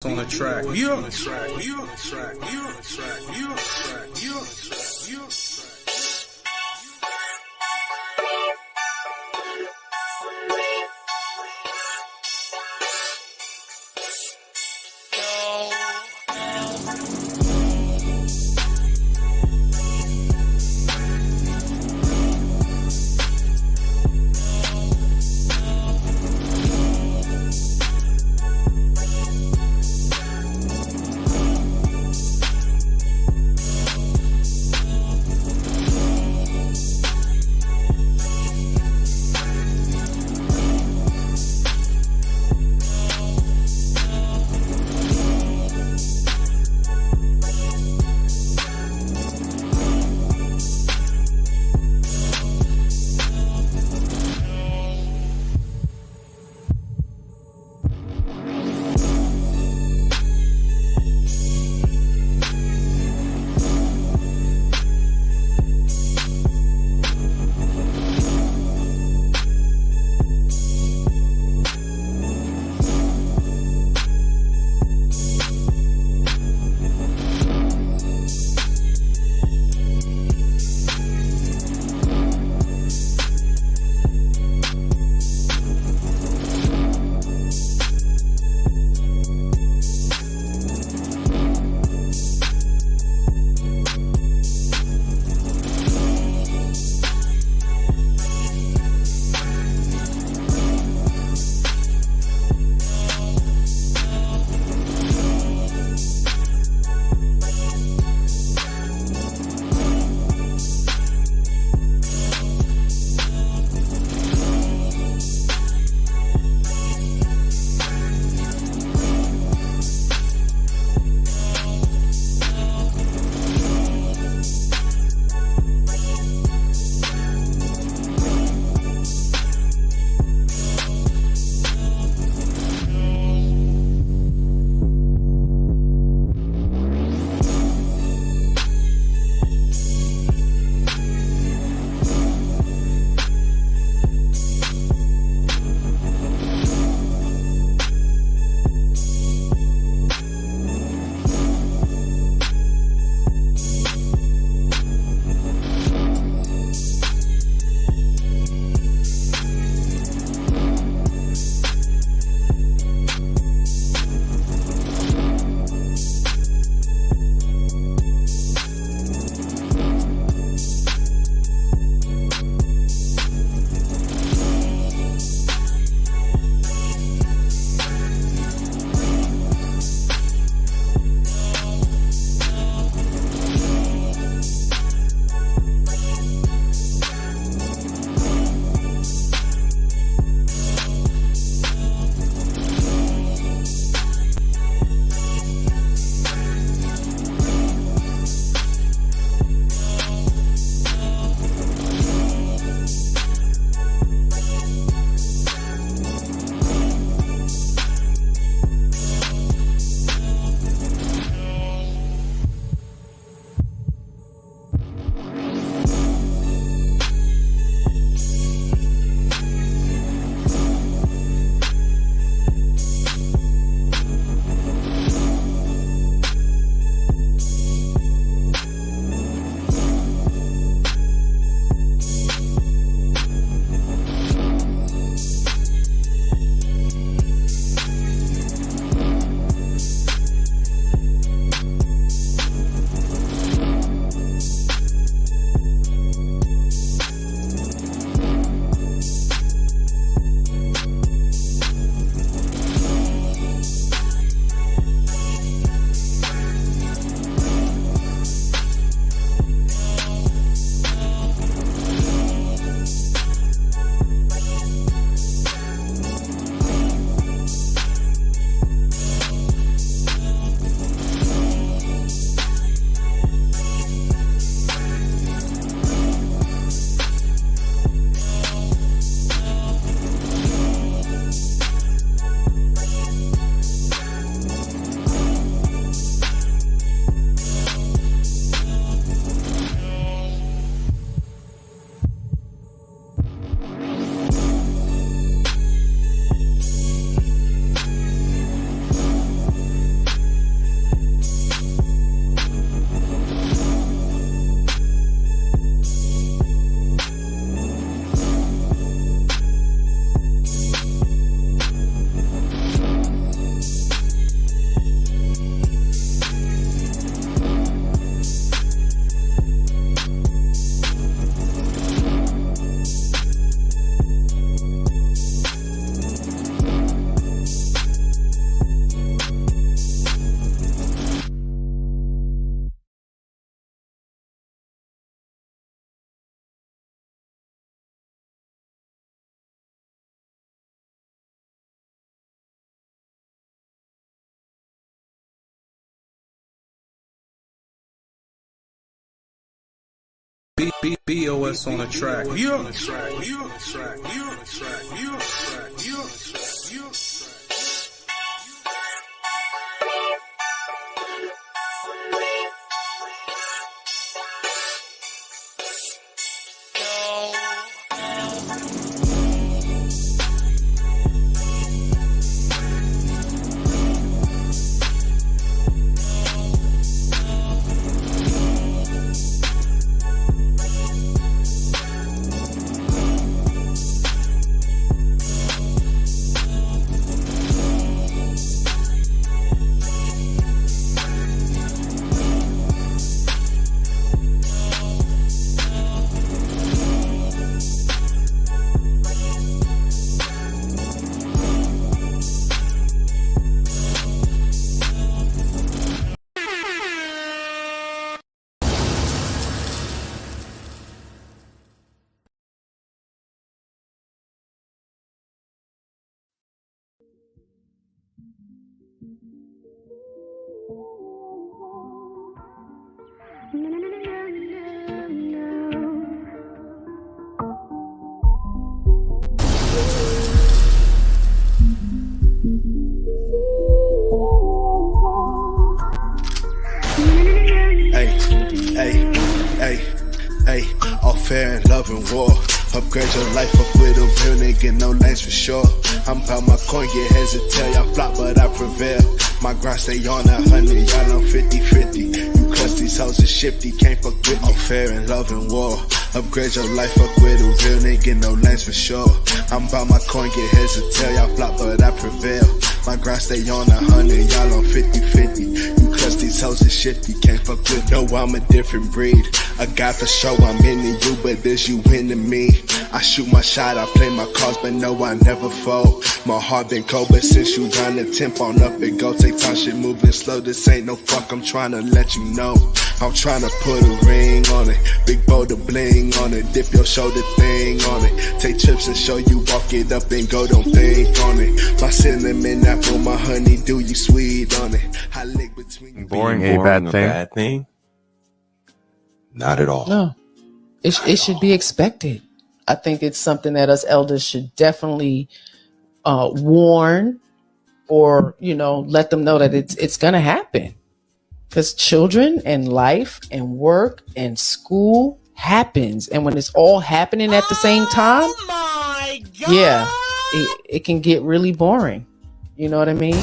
On the track, you on the track, you on the track, you on the track, you on the track, you on the track, you on the track. BOS on the track. You on the track. You on the track. You on the track. You on the track. You on the track. You on the track. All fair and love and war. Upgrade your life up with a real nigga, no lanes for sure. I'm about my coin, get heads and tail, y'all flop, but I prevail. My grind stay on 100, y'all on 50-50. You cuss these hoes are shifty, can't fuck with me. All fair and love and war. Upgrade your life up with a real nigga, no lanes for sure. I'm about my coin, get heads and tail, y'all flop, but I prevail. My grind stay on 100, y'all on 50-50. You cuss these hoes are shifty, can't fuck with me. No, I'm a different breed. A guy for show, I'm into you, but this you into me. I shoot my shot, I play my cards, but no, I never fold. My heart been cold, but since you done the temp on up it go. Take time, shit moving slow, this ain't no fuck, I'm trying to let you know. I'm trying to put a ring on it, big boulder bling on it, dip your shoulder thing on it. Take trips and show you, walk it up and go, don't think on it. My cinnamon apple, my honey, do you sweet on it. I lick between boring a bad thing? Not at all. No, it should be expected. I think it's something that us elders should definitely warn, or let them know that it's gonna happen. Because children and life and work and school happens, and when it's all happening at the same time, my God, yeah, it can get really boring. You know what I mean?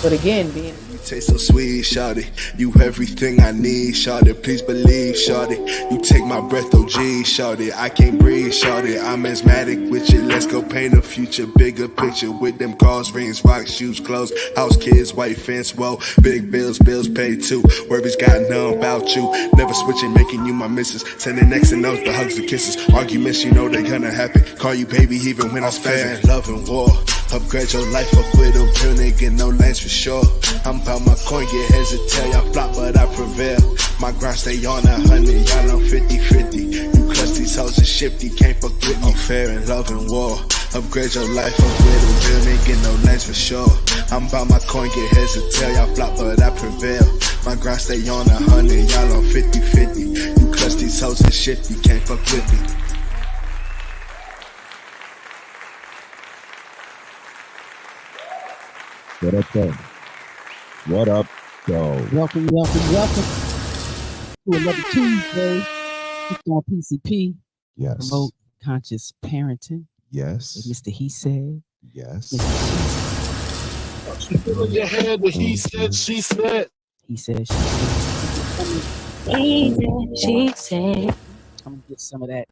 But again, being taste so sweet, shawty. You everything I need, shawty. Please believe, shawty. You take my breath, oh gee, shawty. I can't breathe, shawty. I'm asthmatic with you. Let's go paint a future, bigger picture with them cars, rings, rocks, shoes, clothes, house, kids, white fence, whoa. Big bills paid too. Worries got none about you. Never switching, making you my missus. Sending X and notes, the hugs and kisses. Arguments, you know they gonna happen. Call you baby even when I'm spazzing. Love and war. Upgrade your life up with a real nigga, no lanes for sure. I'm about my coin, get heads and tail, y'all flop, but I prevail. My grind stay on 100, y'all on 50-50. You cuss these hoes are shifty, can't fuck with me. I'm fair and love and war. Upgrade your life up with a real nigga, no lanes for sure. I'm about my coin, get heads and tail, y'all flop, but I prevail. My grind stay on 100, y'all on 50-50. You cuss these hoes are shifty, can't fuck with me. What up, though? What up, though? Welcome to another Tuesday. It's on PCP. Yes. Promote conscious parenting. Yes. With Mr. He Said. Yes. Your head, what he said, she said. He said, she said. He said, she said. I'm going to get some of that.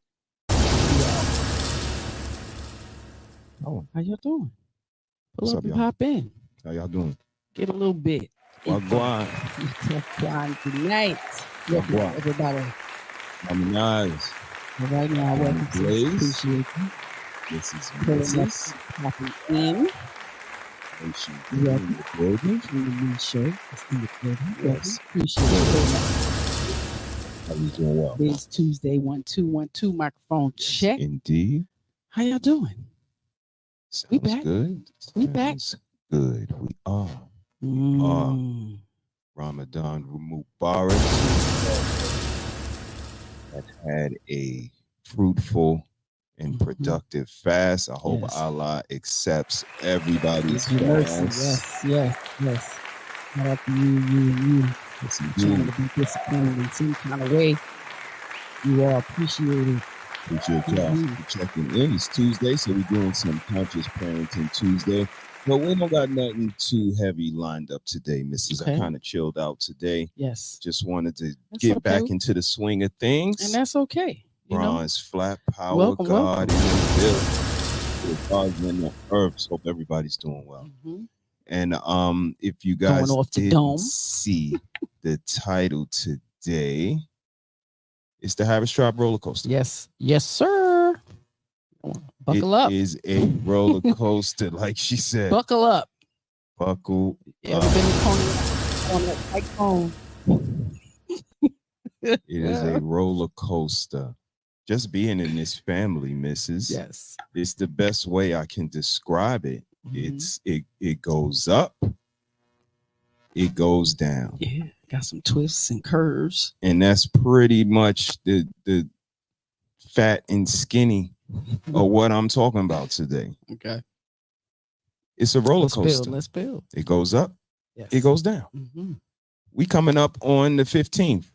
Oh. How y'all doing? Pull What's up up, and y'all? hop in. How y'all doing? Get a little bit. Wagwan. Tonight. Welcome, Wagwan. everybody. I'm nice. All right, now, welcome to Blaze. Appreciate you. This is Pulling up, Mrs. popping in. Nation Yeah. in the building. In the new show. It's in the building. Yes. Appreciate it. How you doing well? It's Tuesday, 1-2-1-2, microphone check. Indeed. How y'all doing? Sounds back. good. We back. Sounds good. We are. Mm. Ramadan Mubarak. that had a fruitful and productive fast. I hope Yes. Allah accepts everybody's Give you mercy. fast. Yes. Shout out to you. Yes, Trying indeed. to be disciplined in some kind of way. You are appreciated. Appreciate y'all for checking in. It's Tuesday, so we're doing some conscious parenting Tuesday. But we don't got nothing too heavy lined up today, Mrs. Okay. I kind of chilled out today. Yes. Just wanted to That's get okay. back into the swing of things. And that's okay. You know? Bronze flat power, Welcome. God in the building. The gods in the earth. Hope everybody's doing well. Mhm. And if you guys Going off to didn't Dome. see the title today, it's the HarrisTribe Rollercoaster. Yes, sir. Buckle up. It is a roller coaster, like she said. Buckle up. Buckle Ever up. been on that microphone? It is a roller coaster. Just being in this family, Mrs. Yes. It's the best way I can describe it. Mhm. It goes up, it goes down. Yeah, got some twists and curves. And that's pretty much the fat and skinny of what I'm talking about today. Okay. It's a roller coaster. Let's build. It goes up, Yes. it goes down. Mm-hmm. We coming up on the 15th.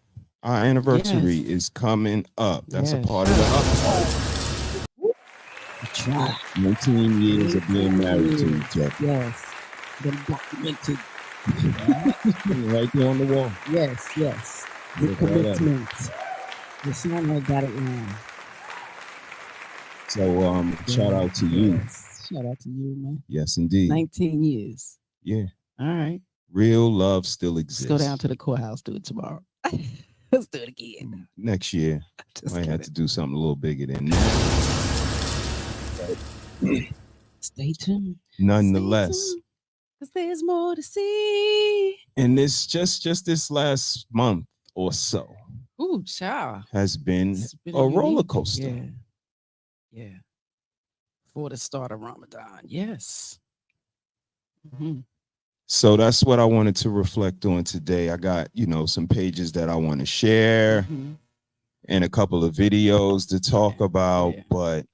Our anniversary is coming up. That's a part of the up. That's right. 19 years of being married to each other. Yes. Been documented. Right there on the wall. Yes. The Look at that. commitment. The son had got it wrong. So shout out to you. Yes. Shout out to you, man. Yes, indeed. 19 years. Yeah. All right. Real love still exists. Let's go down to the courthouse, do it tomorrow. Let's do it again. Next year. Just Might have kidding. to do something a little bigger than that. Stay tuned. Nonetheless. Because there's more to see. And this just this last month or so Ooh, child. has been It's been a roller unique. coaster. Yeah. For the start of Ramadan. Yes. Mm-hmm. So that's what I wanted to reflect on today. I got, some pages that I want to share Mm-hmm. and a couple of videos to talk about, Yeah. but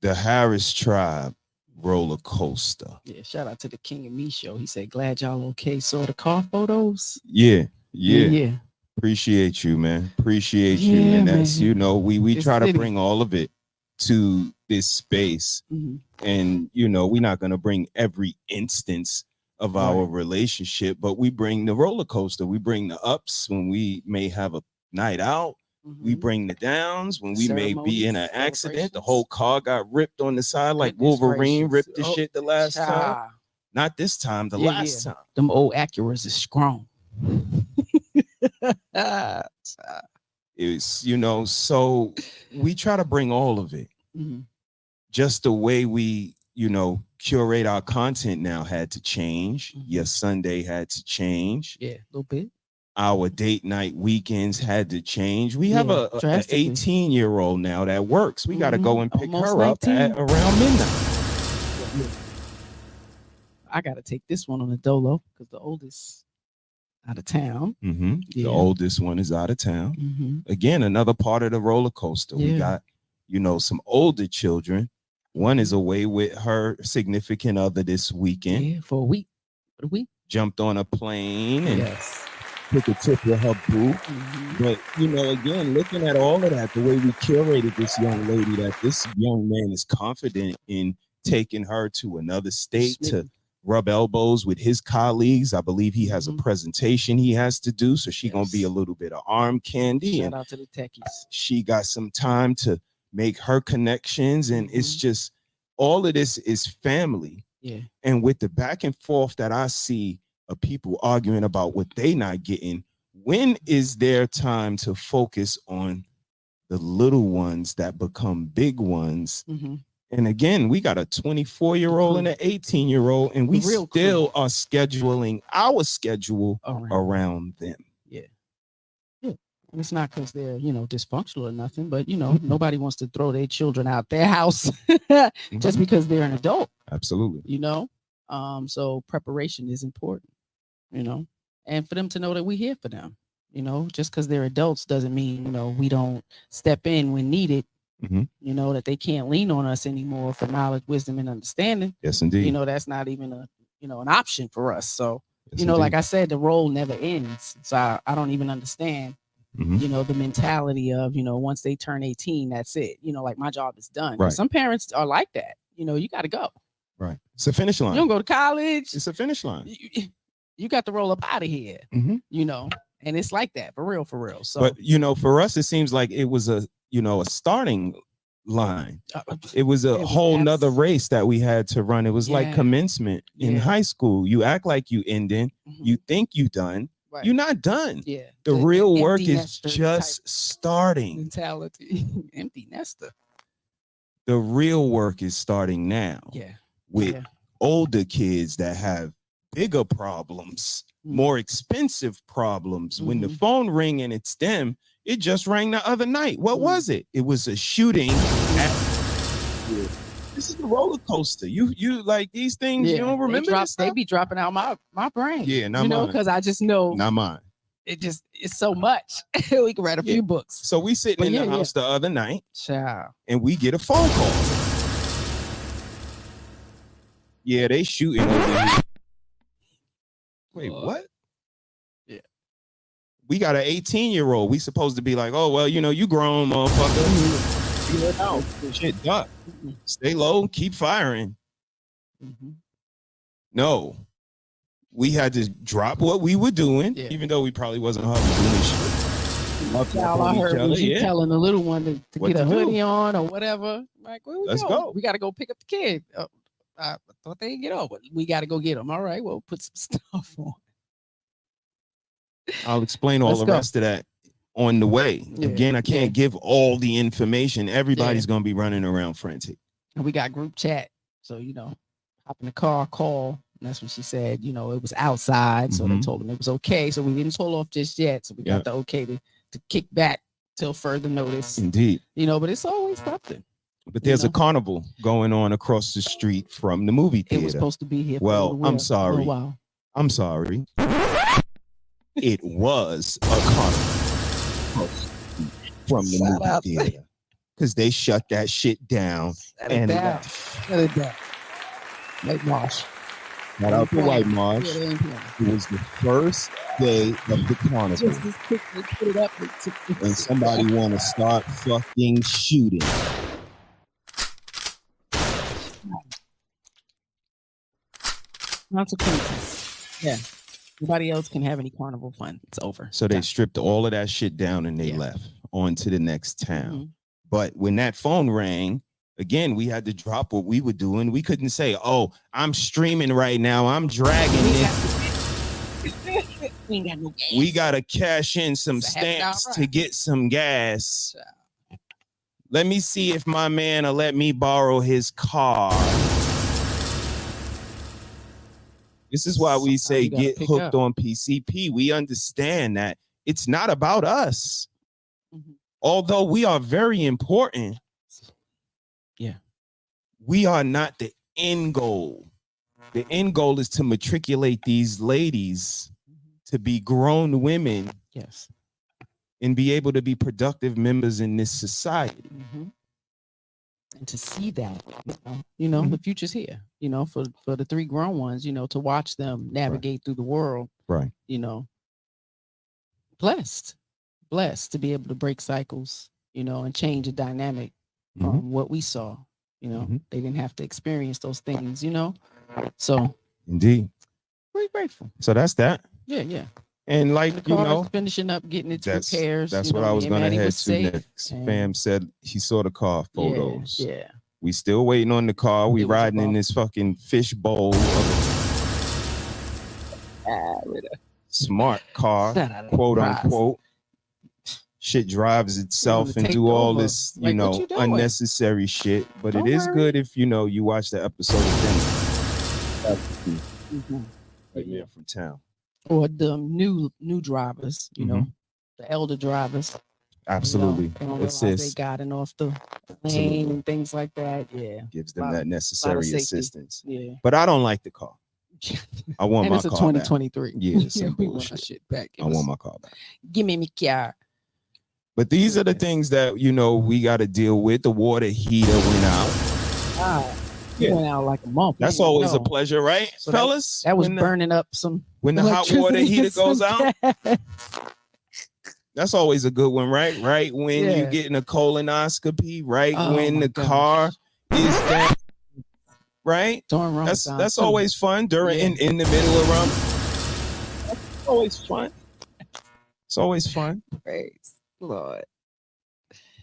the HarrisTribe roller coaster. Yeah, shout out to the King and Me show. He said, glad y'all okay. Saw the car photos. Yeah. Yeah. Appreciate you, man. Appreciate you. Yeah, And that's, man. we It's try to city. bring all of it to this space. Mm-hmm. And, we're not going to bring every instance of our relationship, but we bring the roller coaster. We bring the ups when we may have a night out. Mm-hmm. We bring the downs when we may be in an Ceremonies, accident. The celebrations. whole car got ripped on the side like Goodness Wolverine gracious. ripped the Oh, shit the last time. child. Not this time, the Yeah, last yeah. time. Them old Acuras is strong. It's, so we try to bring all of it. Mm-hmm. Just the way we, curate our content now had to change. Mhm. Your Sunday had to change. Yeah, a little bit. Our date night weekends had to change. We have Yeah, a drastically. 18-year-old now that works. We got to go and pick Almost her up 19. at around midnight. I got to take this one on the dolo because the oldest out of town. Mm-hmm. Yeah. The oldest one is out of town. Mm-hmm. Again, another part of the roller coaster. We Yeah. got, some older children. One is away with her significant other this weekend. Yeah, for a week. For a week. Jumped on a plane and Yes. took a trip with her boo. Mm-hmm. But, again, looking at all of that, the way we curated this young lady, that this young man is confident in taking her to another state to rub elbows with his colleagues. I believe he has a presentation he has to do. So she going to be a little bit of arm candy. Shout And out to the techies. she got some time to make her connections. And it's just, all of this is family. Yeah. And with the back and forth that I see of people arguing about what they not getting, when is their time to focus on the little ones that become big ones? Mm-hmm. And again, we got a 24-year-old and an 18-year-old, and we The real still are scheduling our schedule around them. Yeah. Yeah. And it's not because they're, dysfunctional or nothing, but, nobody wants to throw their children out their house just because they're an adult. Absolutely. So preparation is important, and for them to know that we're here for them, You know, just because they're adults doesn't mean, you know, we don't step in when needed. Mhm. You know, that they can't lean on us anymore for knowledge, wisdom, and understanding. Yes, indeed. You know, that's not even an option for us. So, Yes, you know, like indeed. I said, the role never ends. So I don't even understand, Mhm. you know, the mentality of, you know, once they turn 18, that's it. You know, like my job is done. Right. Some parents are like that. You know, you got to go. Right. It's a finish line. You don't go to college. It's a finish line. You got to roll up out of here. Mhm. You know, and it's like that for real, for real. So, But you know, for us, it seems like it was a starting line. It was a whole nother race that we had to run. It was like commencement in high school. You act like you ending. You think you done. Right. You're not done. Yeah. The real work empty is nester just starting. mentality. Empty nester. The real work is starting now. Yeah. With older kids that have bigger problems, more expensive problems. When the phone ring and it's them, it just rang the other night. What was it? It was a shooting at. This is the roller coaster. You like these things? You don't remember this They stuff? be dropping out my brain. Yeah, not you know, mine. because I just know Not mine. it's so much. We can write a few books. So we sitting in the house the other night, Child. and we get a phone call. Yeah, they shooting over here. Wait, what? Yeah. We got an 18-year-old. We supposed to be like, oh, well, you know, you grown, motherfucker. Figure it out. Shit, duck. Stay low, keep firing. No. We had to drop what we were doing, even though we probably wasn't hardly doing shit. All I heard was you telling the little one to get a hoodie on or whatever. Like, where we Let's go? go. We got to go pick up the kid. I thought they'd get over. We got to go get them. All right, well, put some stuff on. I'll explain all Let's the go. rest of that on the way. Yeah. Again, I can't give all the information. Everybody's going to be running around frantic. And we got group chat. So, you know, hop in the car, call. And that's when she said, you know, it was outside. So they told them it was okay. So we didn't pull off just yet. So we got the okay to kick back till further notice. Indeed. You know, but it's always something. But there's a carnival going on across the street from the movie theater. It was supposed to be here. Well, I'm sorry. Wow. I'm sorry. It was a carnival from the movie theater because they shut that shit down and left. Shut it down. White Marsh. Shout out to White Marsh. It was the first day of the carnival. Just quickly put it up. And somebody want to start fucking shooting. Consequences. Yeah. Nobody else can have any carnival fun. It's over. So they stripped all of that shit down and they left on to the next town. But when that phone rang, again, we had to drop what we were doing. We couldn't say, oh, I'm streaming right now. I'm dragging it. We ain't got no gas. We got to cash in some stamps to get some gas. Let me see if my man will let me borrow his car. This is why we say get hooked on PCP. We understand that it's not about us. Although we are very important, we are not the end goal. The end goal is to matriculate these ladies to be grown women. Yes. And be able to be productive members in this society. And to see that, you know, the future's here, you know, for the three grown ones, you know, to watch them navigate through the world. Right. You know, blessed to be able to break cycles, you know, and change the dynamic from what we saw. You know, they didn't have to experience those things, you know. So indeed. We're grateful. So that's that. Yeah. And like, you know, finishing up getting its repairs. That's what I was gonna head to next. Fam said he saw the car photos. Yeah. We still waiting on the car. We riding in this fucking fish bowl of a smart car, quote unquote. Shit drives itself and do all this, you know, unnecessary shit. But it is good if you know you watch the episode again. Right here from town. Or the new drivers, you know, the elder drivers. Absolutely. You know, they gotten off the lane and things like that. Yeah. Gives them that necessary assistance. Yeah. But I don't like the car. I want And my it's a car 2023. back. Yeah, it's some we want our bullshit. shit back. I want my car back. Give me my car. But these are the things that, you know, we got to deal with. The water heater went out. Wow. Yeah. Went out like a month. That's always a pleasure, right, So fellas? That was When burning up some. when the hot water electricity heater and some goes out. gas. That's always a good one, right? Right when you Yeah. getting a colonoscopy, right Oh when my the gosh. car is down, right? During Ramadan, That's too. always fun during Yeah. in the middle of Ramadan. That's always fun. It's always fun. Praise Lord.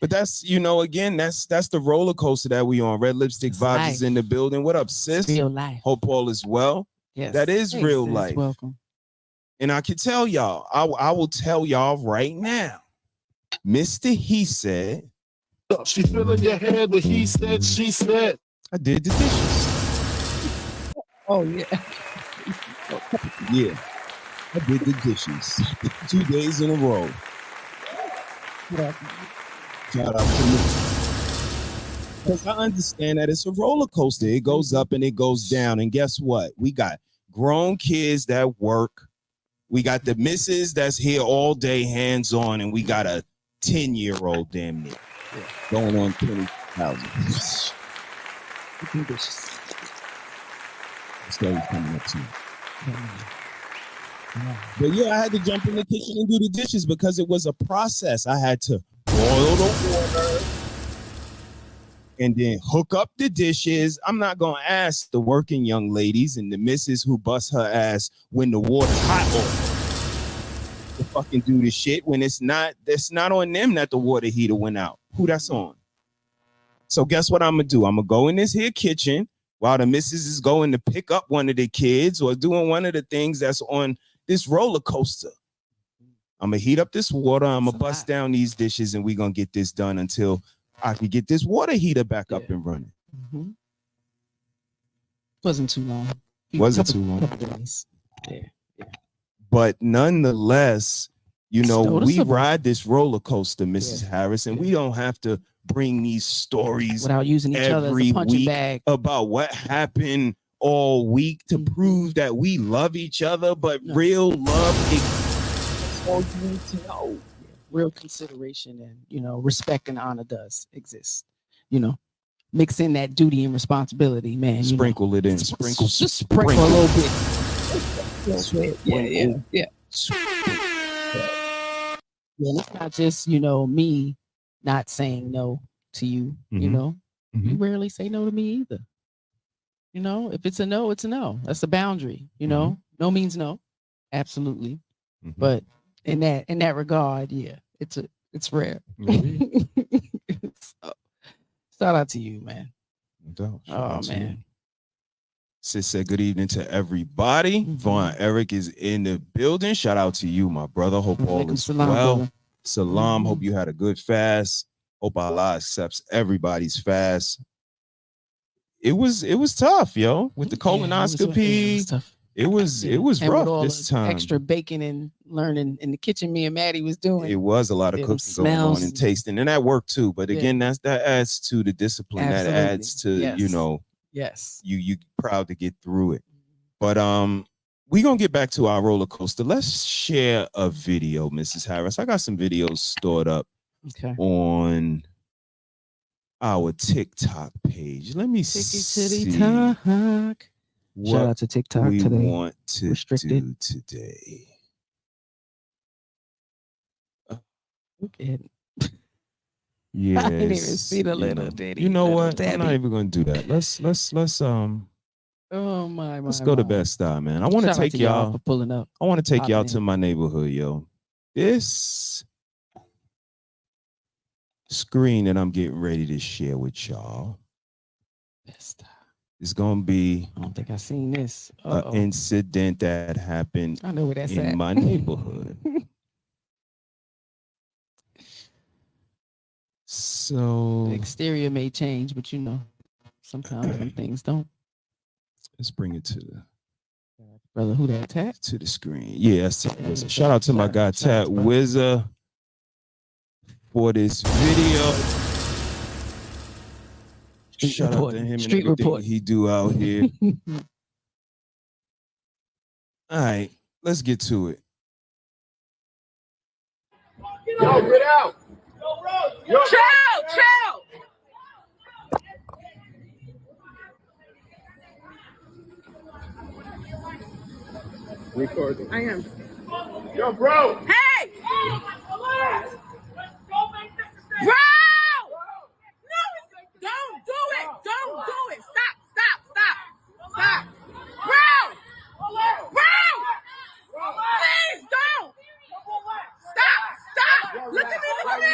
But that's, you know, again, that's the roller coaster that we on. Red Lipstick It's Vibes life. is in the building. What up, sis? It's real life. Hope all is well. Yes. That is Hey, real sis, life. Welcome. And I can tell y'all, I will tell y'all right now, Mr. He Said, She filling your head with he said, she said. I did the dishes. Oh yeah. Yeah, I did the dishes 2 days in a row. Shout out to me. Because I understand that it's a roller coaster. It goes up and it goes down. And guess what? We got grown kids that work. We got the missus that's here all day, hands on, and we got a 10-year-old damn near going on 20,000. Story's coming up soon. But yeah, I had to jump in the kitchen and do the dishes because it was a process. I had to boil the water and then hook up the dishes. I'm not gonna ask the working young ladies and the missus who bust her ass when the water's hot to fucking do the shit when it's not on them that the water heater went out. Who that's on? So guess what I'm gonna do? I'm gonna go in this here kitchen while the missus is going to pick up one of the kids or doing one of the things that's on this roller coaster. I'm gonna heat up this water. I'm gonna bust down these dishes, and we're gonna get this done until I can get this water heater back up and running. Mm-hmm. Wasn't too long. Wasn't too long. Days. Yeah. But nonetheless, you know, we noticeable. ride this roller coaster, Mrs. Harris, and we don't have to bring these stories Without using each other as every a punching week bag. about what happened all week to prove that we love each other. But real love is all you need to know. Real consideration and, you know, respect and honor does exist. You know, mix in that duty and responsibility, man. Sprinkle it in. Sprinkle. Just sprinkle a little bit. Yeah. Yeah, and it's not just, you know, me not saying no to you, you know. You rarely say no to me either. You know, if it's a no, it's a no. That's a boundary, you know. No means no. Absolutely. But in that regard, yeah, it's rare. So, shout out to you, man. Oh man. Sis said good evening to everybody. Vaughn Eric is in the building. Shout out to you, my brother. Hope all is well. Brother. Salam. Hope you had a good fast. Hope Allah accepts everybody's fast. It was tough, yo. With the colonoscopy, it was rough this time. Extra baking and learning in the kitchen, me and Maddie was doing. It was a lot of cooking going on and tasting, and that worked too. But again, that adds to the discipline. Absolutely. That adds to you know. Yes. You proud to get through it. But we're gonna get back to our roller coaster. Let's share a video, Mrs. Harris. I got some videos stored up on our TikTok page. Let me see what shout out to TikTok we today. Want to do today. Okay. Yes, I didn't even see the little ditty. You know what? I'm not even gonna do that. Let's oh my let's go to Best Style, man. I want to take y'all for pulling up. I want to take y'all to my neighborhood, yo. This screen that I'm getting ready to share with y'all is gonna be I don't think I've seen this. An incident that happened I know where that's in at. my neighborhood. So the exterior may change, but you know, sometimes some things don't. Let's bring it to the brother. Who that Tat? To the screen. Yeah, shout out to my guy Tat Wizard for this video. Shout out to him and everything he do out here. All right, let's get to it. Yo, get out. Yo, Chill. Recording. I am. Yo, bro. Hey! Bro! No, don't do it. Don't do it. Stop. Bro! Please don't. Stop. Look at me.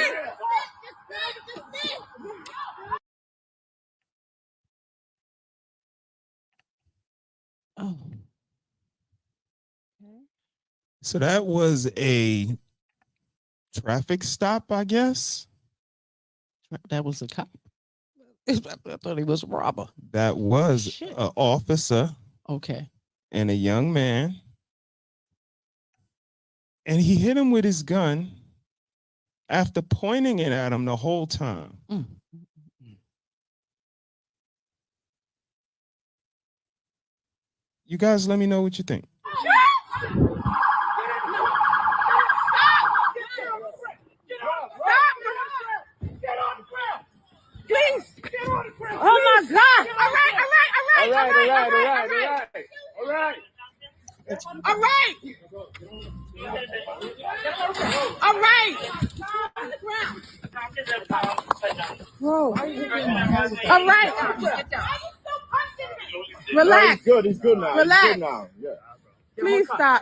Oh. So that was a traffic stop, I guess. That was a cop. I thought he was a robber. That was an officer. Okay. And a young man. And he hit him with his gun after pointing it at him the whole time. You guys let me know what you think. Please. Oh my God. All right. All right. Bro. All right. Relax. He's good now. Relax. He's good now. Yeah. Please stop.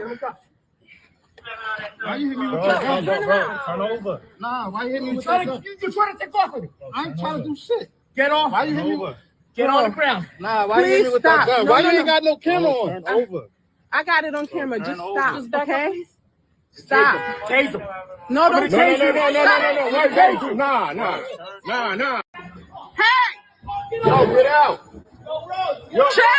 Why you hit me with that gun? Turn over. Nah, why you hit me with that gun? You trying to take off with it. I ain't trying to do shit. Get off. Why you hit me with Get on the ground. Nah, why you hit me with that gun? Why you ain't got no camera on? Turn over. I got it on camera. Just stop, okay? Stop. Tase him. No, don't tase him. No. Why tase him? Nah. Hey! Yo, get out. Yo. Chill.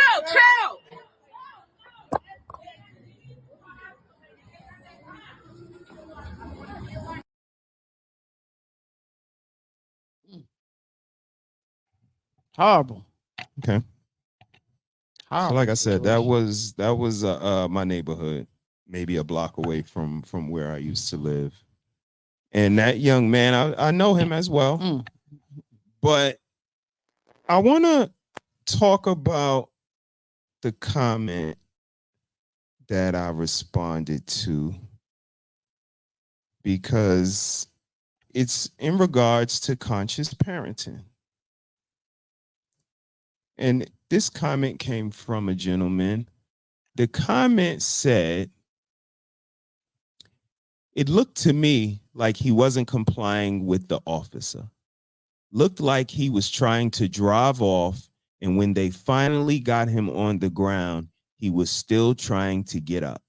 Horrible. Okay. So like I said, that was my neighborhood, maybe a block away from where I used to live. And that young man, I know him as well. But I want to talk about the comment that I responded to, because it's in regards to conscious parenting. And this comment came from a gentleman. The comment said, it looked to me like he wasn't complying with the officer. Looked like he was trying to drive off, and when they finally got him on the ground, he was still trying to get up.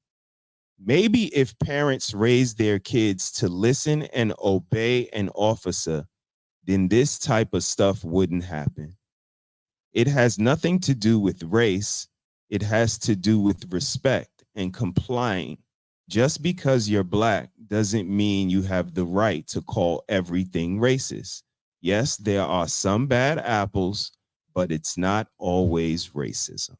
Maybe if parents raised their kids to listen and obey an officer, then this type of stuff wouldn't happen. It has nothing to do with race. It has to do with respect and complying. Just because you're Black doesn't mean you have the right to call everything racist. Yes, there are some bad apples, but it's not always racism.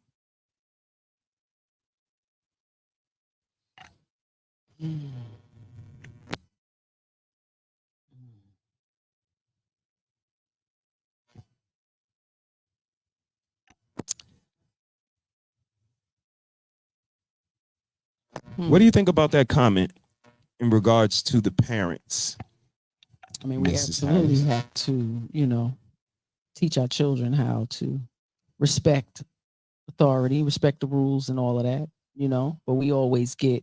What do you think about that comment in regards to the parents? I mean, we absolutely have to, teach our children how to respect authority, respect the rules and all of that, but we always get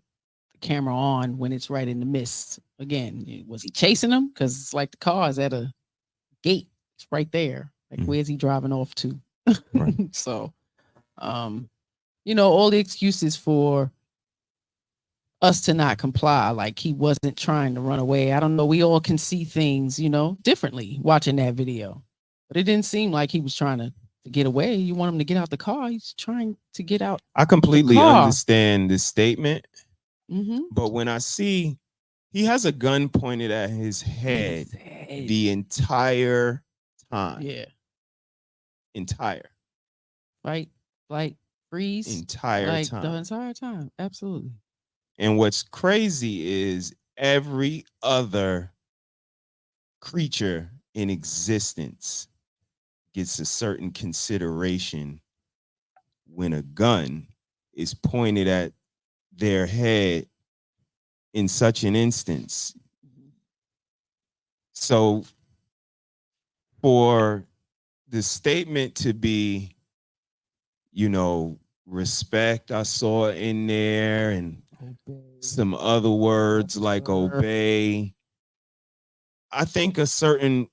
the camera on when it's right in the midst. Again, was he chasing them? Because it's like the car is at a gate. It's right there. Like, where's he driving off to? Right. So, all the excuses for us to not comply, like he wasn't trying to run away. I don't know. We all can see things, differently watching that video. But it didn't seem like he was trying to get away. You want him to get out the car. He's trying to get out. I completely understand this statement. But when I see he has a gun pointed at his head the entire time. Yeah. Entire. Fight, flight, freeze entire like time. the entire time. Absolutely. And what's crazy is every other creature in existence gets a certain consideration when a gun is pointed at their head in such an instance. So for the statement to be, respect, I saw in there, and some other words like obey, I think a certain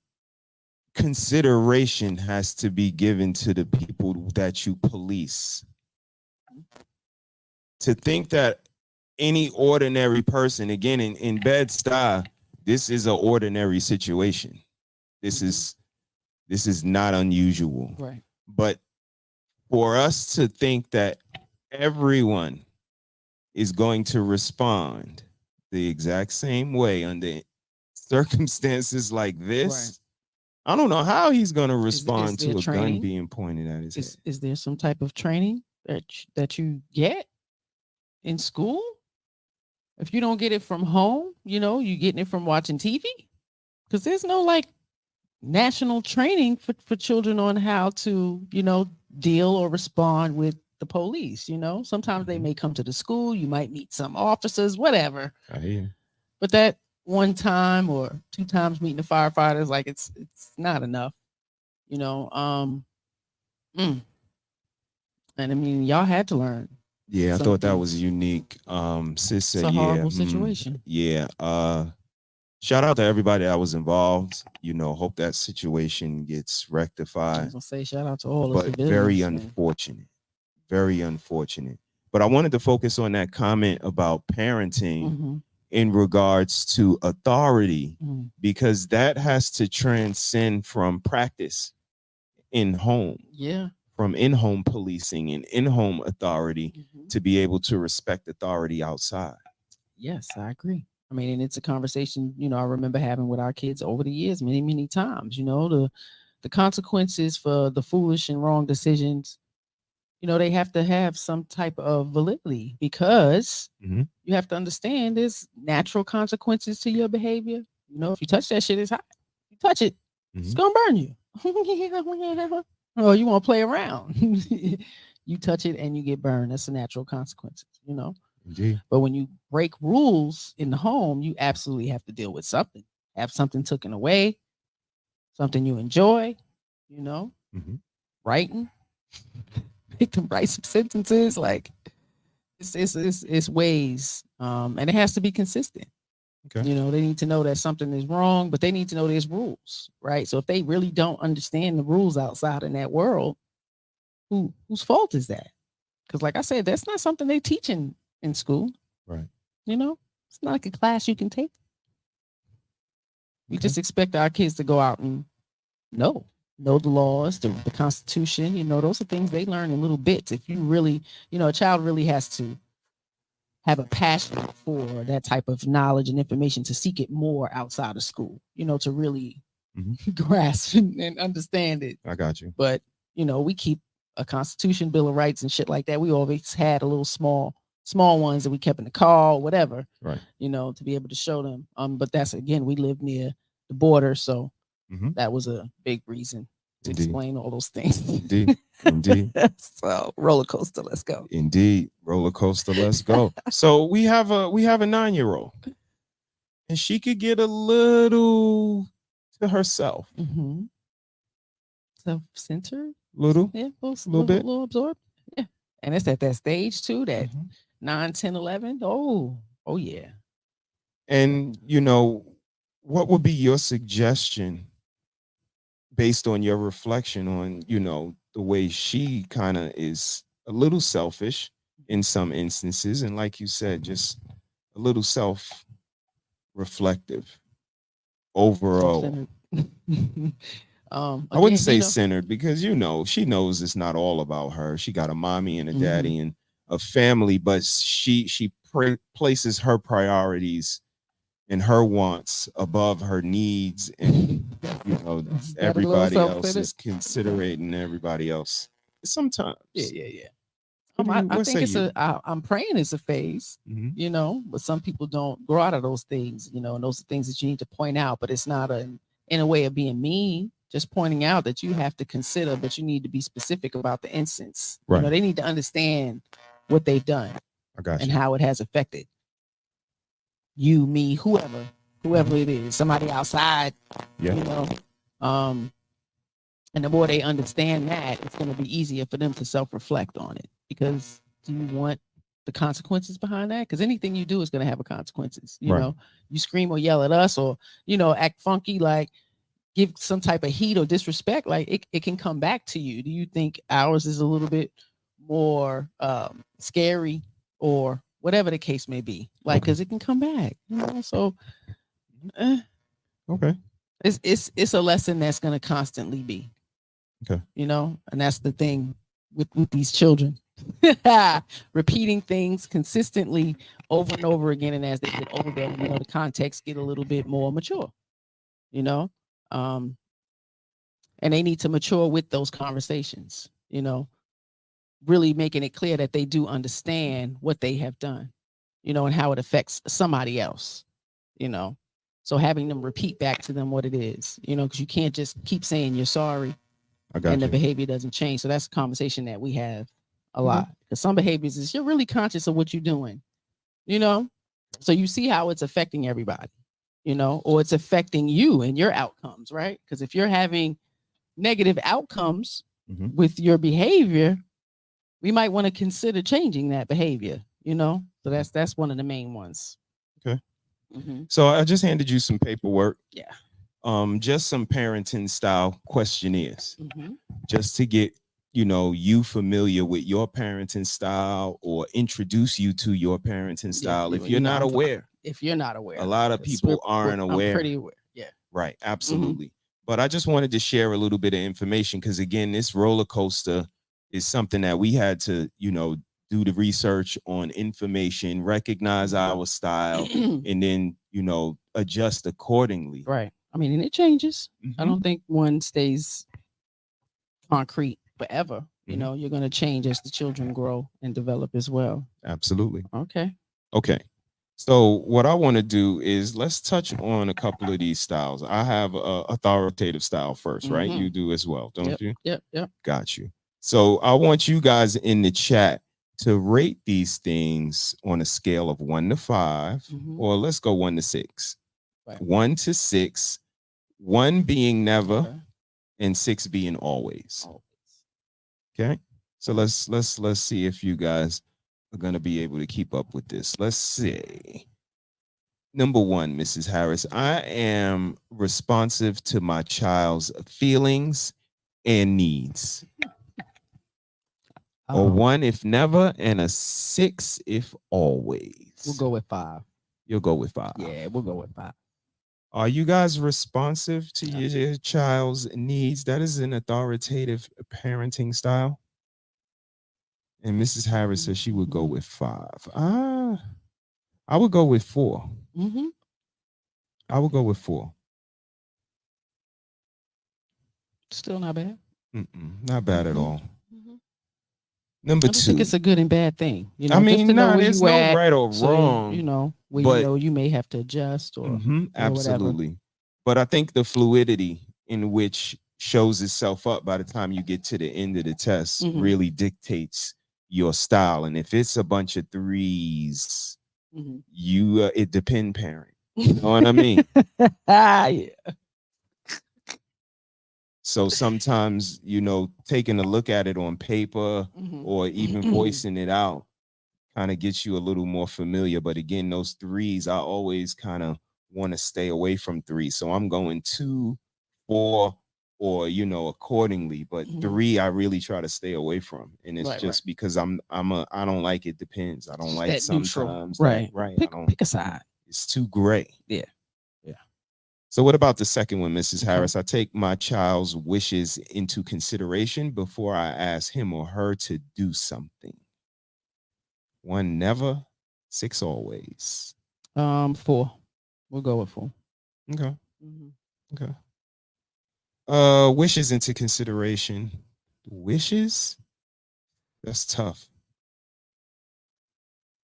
consideration has to be given to the people that you police. To think that any ordinary person, again, in Bed-Stuy, this is an ordinary situation. This is not unusual. Right. But for us to think that everyone is going to respond the exact same way under circumstances like this, I don't know how he's going to respond to a gun being pointed at his head. Is there some type of training that you get in school? If you don't get it from home, you getting it from watching TV? Because there's no like national training for children on how to, deal or respond with the police. Sometimes they may come to the school, you might meet some officers, whatever. I hear. But that one time or two times meeting the firefighters, like it's not enough, And I mean, y'all had to learn. Yeah, I thought that was unique. Sis said, it's a horrible situation. Yeah. Shout out to everybody that was involved. Hope that situation gets rectified. I was gonna say shout out to all but of the very unfortunate. Very unfortunate. But I wanted to focus on that comment about parenting in regards to authority, because that has to transcend from practice in home. Yeah. From in-home policing and in-home authority to be able to respect authority outside. Yes, I agree. I mean, and it's a conversation, I remember having with our kids over the years, many, many times, the consequences for the foolish and wrong decisions, they have to have some type of validity, because you have to understand there's natural consequences to your behavior. If you touch that shit, it's hot. You touch it, it's going to burn you. Oh, you want to play around. You touch it and you get burned. That's the natural consequences, Indeed. But when you break rules in the home, you absolutely have to deal with something. Have something taken away, something you enjoy, writing, make them write some sentences. Like it's ways, and it has to be consistent. Okay. They need to know that something is wrong, but they need to know there's rules, right? So if they really don't understand the rules outside in that world, whose fault is that? Because like I said, that's not something they teach in school. Right. It's not like a class you can take. We just expect our kids to go out and know the laws, the Constitution. Those are things they learn in little bits. If you really, a child really has to have a passion for that type of knowledge and information to seek it more outside of school, to really grasp and understand it. I got you. But, we keep a Constitution, Bill of Rights and shit like that. We always had a little small ones that we kept in the car, whatever, right? To be able to show them. But that's, again, we live near the border. So that was a big reason to explain all those things. Indeed. So roller coaster, let's go. Indeed, roller coaster, let's go. So we have a 9-year-old, and she could get a little to herself, self-centered, little, yeah, little bit, a little absorbed, yeah. And it's at that stage too, that 9, 10, 11. Oh yeah. And what would be your suggestion based on your reflection on, the way she kind of is a little selfish in some instances, and like you said, just a little self-reflective overall. I wouldn't say centered, because she knows it's not all about her. She got a mommy and a daddy and a family, but she places her priorities and her wants above her needs, and everybody else is considering everybody else sometimes. Yeah. I think I'm praying it's a phase, you know, but some people don't grow out of those things, you know, and those are things that you need to point out, but it's not in a way of being mean, just pointing out that you have to consider, but you need to be specific about the instance. Right. You know, they need to understand what they've done and how it has affected you, me, whoever it is, somebody outside, you know, and the more they understand that, it's going to be easier for them to self-reflect on it. Because do you want the consequences behind that? Because anything you do is going to have a consequences. You know, you scream or yell at us, or you know, act funky, like give some type of heat or disrespect, like it can come back to you. Do you think ours is a little bit more scary, or whatever the case may be? Like, because it can come back. You know, so okay, it's a lesson that's going to constantly be. Okay. You know, and that's the thing with these children. Repeating things consistently over and over again, and as they get older, you know, the context get a little bit more mature, you know, and they need to mature with those conversations, you know, really making it clear that they do understand what they have done, you know, and how it affects somebody else, you know. So having them repeat back to them what it is, you know, because you can't just keep saying you're sorry and the behavior doesn't change. So that's a conversation that we have a lot, because some behaviors is you're really conscious of what you're doing, you know, so you see how it's affecting everybody, you know, or it's affecting you and your outcomes, right? Because if you're having negative outcomes with your behavior, we might want to consider changing that behavior, you know. So that's one of the main ones. Okay. So I just handed you some paperwork. Yeah. Just some parenting style questionnaires, just to get, you know, you familiar with your parenting style, or introduce you to your parenting style. If you're not aware, a lot of people aren't aware. I'm pretty aware. Yeah. Right. Absolutely. But I just wanted to share a little bit of information, because again, this roller coaster is something that we had to, you know, do the research on information, recognize our style, and then, you know, adjust accordingly. Right. I mean, and it changes. I don't think one stays concrete forever. You know, you're going to change as the children grow and develop as well. Absolutely. Okay. Okay. So what I want to do is let's touch on a couple of these styles. I have a authoritative style first, right? You do as well, don't you? Yep. Got you. So I want you guys in the chat to rate these things on a scale of 1 to 5, or let's go 1 to 6. Right. 1 to 6, 1 being never, and 6 being always. Okay. So let's see if you guys are going to be able to keep up with this. Let's see. Number 1, Mrs. Harris, I am responsive to my child's feelings and needs. Or 1 if never, and a 6 if always. We'll go with 5. You'll go with 5. Yeah, we'll go with 5. Are you guys responsive to your child's needs? That is an authoritative parenting style. And Mrs. Harris says she would go with 5. I would go with 4. I would go with 4. Still not bad. Not bad at all. Number 2. I think it's a good and bad thing. You know, I mean, there's no right or wrong. You know, where you know you may have to adjust or absolutely. Whatever. But I think the fluidity in which shows itself up by the time you get to the end of the test really dictates your style. And if it's a bunch of 3s, you it depend parent. You know what I mean? Yeah. So sometimes, you know, taking a look at it on paper or even voicing it out kind of gets you a little more familiar. But again, those 3s, I always kind of want to stay away from 3. So I'm going 2, 4, or, you know, accordingly. But 3, I really try to stay away from. And it's just because I don't like it depends. I don't like sometimes. Right. Pick a side. It's too gray. Yeah. So what about the second one, Mrs. Harris? I take my child's wishes into consideration before I ask him or her to do something. 1 never, 6 always. 4. We'll go with 4. Okay. Okay. Wishes into consideration. Wishes? That's tough.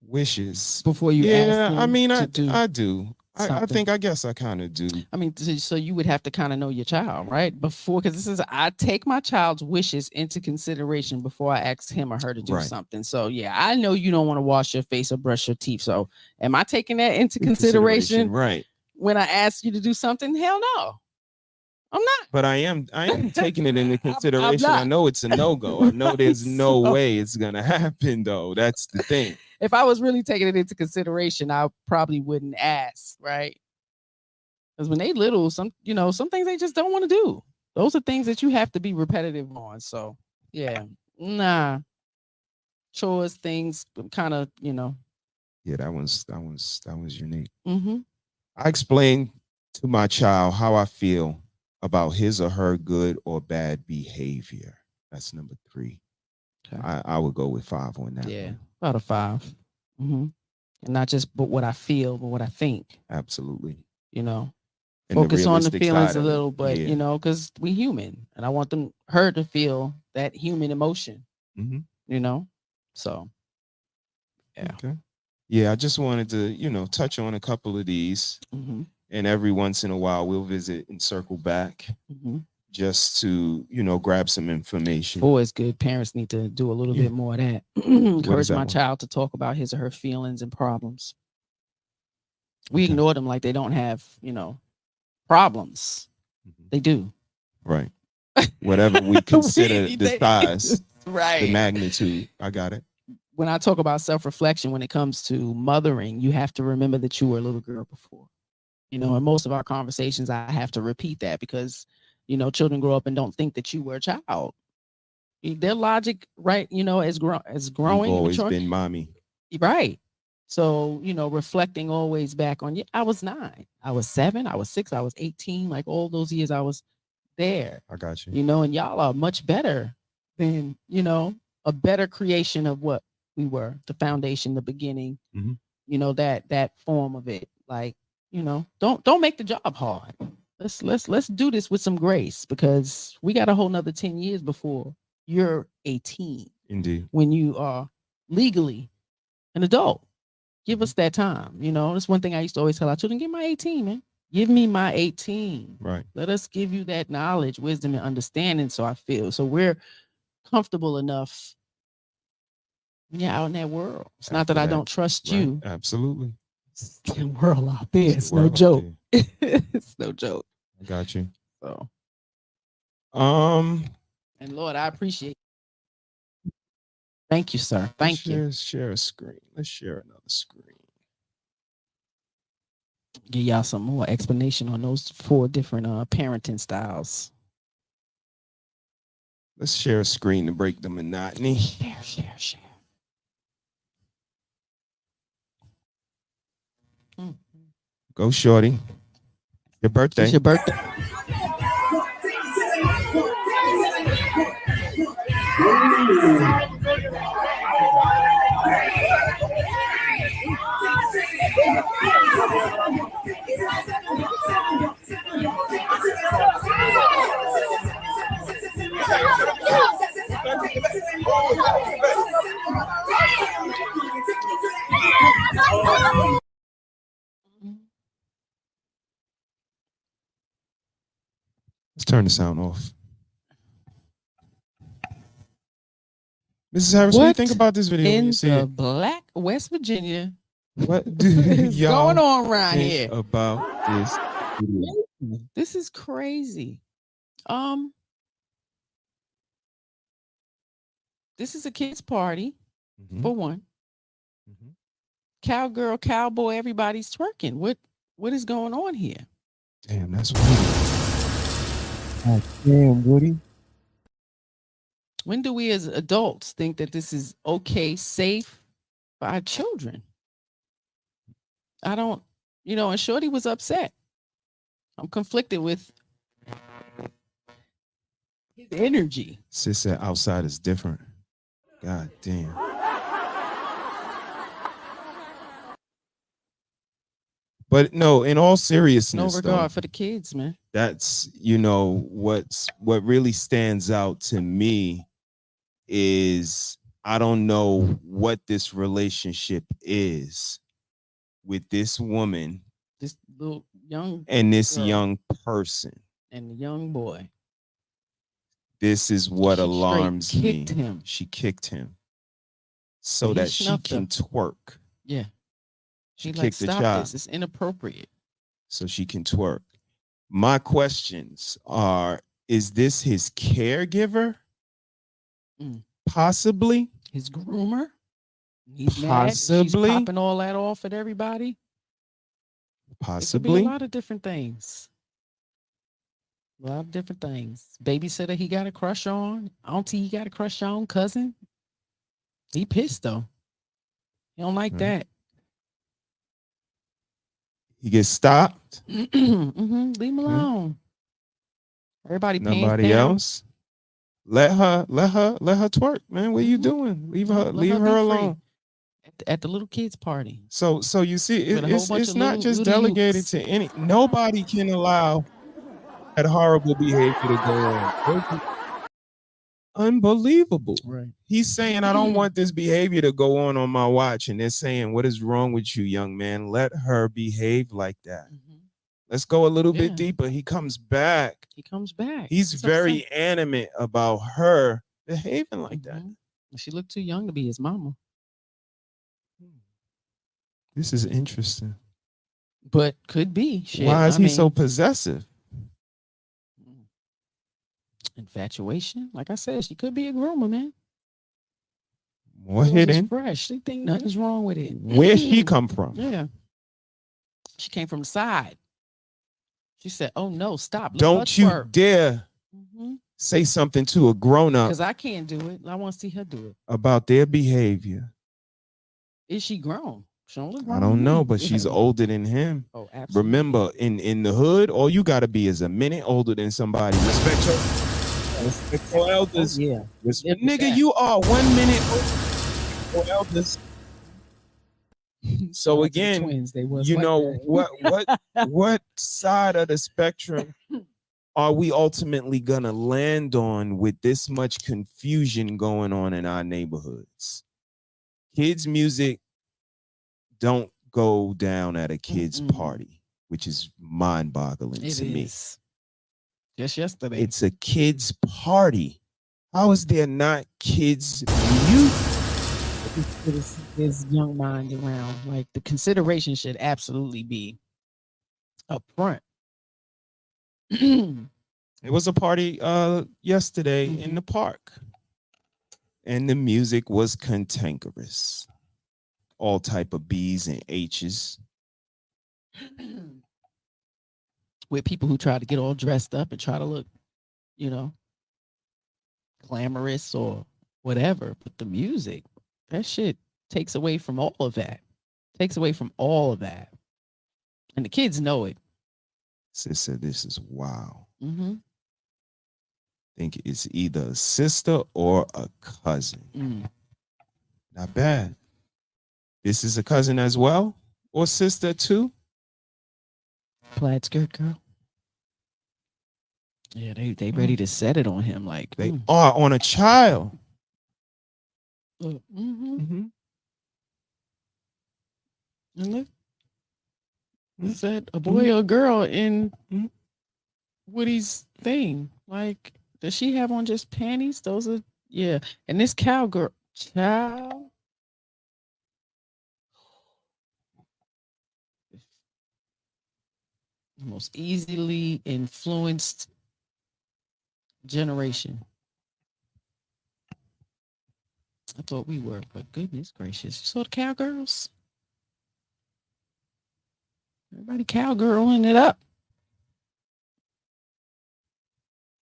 wishes before you ask them I mean to do I do I something. guess I kind of do. I mean, so you would have to kind of know your child, right? Before, because this is, I take my child's wishes into consideration before I ask him or her to do Right. something. So yeah, I know you don't want to wash your face or brush your teeth. So am I taking that into consideration Right. when I ask you to do something? Hell no, I'm not. But I am taking it into consideration. not. I know it's a no-go. I know there's no So- way it's gonna happen though. That's the thing. If I was really taking it into consideration, I probably wouldn't ask, right? Because when they little, some things they just don't want to do. Those are things that you have to be repetitive on. So yeah, nah. Chores, things, kind of, Yeah, that was unique. Mm-hmm. I explained to my child how I feel about his or her good or bad behavior. That's number 3. Okay. I would go with 5 on that. Yeah, one. about a 5. Mm-hmm. And not just but what I feel, but what I think. Absolutely. And focus on the feelings a little, but because we human, and I want her to feel that human emotion. Mm-hmm. So yeah. Okay. Yeah, I just wanted to, touch on a couple of these. Mm-hmm. And every once in a while we'll visit and circle back just to, grab some information. Always good. Parents need to do a little bit more of that. Encourage my one? child to talk about his or her feelings and problems. We ignore them like they don't have, problems. They do. Right. Whatever we consider the size, right, the magnitude. I got it. When I talk about self-reflection, when it comes to mothering, you have to remember that you were a little girl before. In most of our conversations, I have to repeat that because, children grow up and don't think that you were a child. Their logic, right, as growing. You've always been mommy. Right. So, reflecting always back on, I was 9, I was 7, I was 6, I was 18, like all those years I was there. I got you. And y'all are much better than, a better creation of what we were, the foundation, the beginning, that form of it. Like, don't make the job hard. Let's do this with some grace because we got a whole nother 10 years before you're 18. Indeed. When you are legally an adult. Give us that time. That's one thing I used to always tell our children, give my 18, man. Give me my 18. Right. Let us give you that knowledge, wisdom, and understanding. So we're comfortable enough when you're out in that world. It's not that I don't trust you. Absolutely. It's the world out there. It's no joke. It's no joke. I got you. So. And Lord, I appreciate it. Thank you, sir. Thank you. Share a screen. Let's share another screen. Give y'all some more explanation on those 4 different parenting styles. Let's share a screen to break the monotony. Share. Go, shorty. Your birthday. It's your birthday. Let's turn the sound off. Mrs. Harris, what do you think about this video? In the Black West Virginia, what do is y'all going on around think here about this video? This is crazy. This is a kids' party, for one. Cowgirl, cowboy, everybody's twerking. What is going on here? Damn, that's weird. Oh, damn, Woody. When do we as adults think that this is okay, safe for our children? I don't, and Shorty was upset. I'm conflicted with his energy. Sis said outside is different. God damn. But no, in all seriousness, No regard for the kids, man. That's what really stands out to me is I don't know what this relationship is with this woman, this little young and this girl young person. and the young boy. This is what She alarms straight me. kicked him. She kicked him so He that she snuffed can her. twerk. Yeah. She like, kicked the stop child this. It's inappropriate. so she can twerk. My questions are, is this his caregiver? Mm. Possibly. His groomer? He's mad. She's Possibly. popping all that off at everybody. It could be Possibly. a lot of different things. A lot of different things. Babysitter he got a crush on. Auntie he got a crush on. Cousin. He pissed though. He don't like that. He gets stopped. Leave him alone. Everybody pants Nobody down. else. Let her twerk, man. What are you doing? Leave her Let her be alone. At the little kids party. So you see, With a whole bunch it's of not just little delegated youths. to any. Nobody can allow that horrible behavior to go on. Unbelievable. Right. He's saying, I don't want this behavior to go on my watch. And they're saying, what is wrong with you, young man? Let her behave like that. Let's go a little bit deeper. He comes back. He's very upset. animate about her behaving like that. She looked too young to be his mama. This is interesting. But could be. Shit. Why is he so possessive? Infatuation. Like I said, she could be a groomer, man. More hidden. Fresh. She think nothing's wrong with it. Where'd she come from? Yeah. She came from the side. She said, oh no, stop. Don't you dare say something to a grown-up. Because I can't do it. I want to see her do it. About their behavior. Is she grown? She don't look grown I don't know, to me. but she's older than him. Oh, absolutely. Remember, in the hood, all you gotta be is a minute older than somebody. Respect your elders. Oh, yeah. Nigga, you are 1 minute older than your elders. So again, twins, they was you like know that. what side of the spectrum are we ultimately gonna land on with this much confusion going on in our neighborhoods? Kids' music don't go down at a kid's party, which is mind-boggling to me. Just yesterday. It's a kid's party. How is there not kids' music? His young mind around. Like the consideration should absolutely be up front. It was a party yesterday in the park, and the music was cantankerous. All type of B's and H's. With people who try to get all dressed up and try to look, glamorous or whatever. But the music, that shit takes away from all of that. And the kids know it. Sister, this is wow. Mm-hmm. Think it's either a sister or a cousin. Not bad. This is a cousin as well, or sister too? Plaid skirt girl. Yeah, they ready to set it on him like they are on a child. And look, is that a boy or a girl in Woody's thing? Like, does she have on just panties? Those are And this cowgirl child. The most easily influenced generation. I thought we were, but goodness gracious. You saw the cowgirls? Everybody cowgirling it up.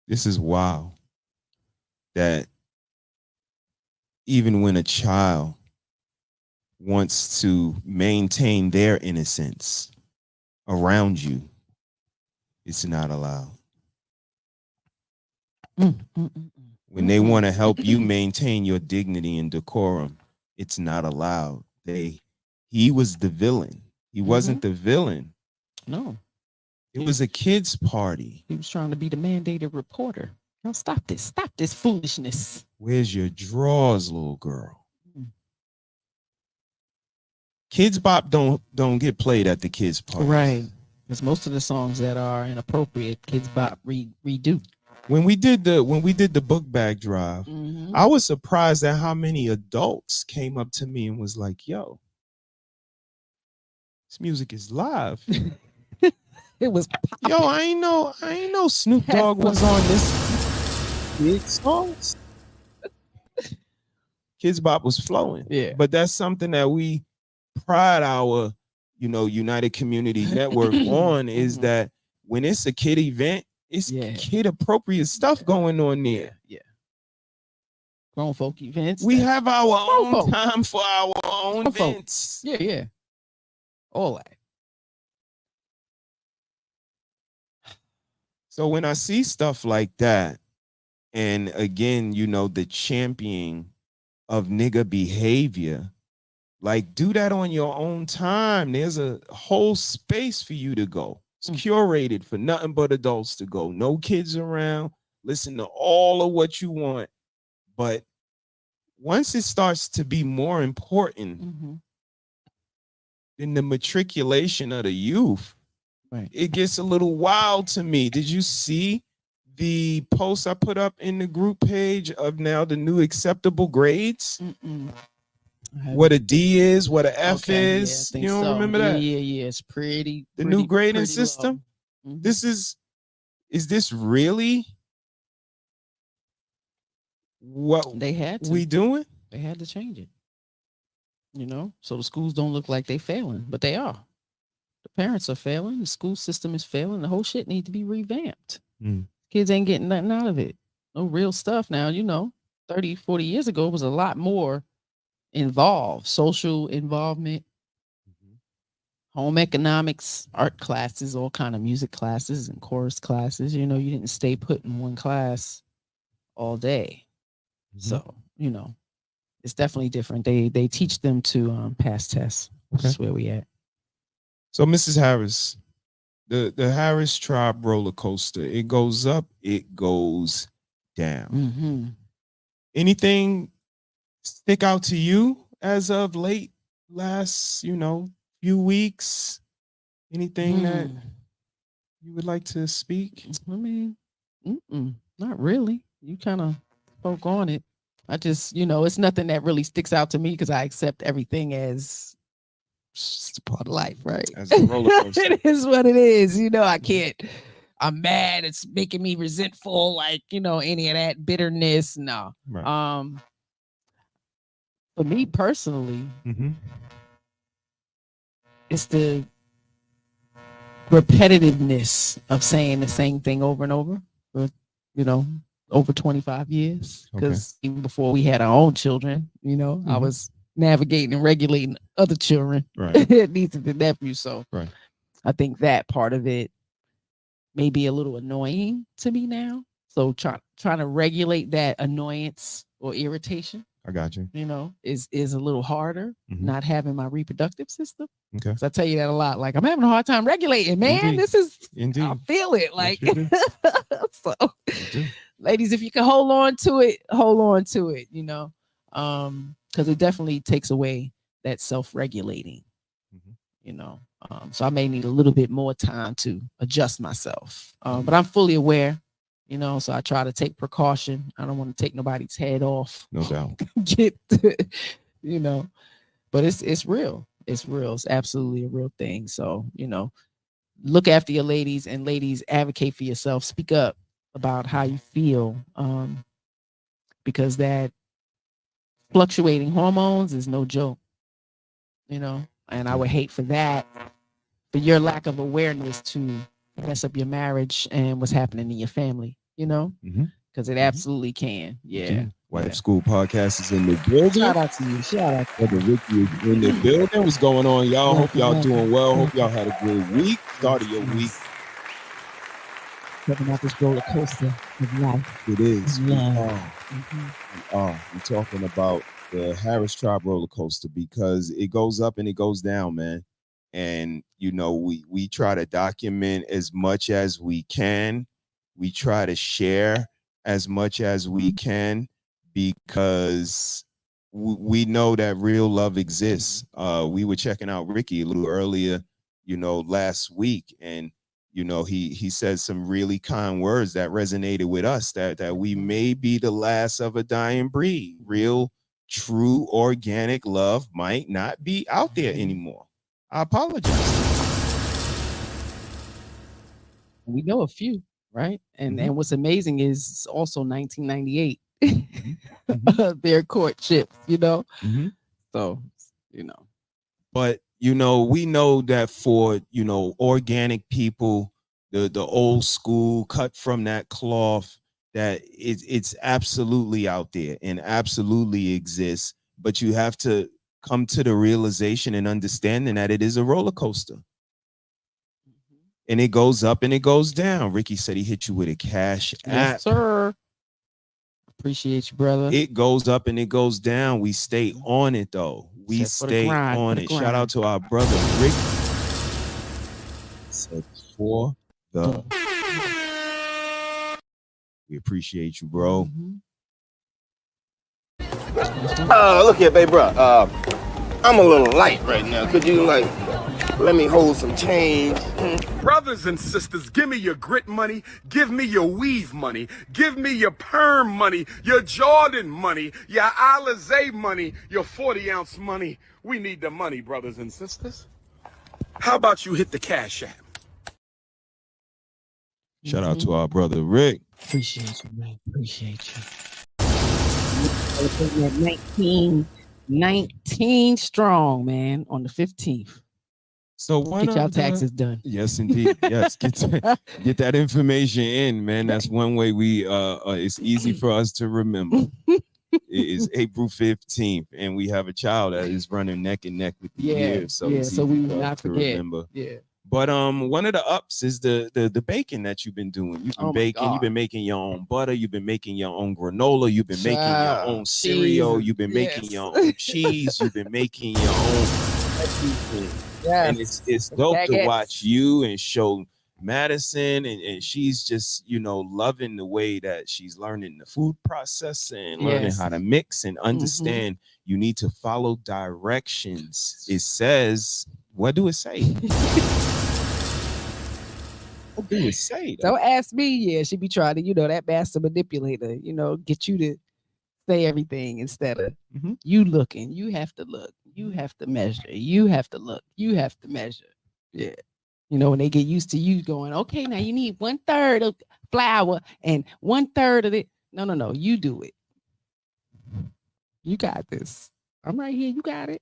This is wow. That even when a child wants to maintain their innocence around you, it's not allowed. When they want to help you maintain your dignity and decorum, it's not allowed. He was the villain. He wasn't the villain. No. It was a kid's party. He was trying to be the mandated reporter. Now stop this foolishness. Where's your drawers, little girl? Kids Bop don't get played at the kids party. Right. Because most of the songs that are inappropriate, Kids Bop redo. When we did the book bag drive, I was surprised at how many adults came up to me and was like, yo, this music is live. It was popping. Yo, I ain't know Snoop Dogg was on this big songs. Kids Bop was flowing. Yeah. But that's something that we pride our, United Community Network on is that when it's a kid event, it's kid appropriate stuff going on there. Yeah. Grown folk events. We have our own time for our own events. Yeah. All that. So when I see stuff like that, and again, the championing of nigga behavior, like do that on your own time. There's a whole space for you to go. It's curated for nothing but adults to go. No kids around. Listen to all of what you want. But once it starts to be more important than the matriculation of the youth, it gets a little wild to me. Did you see the post I put up in the group page of now the new acceptable grades? What a D is, what a F is. You don't remember that? Yeah. It's pretty. The new grading system. Is this really what they had to. we doing? They had to change it. So the schools don't look like they failing, but they are. The parents are failing. The school system is failing. The whole shit needs to be revamped. Kids ain't getting nothing out of it. No real stuff now. 30, 40 years ago, it was a lot more involved. Social involvement, home economics, art classes, all kind of music classes and chorus classes. You didn't stay put in one class all day. So, it's definitely different. They teach them to pass tests. That's where we at. So, Mrs. Harris, the HarrisTribe Rollercoaster, it goes up, it goes down. Anything stick out to you as of late last, few weeks? Anything that you would like to speak? I mean, not really. You kind of spoke on it. I just, it's nothing that really sticks out to me because I accept everything as it's part of life, right? As a roller coaster. It is what it is. I can't. I'm mad. It's making me resentful. Like, any of that bitterness. No. Right. For me personally, it's the repetitiveness of saying the same thing over and over for, over 25 years. Because even before we had our own children, I was navigating and regulating other children, nieces and nephews. So I think that part of it may be a little annoying to me now. So trying to regulate that annoyance or irritation, I got you. Is a little harder. Not having my reproductive system. Okay. So I tell you that a lot. Like I'm having a hard time regulating, man. Indeed. This is Indeed. I feel it. Like so do. ladies, if you can hold on to it, hold on to it, because it definitely takes away that self-regulating, so I may need a little bit more time to adjust myself, but I'm fully aware, so I try to take precaution. I don't want to take nobody's head off. No doubt. But it's real. It's real. It's absolutely a real thing. So, look after your ladies, and ladies, advocate for yourself. Speak up about how you feel, because that fluctuating hormones is no joke, and I would hate for that, for your lack of awareness to mess up your marriage and what's happening in your family, because it absolutely can. Yeah. Wife School Podcast is in the building. Shout out to you. Shout out to you. Ricky is in the building. What's going on, y'all? Hope y'all doing well. Hope y'all had a great week. Start of your week. Stepping out this roller coaster of life. It is. Yeah. We're talking about the HarrisTribe Rollercoaster because it goes up and it goes down, man. And, we try to document as much as we can. We try to share as much as we can, because we know that real love exists. We were checking out Ricky a little earlier, last week, and he said some really kind words that resonated with us, that we may be the last of a dying breed. Real, true, organic love might not be out there anymore. I apologize. We know a few, right? And what's amazing is also 1998, their courtships, So, But we know that for organic people, the old school, cut from that cloth, that it's absolutely out there and absolutely exists. But you have to come to the realization and understanding that it is a roller coaster. And it goes up and it goes down. Ricky said he hit you with a cash app. Yes, sir. Appreciate you, brother. It goes up and it goes down. We stay on it, though. We stay on it. Shout out to our brother Rick. Said for the. We appreciate you, bro. Look here, baby, bro. I'm a little light right now. Could you let me hold some change? Brothers and sisters, give me your grit money, give me your weave money, give me your perm money, your Jordan money, your Alizé money, your 40-ounce money. We need the money, brothers and sisters. How about you hit the cash app? Shout out to our brother Rick. Appreciate you, man. Appreciate you. 19 strong, man, on the 15th. So get y'all taxes done. Yes, indeed. Yes, get that information in, man. That's one way we it's easy for us to remember. It is April 15th, and we have a child that is running neck and neck with the year. So we will not forget. Remember. Yeah. But one of the ups is the baking that you've been doing. You've been baking. You've been making your own butter. You've been making your own granola. You've been making your own cereal. You've been making your own cheese. You've been making your own everything. Yes. And it's dope to watch you and show Madison, and she's just loving the way that she's learning the food process and learning how to mix and understand. You need to follow directions. It says, what do it say? What do it say? Don't ask me. Yeah, she be trying to, that master manipulator, get you to say everything instead of you looking. You have to look. You have to measure. You have to look. You have to measure. Yeah. When they get used to you going, okay, now you need 1/3 of flour and 1/3 of it. No. You do it. You got this. I'm right here. You got it.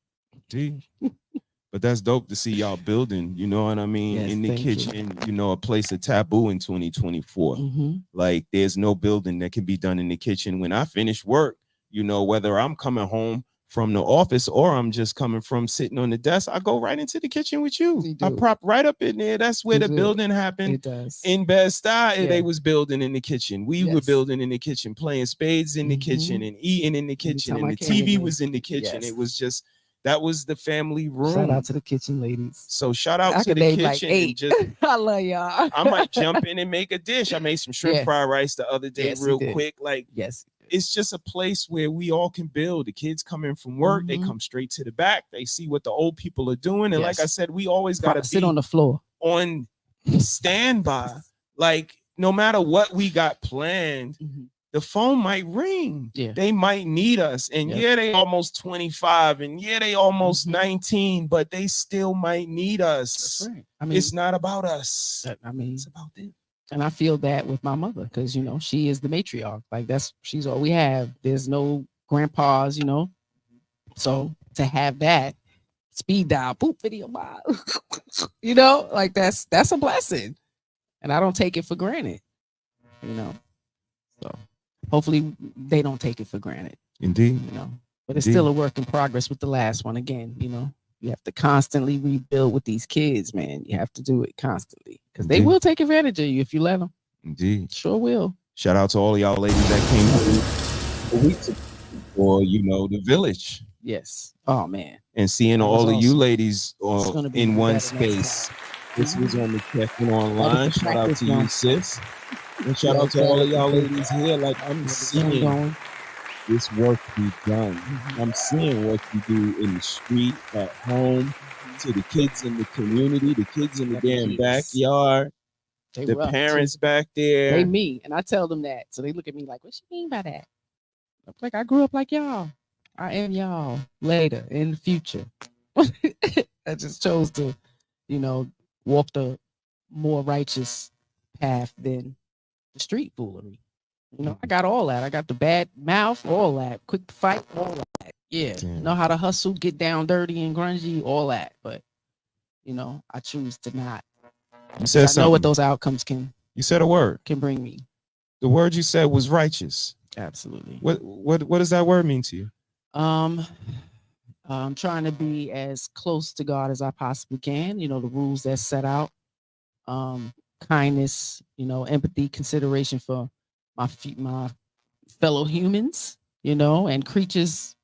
But that's dope to see y'all building, you know what I mean? Yes, in the kitchen, a place of taboo in 2024. Like there's no building that can be done in the kitchen. When I finish work, whether I'm coming home from the office or I'm just coming from sitting on the desk, I go right into the kitchen with you. I prop right up in there. That's where the building happened. It does. In Bed-Stuy, they was building in the kitchen. We were building in the kitchen, playing spades in the kitchen and eating in the kitchen. And the TV was in the kitchen. It was just, that was the family room. Shout out to the kitchen ladies. So shout out to the kitchen. Like 8. I love y'all. I might jump in and make a dish. I made some shrimp fried rice the other day real quick. It's just a place where we all can build. The kids come in from work, they come straight to the back, they see what the old people are doing. And like I said, we always got to sit on the floor on standby. Like no matter what we got planned, the phone might ring. They might need us. And they almost 25 and they almost 19, but they still might need us. That's right. I mean, it's not about us. It's about them. And I feel that with my mother, because she is the matriarch. Like she's all we have. There's no grandpas, So to have that speed dial, boop, video mile, like that's a blessing. And I don't take it for granted. So hopefully they don't take it for granted. Indeed. But it's still a work in progress with the last one. Again, you have to constantly rebuild with these kids, man. You have to do it constantly because they will take advantage of you if you let them. Indeed. Sure will. Shout out to all of y'all ladies that came a week ago for, the village. Yes. Oh, man. And seeing all of you ladies in one space. This was on the Check-In Online. Shout out to you, Practice sis. And shout out to all of y'all ladies here. Like, I'm seeing this work be done. I'm seeing what you do in the street, at home, to the kids in the community, the kids in the damn backyard, the parents back there. They me, and I tell them that. So they look at me like, what you mean by that? I'm like, I grew up like y'all. I am y'all later in the future. I just chose to, walk the more righteous path than the street foolery. I got all that. I got the bad mouth, all that. Quick to fight, all that. Yeah. Damn. Know how to hustle, get down dirty and grungy, all that. But, I choose to not. You said something. I know what those outcomes can. You said a word. Can bring me. The word you said was righteous. Absolutely. What does that word mean to you? I'm trying to be as close to God as I possibly can. The rules that set out. Kindness, empathy, consideration for my fellow humans, and creatures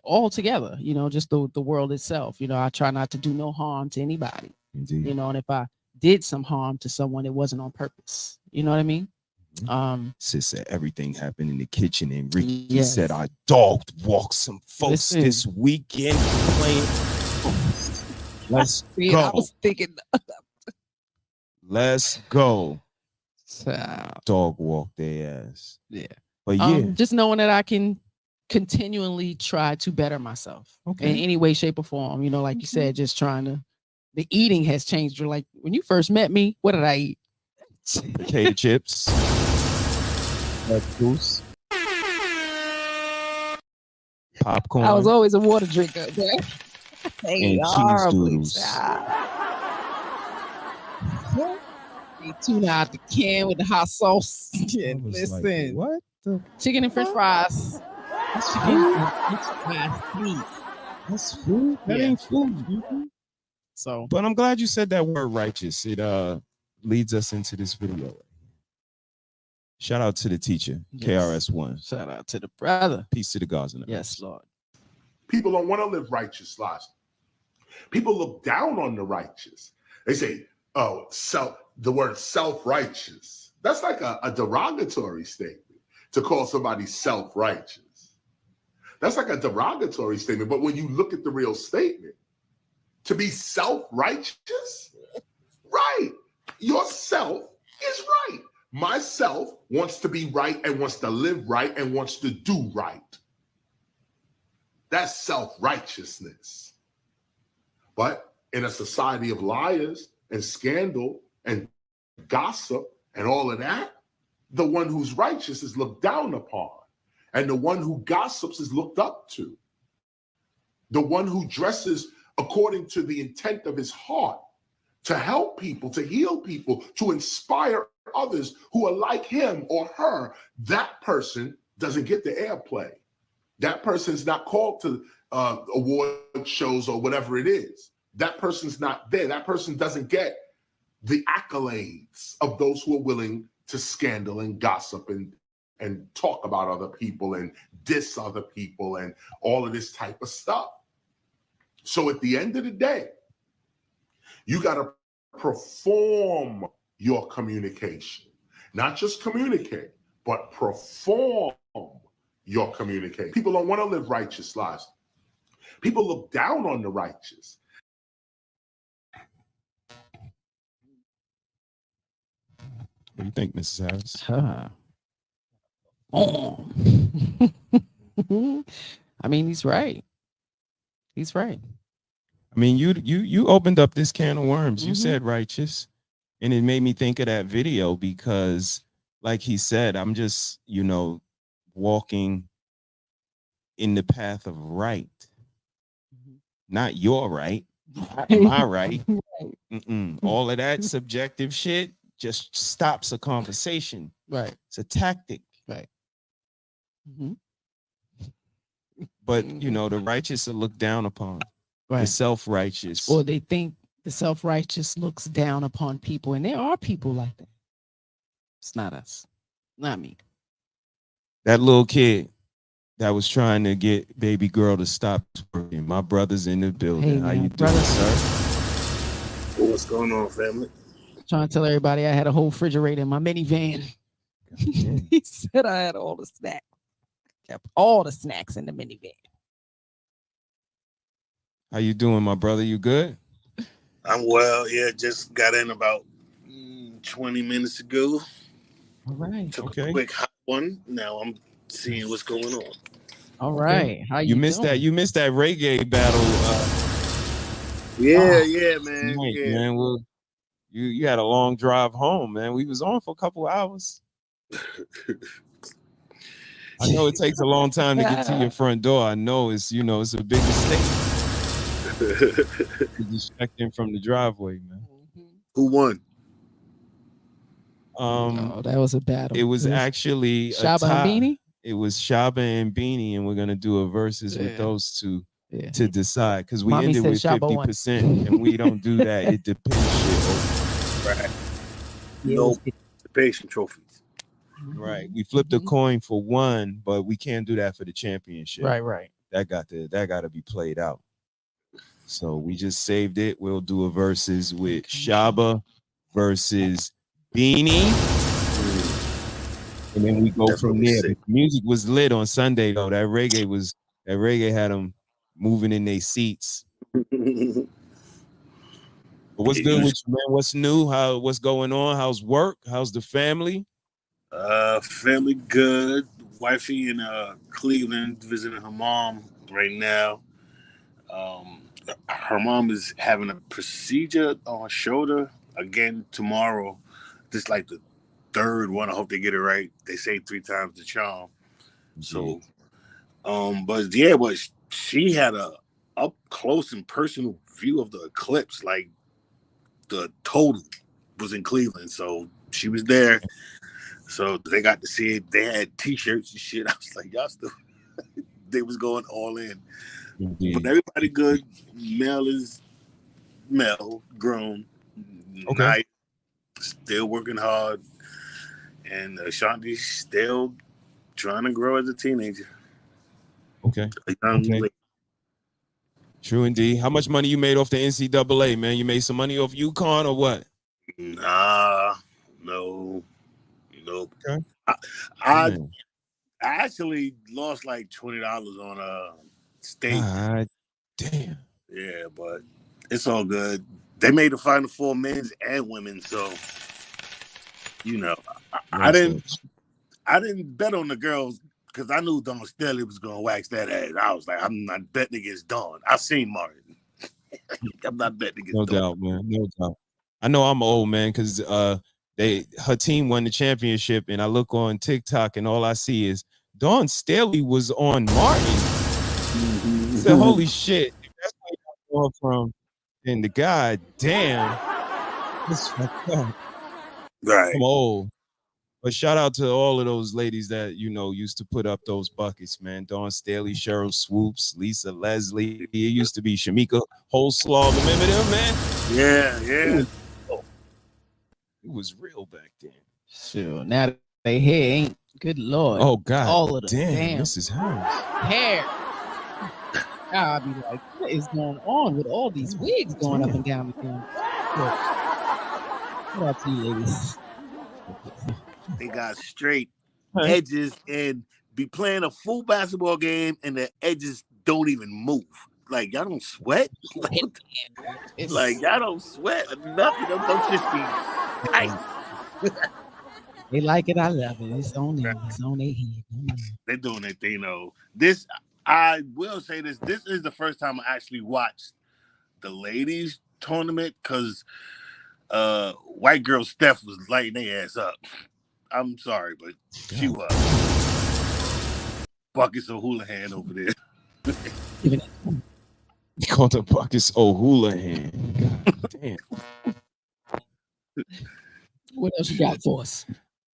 all together, just the world itself. I try not to do no harm to anybody. Indeed. And if I did some harm to someone, it wasn't on purpose. You know what I mean? Sis said everything happened in the kitchen, and Ricky said our dog walked some folks this weekend playing. Let's go. I was thinking. Let's go. So, dog walk their ass. Yeah. But yeah. Just knowing that I can continually try to better myself in any way, shape, or form. Like you said, just trying to. The eating has changed. You're like, when you first met me, what did I eat? Potato chips. Juice. Popcorn. I was always a water drinker. And cheese doodles. Tuna out the can with the hot sauce. Yeah, listen. Like, what? Chicken and French fries. That's food. That's food. That ain't food. Mm-hmm. So, but I'm glad you said that word righteous. It leads us into this video. Shout out to the teacher, KRS-One. Shout out to the brother. Peace to the gods in the Yes, Lord. People don't want to live righteous lives. People look down on the righteous. They say, oh, the word self-righteous. That's like a derogatory statement to call somebody self-righteous. That's like a derogatory statement. But when you look at the real statement, to be self-righteous, right. Yourself is right. Myself wants to be right and wants to live right and wants to do right. That's self-righteousness. But in a society of liars and scandal and gossip and all of that, the one who's righteous is looked down upon. And the one who gossips is looked up to. The one who dresses according to the intent of his heart to help people, to heal people, to inspire others who are like him or her, that person doesn't get the airplay. That person's not called to award shows or whatever it is. That person's not there. That person doesn't get the accolades of those who are willing to scandal and gossip and talk about other people and diss other people and all of this type of stuff. So at the end of the day, you got to perform your communication. Not just communicate, but perform your communication. People don't want to live righteous lives. People look down on the righteous. What do you think, Mrs. Harris? I mean, he's right. He's right. I mean, you opened up this can of worms. You said righteous, and it made me think of that video because, like he said, I'm just, walking in the path of right. Not your right, not my right. All of that subjective shit just stops a conversation. Right. It's a tactic. Right. But, the righteous are looked down upon. Right. The self-righteous. Or they think the self-righteous looks down upon people. And there are people like that. It's not us. Not me. That little kid that was trying to get baby girl to stop twerking. My brother's in the building. Hey, How man, you doing, sir? What's going on, family? Trying to tell everybody I had a whole refrigerator in my minivan. He said I had all the snacks. Kept all the snacks in the minivan. How you doing, my brother? You good? I'm well. Yeah, just got in about 20 minutes ago. All right. Took a quick hot one. Now I'm seeing what's going on. All right. How you missed doing? that? You missed that reggae battle. Yeah, man. Tonight, Yeah. man. Well, you had a long drive home, man. We was on for a couple hours. I know it takes a long time to get to your front door. I know it's it's a big mistake. You just checked in from the driveway, man. Who won? Oh, that was a battle. It was actually Shaba a tie. and Beanie? It was Shaba and Beanie, and we're gonna do a versus with those two to decide because we Mommy ended said with Shaba 50%, and we don't do that. It depends. Right. No participation trophies. Right. We flipped a coin for one, but we can't do that for the championship. Right. That got to be played out. So we just saved it. We'll do a versus with Shaba versus Beanie. And then we go from there. The music was lit on Sunday though. That reggae had them moving in their seats. But what's good with you, man? What's new? What's going on? How's work? How's the family? Family good. Wifey in Cleveland visiting her mom right now. Her mom is having a procedure on her shoulder again tomorrow. This is like the third one. I hope they get it right. They say 3 times the charm. So, but she had a up close and personal view of the eclipse. Like the total was in Cleveland, so she was there. So they got to see it. They had T-shirts and shit. I was like, y'all still. They was going all in. But everybody good. Mel is Mel, grown, nice, still working hard, and Ashanti's still trying to grow as a teenager. Okay. True indeed. How much money you made off the NCAA, man? You made some money off UConn or what? Nah, no. Okay. I actually lost like $20 on state. Damn. Yeah, but it's all good. They made the Final Four, men's and women, so I didn't bet on the girls because I knew Dawn Staley was gonna wax that ass. I was like, I'm not betting against Dawn. I've seen Martin. I'm not betting against Dawn. No doubt, man. No doubt. I know I'm old, man, because her team won the championship, and I look on TikTok and all I see is Dawn Staley was on Martin. I said, holy shit. That's where you're going from. And the god damn. Right. I'm old. But shout out to all of those ladies that used to put up those buckets, man. Dawn Staley, Cheryl Swoops, Lisa Leslie. It used to be Shamika Holslaw. Remember them, man? Yeah. It was real back then. Sure. Now they hair ain't. Good Lord. Oh God. All of them. Damn. This is hers. Hair. I'll be like, what is going on with all these wigs going up and down again? What up to you, ladies? They got straight edges and be playing a full basketball game and the edges don't even move. Like, y'all don't sweat? Like y'all don't sweat or nothing. Don't just be tight. They like it. I love it. It's on them. It's on their head. They're doing their thing, though. This, I will say this. This is the first time I actually watched the ladies tournament because white girl Steph was lighting their ass up. I'm sorry, but she was. Buckets O'Houlihan over there. You called her Buckets O'Houlihan. God damn. What else you got for us?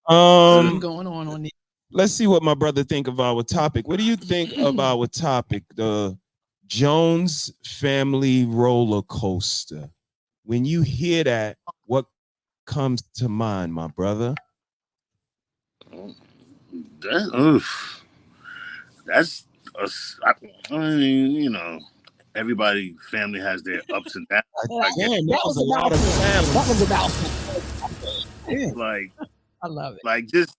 What's going on there? Let's see what my brother think of our topic. What do you think of our topic? The Jones family roller coaster. When you hear that, what comes to mind, my brother? That's I mean, everybody family has their ups and downs. That was a mouthful. That was a mouthful. Like, I love it. Like just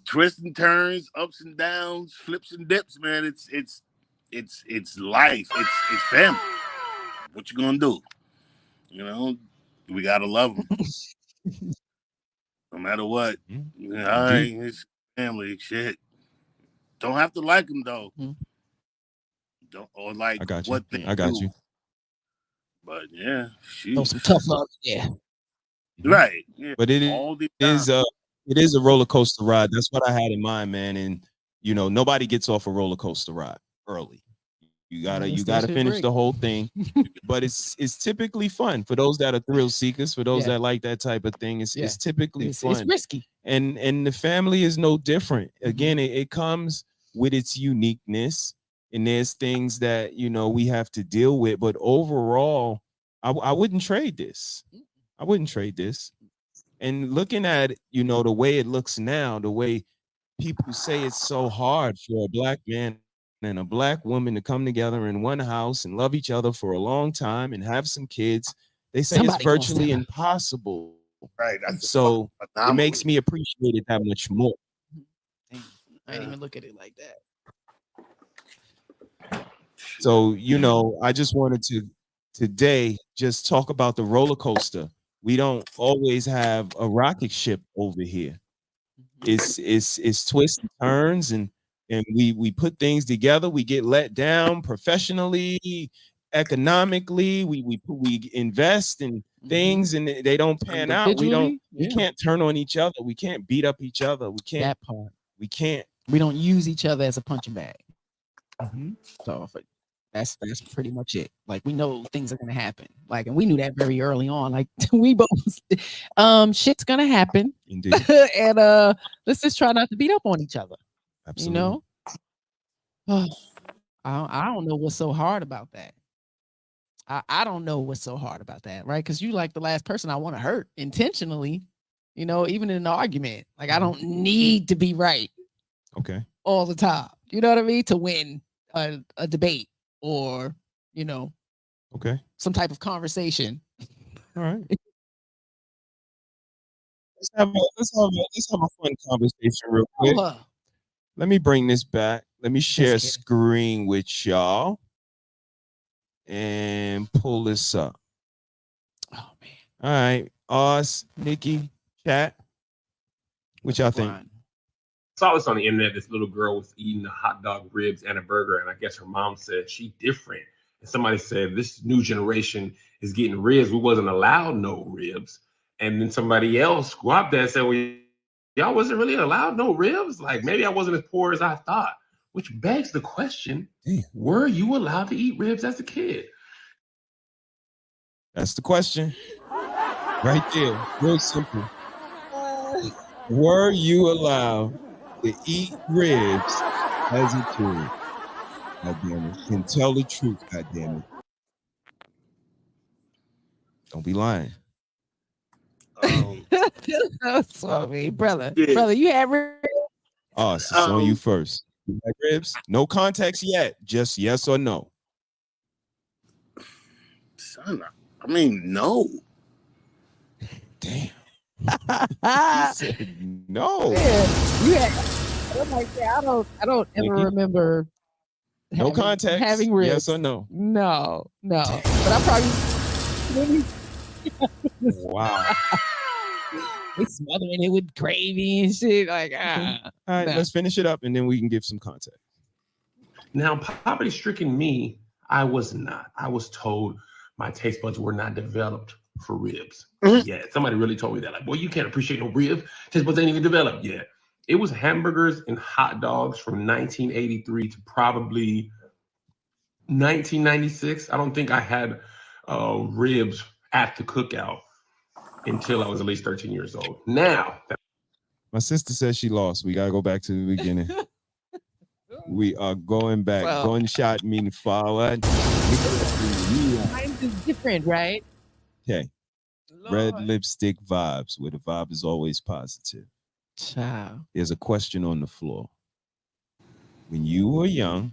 twists and turns, ups and downs, flips and dips, man. It's life. It's family. What you gonna do? We gotta love them, no matter what. All right, it's family shit. Don't have to like them though. Don't or like what they I got do. you. But yeah, some tough love. Yeah. Right. Yeah. But it is a roller coaster ride. That's what I had in mind, man. And nobody gets off a roller coaster ride early. You gotta finish the whole thing. But it's typically fun for those that are thrill seekers. For those that like that type of thing, it's typically fun. It's risky. And the family is no different. Again, it comes with its uniqueness, and there's things that we have to deal with. But overall, I wouldn't trade this. I wouldn't trade this. And looking at the way it looks now, the way people say it's so hard for a black man and a black woman to come together in one house and love each other for a long time and have some kids, they say it's virtually impossible. Right. So it makes me appreciate it that much more. I didn't even look at it like that. So, I just wanted to today just talk about the roller coaster. We don't always have a rocket ship over here. It's twists and turns, and we put things together. We get let down professionally, economically. We invest in things, and they don't pan out. We can't turn on each other. We can't beat up each other. We can't. That part. We can't. We don't use each other as a punching bag. So that's pretty much it. Like, we know things are gonna happen. Like, and we knew that very early on. Like, we both shit's gonna happen. Indeed. And let's just try not to beat up on each other. Absolutely. I don't know what's so hard about that. I don't know what's so hard about that, right? Because you like the last person I want to hurt intentionally, even in an argument. Like, I don't need to be right. Okay. All the time. You know what I mean? To win a debate or, okay, some type of conversation. All right. Let's have a fun conversation real quick. Let me bring this back. Let me share a screen with y'all and pull this up. Oh man. All right. Oz, Nikki, chat. What y'all think? Saw this on the internet. This little girl was eating a hot dog, ribs, and a burger, and I guess her mom said she different. And somebody said this new generation is getting ribs. We wasn't allowed no ribs. And then somebody else squabbed that and said, well, y'all wasn't really allowed no ribs? Like, maybe I wasn't as poor as I thought. Which begs the question, were you allowed to eat ribs as a kid? That's the question. Right there. Real simple. Were you allowed to eat ribs as a kid? God damn it. And tell the truth, God damn it. Don't be lying. Sorry, brother. Brother, you had ribs? Oh, it's on you first. You had ribs? No context yet. Just yes or no. Son, I mean, no. Damn. He said no. Yeah, you had. I'm like, I don't ever remember. No context. Having ribs. Yes or no? No. But I probably. Wow. They smothering it with gravy and shit. Like, All right, let's finish it up and then we can give some context. Now, poverty-stricken me, I was not. I was told my taste buds were not developed for ribs. Yeah, somebody really told me that. Like, boy, you can't appreciate no ribs. Taste buds ain't even developed yet. It was hamburgers and hot dogs from 1983 to probably 1996. I don't think I had ribs at the cookout until I was at least 13 years old. Now, my sister says she lost. We gotta go back to the beginning. We are going back. Gunshot meaning forward. Mine's is different, right? Okay. Red lipstick vibes, where the vibe is always positive. Child. There's a question on the floor. When you were young,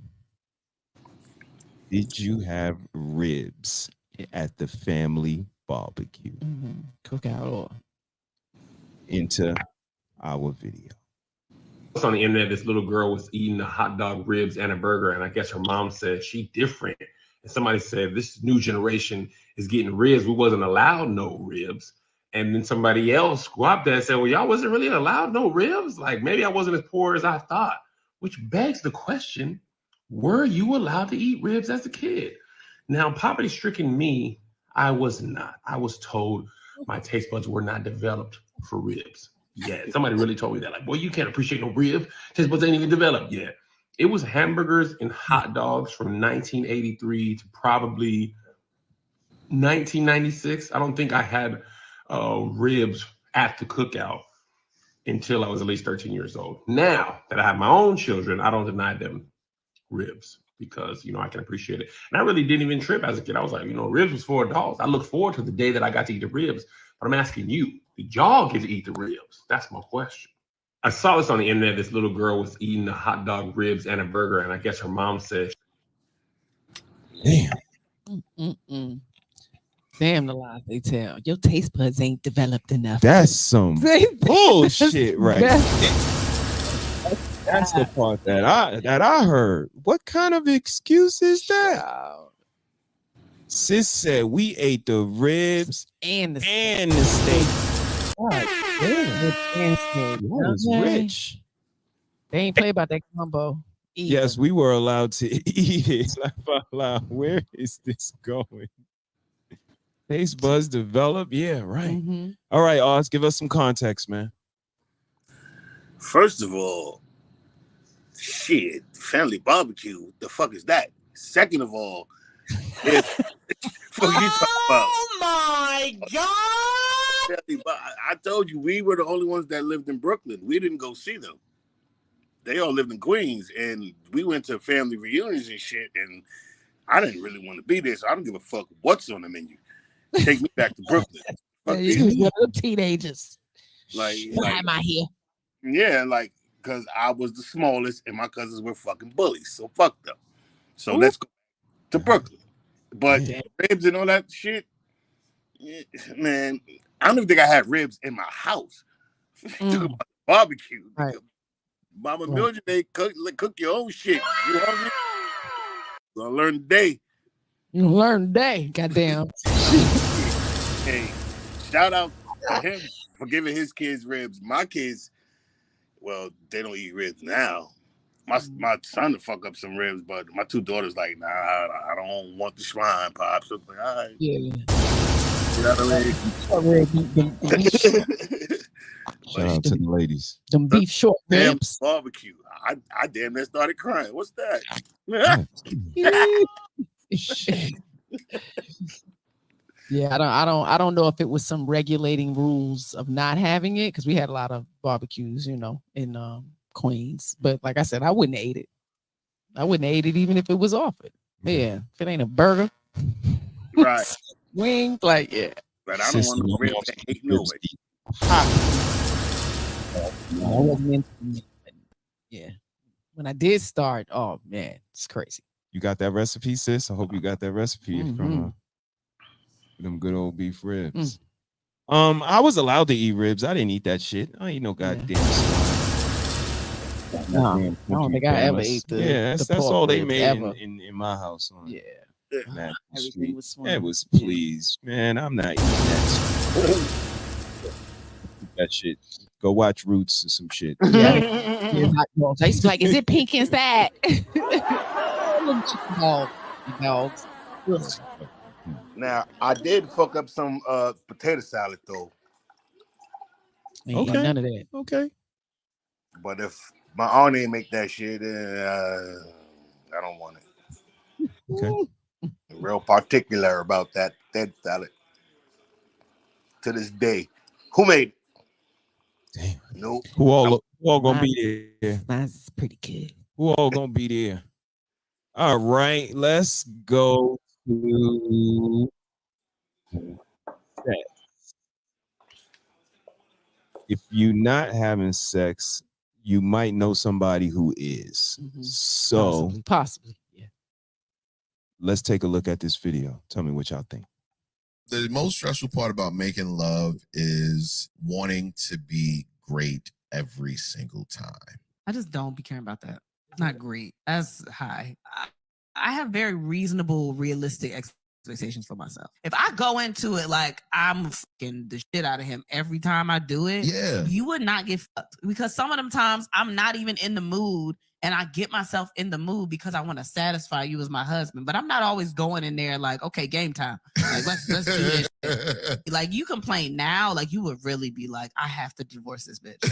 Did you have ribs at the family barbecue? Cookout or into our video. On the internet, this little girl was eating a hot dog, ribs, and a burger, and I guess her mom said she different. And somebody said this new generation is getting ribs. We wasn't allowed no ribs. And then somebody else squabbed that and said, well, y'all wasn't really allowed no ribs. Like maybe I wasn't as poor as I thought, which begs the question, were you allowed to eat ribs as a kid? Now, poverty-stricken me, I was not. I was told my taste buds were not developed for ribs. Yeah, somebody really told me that. Like, boy, you can't appreciate no ribs. Taste buds ain't even developed yet. It was hamburgers and hot dogs from 1983 to probably 1996. I don't think I had ribs at the cookout until I was at least 13 years old. Now that I have my own children, I don't deny them ribs because, you know, I can appreciate it. And I really didn't even trip as a kid. I was like, you know, ribs was for adults. I look forward to the day that I got to eat the ribs. But I'm asking you, did y'all get to eat the ribs? That's my question. I saw this on the internet. This little girl was eating a hot dog, ribs, and a burger. And I guess her mom said, damn. Damn the lies they tell. Your taste buds ain't developed enough. That's some bullshit, right? That's the part that I heard. What kind of excuse is that? Sis said we ate the ribs and the steak. God, that was rich. They ain't play about that combo. Either. Yes, we were allowed to eat it. Where is this going? Taste buds develop? Yeah, right. All right, Oz, give us some context, man. First of all, shit, family barbecue. What the fuck is that? Second of all, what you talking about? Oh my God! I told you we were the only ones that lived in Brooklyn. We didn't go see them. They all lived in Queens, and we went to family reunions and shit. And I didn't really want to be there, so I don't give a fuck what's on the menu. Take me back to Brooklyn. You teenagers. Like, why am I here? Yeah, like, because I was the smallest and my cousins were fucking bullies. So fuck them. So let's go to Brooklyn. But ribs and all that shit, man, I don't even think I had ribs in my house. Talking about barbecue. Right. Mama Mildred, they cook your own shit. You hungry? Gonna learn today. You learn today, goddamn. Hey, shout out to him for giving his kids ribs. My kids, well, they don't eat ribs now. My son to fuck up some ribs, but my two daughters like, nah, I don't want the swine pops. So like, all right. Yeah. You know what I mean? Shout out to the ladies. Them beef short ribs. Barbecue. I damn near started crying. What's that? Yeah, I don't know if it was some regulating rules of not having it because we had a lot of barbecues, you know, in Queens. But like I said, I wouldn't have ate it. I wouldn't have ate it even if it was offered. Yeah, if it ain't a burger, right? Wings, like yeah. But I don't want to rib that hate no way. I wasn't into it. Yeah, when I did start, oh man, it's crazy. You got that recipe, sis? I hope you got that recipe from them good old beef ribs. I was allowed to eat ribs. I didn't eat that shit. I ain't no goddamn swine. No, I don't think I ever ate the. Yeah, that's all they made in my house. Yeah. Everything was swine. It was please, man. I'm not eating that. That shit. Go watch Roots or some shit. Yeah. I used to be like, is it pink inside? Dogs. Now I did fuck up some potato salad though. Ain't none of that. Okay. But if my aunt ain't make that shit, I don't want it. Okay. Real particular about that salad. To this day. Who made it? Damn. Nope. Who all gonna be there? Mine's pretty good. Who all gonna be there? All right, let's go to sex. If you're not having sex, you might know somebody who is. So possibly, yeah. Let's take a look at this video. Tell me what y'all think. The most stressful part about making love is wanting to be great every single time. I just don't be caring about that. Not great. That's high. I have very reasonable, realistic expectations for myself. If I go into it like I'm fucking the shit out of him every time I do it, you would not get fucked. Because some of them times I'm not even in the mood and I get myself in the mood because I want to satisfy you as my husband. But I'm not always going in there like, okay, game time. Like, let's do this shit. Like, you complain now, like you would really be like, I have to divorce this bitch.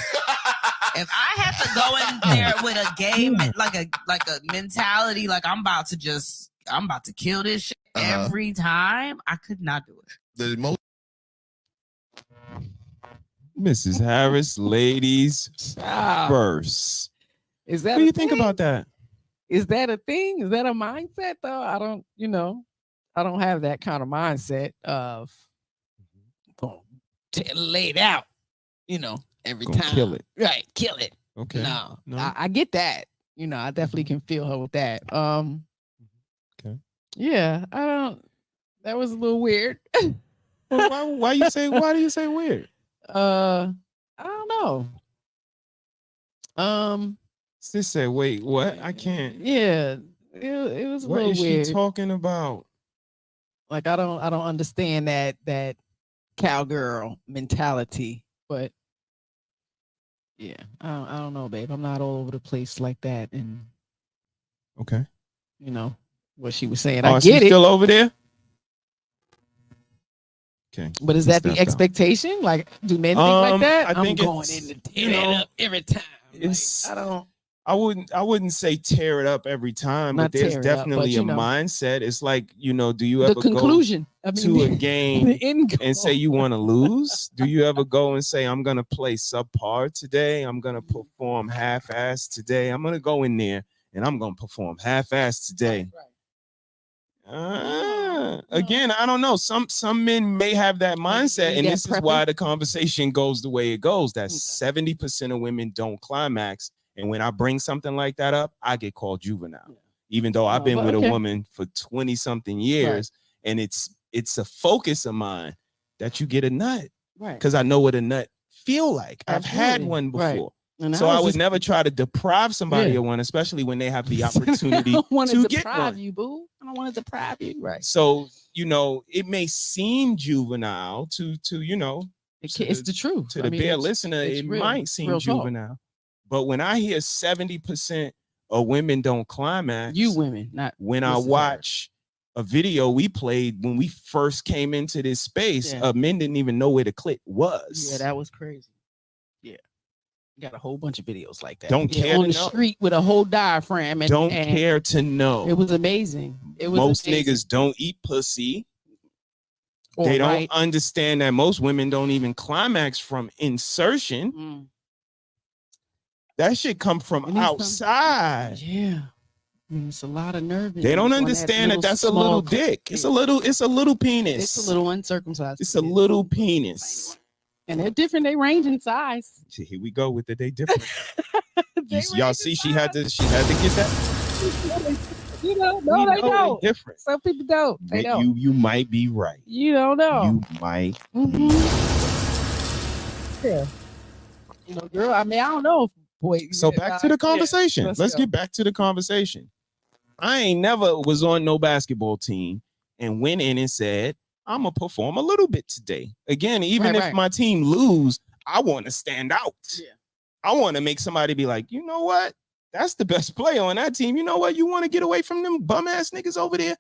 If I have to go in there with a game, like a mentality, like I'm about to kill this shit every time, I could not do it. The most Mrs. Harris, ladies first. Is that what do you think about that? Is that a thing? Is that a mindset though? I don't, I don't have that kind of mindset of laid out, every Gonna time. kill it. Right, kill it. Okay. No. I get that. I definitely can feel her with that. Okay. Yeah, that was a little weird. Why do you say weird? I don't know. Sis said, wait, what? I can't. Yeah, it was a What little is weird. she talking about? Like I don't understand that cowgirl mentality, but yeah, I don't know, babe. I'm not all over the place like that, and Okay. what she was saying. Oh, I is she get it. still over there? Okay. But is that the Stepped out. expectation? Like, do men think like that? I think I'm going it's, in to tear it up every time. It's, I don't. I wouldn't say tear it up every time, Not but there's tear it up, definitely but, a mindset. It's like, do you The ever conclusion. go I mean, to a game the end and say goal. you want to lose? Do you ever go and say, I'm going to play subpar today? I'm going to perform half-assed today. I'm going to go in there and I'm going to perform half-assed today. Again, I don't know. Some men may have that mindset, and this is why the conversation goes the way it goes. That 70% of women don't climax. And when I bring something like that up, I get called juvenile, even though I've been with a woman for 20 something years. Right. And it's a focus of mine that you get a nut, right? Because I know what a nut feel like. Absolutely. I've had one before. Right. So I would never try to deprive somebody of one, especially when they have the opportunity to get one. You, boo. I don't want to deprive you. Right. So, it may seem juvenile to it's the truth. To the bare listener, it might seem juvenile. But when I hear 70% of women don't climax, you women, not when I watch a video we played when we first came into this space, men didn't even know where the clit was. Yeah, that was crazy. Yeah, got a whole bunch of videos like that. Don't care on to the know. Street with a whole diaphragm. And, don't care to know. It was amazing. It was most amazing. niggas don't eat pussy. They don't understand that most women don't even climax from insertion. That shit come from outside. It's a lot of nerve. They don't understand that that's a little dick. It's a little penis. It's a little uncircumcised. It's a little penis. And they're different. They range in size. Here we go with it. They different. Y'all see, she had to get that. No, they don't. Different. Some people don't. They don't. You might be right. You don't know. You might. Yeah. Girl. I mean, I don't know. Boy, so back to the conversation. Let's get back to the conversation. I ain't never was on no basketball team and went in and said, I'm gonna perform a little bit today. Again, even if my team lose, I want to stand out. Yeah. I want to make somebody be like, you know what? That's the best player on that team. You know what? You want to get away from them bum ass niggas over there.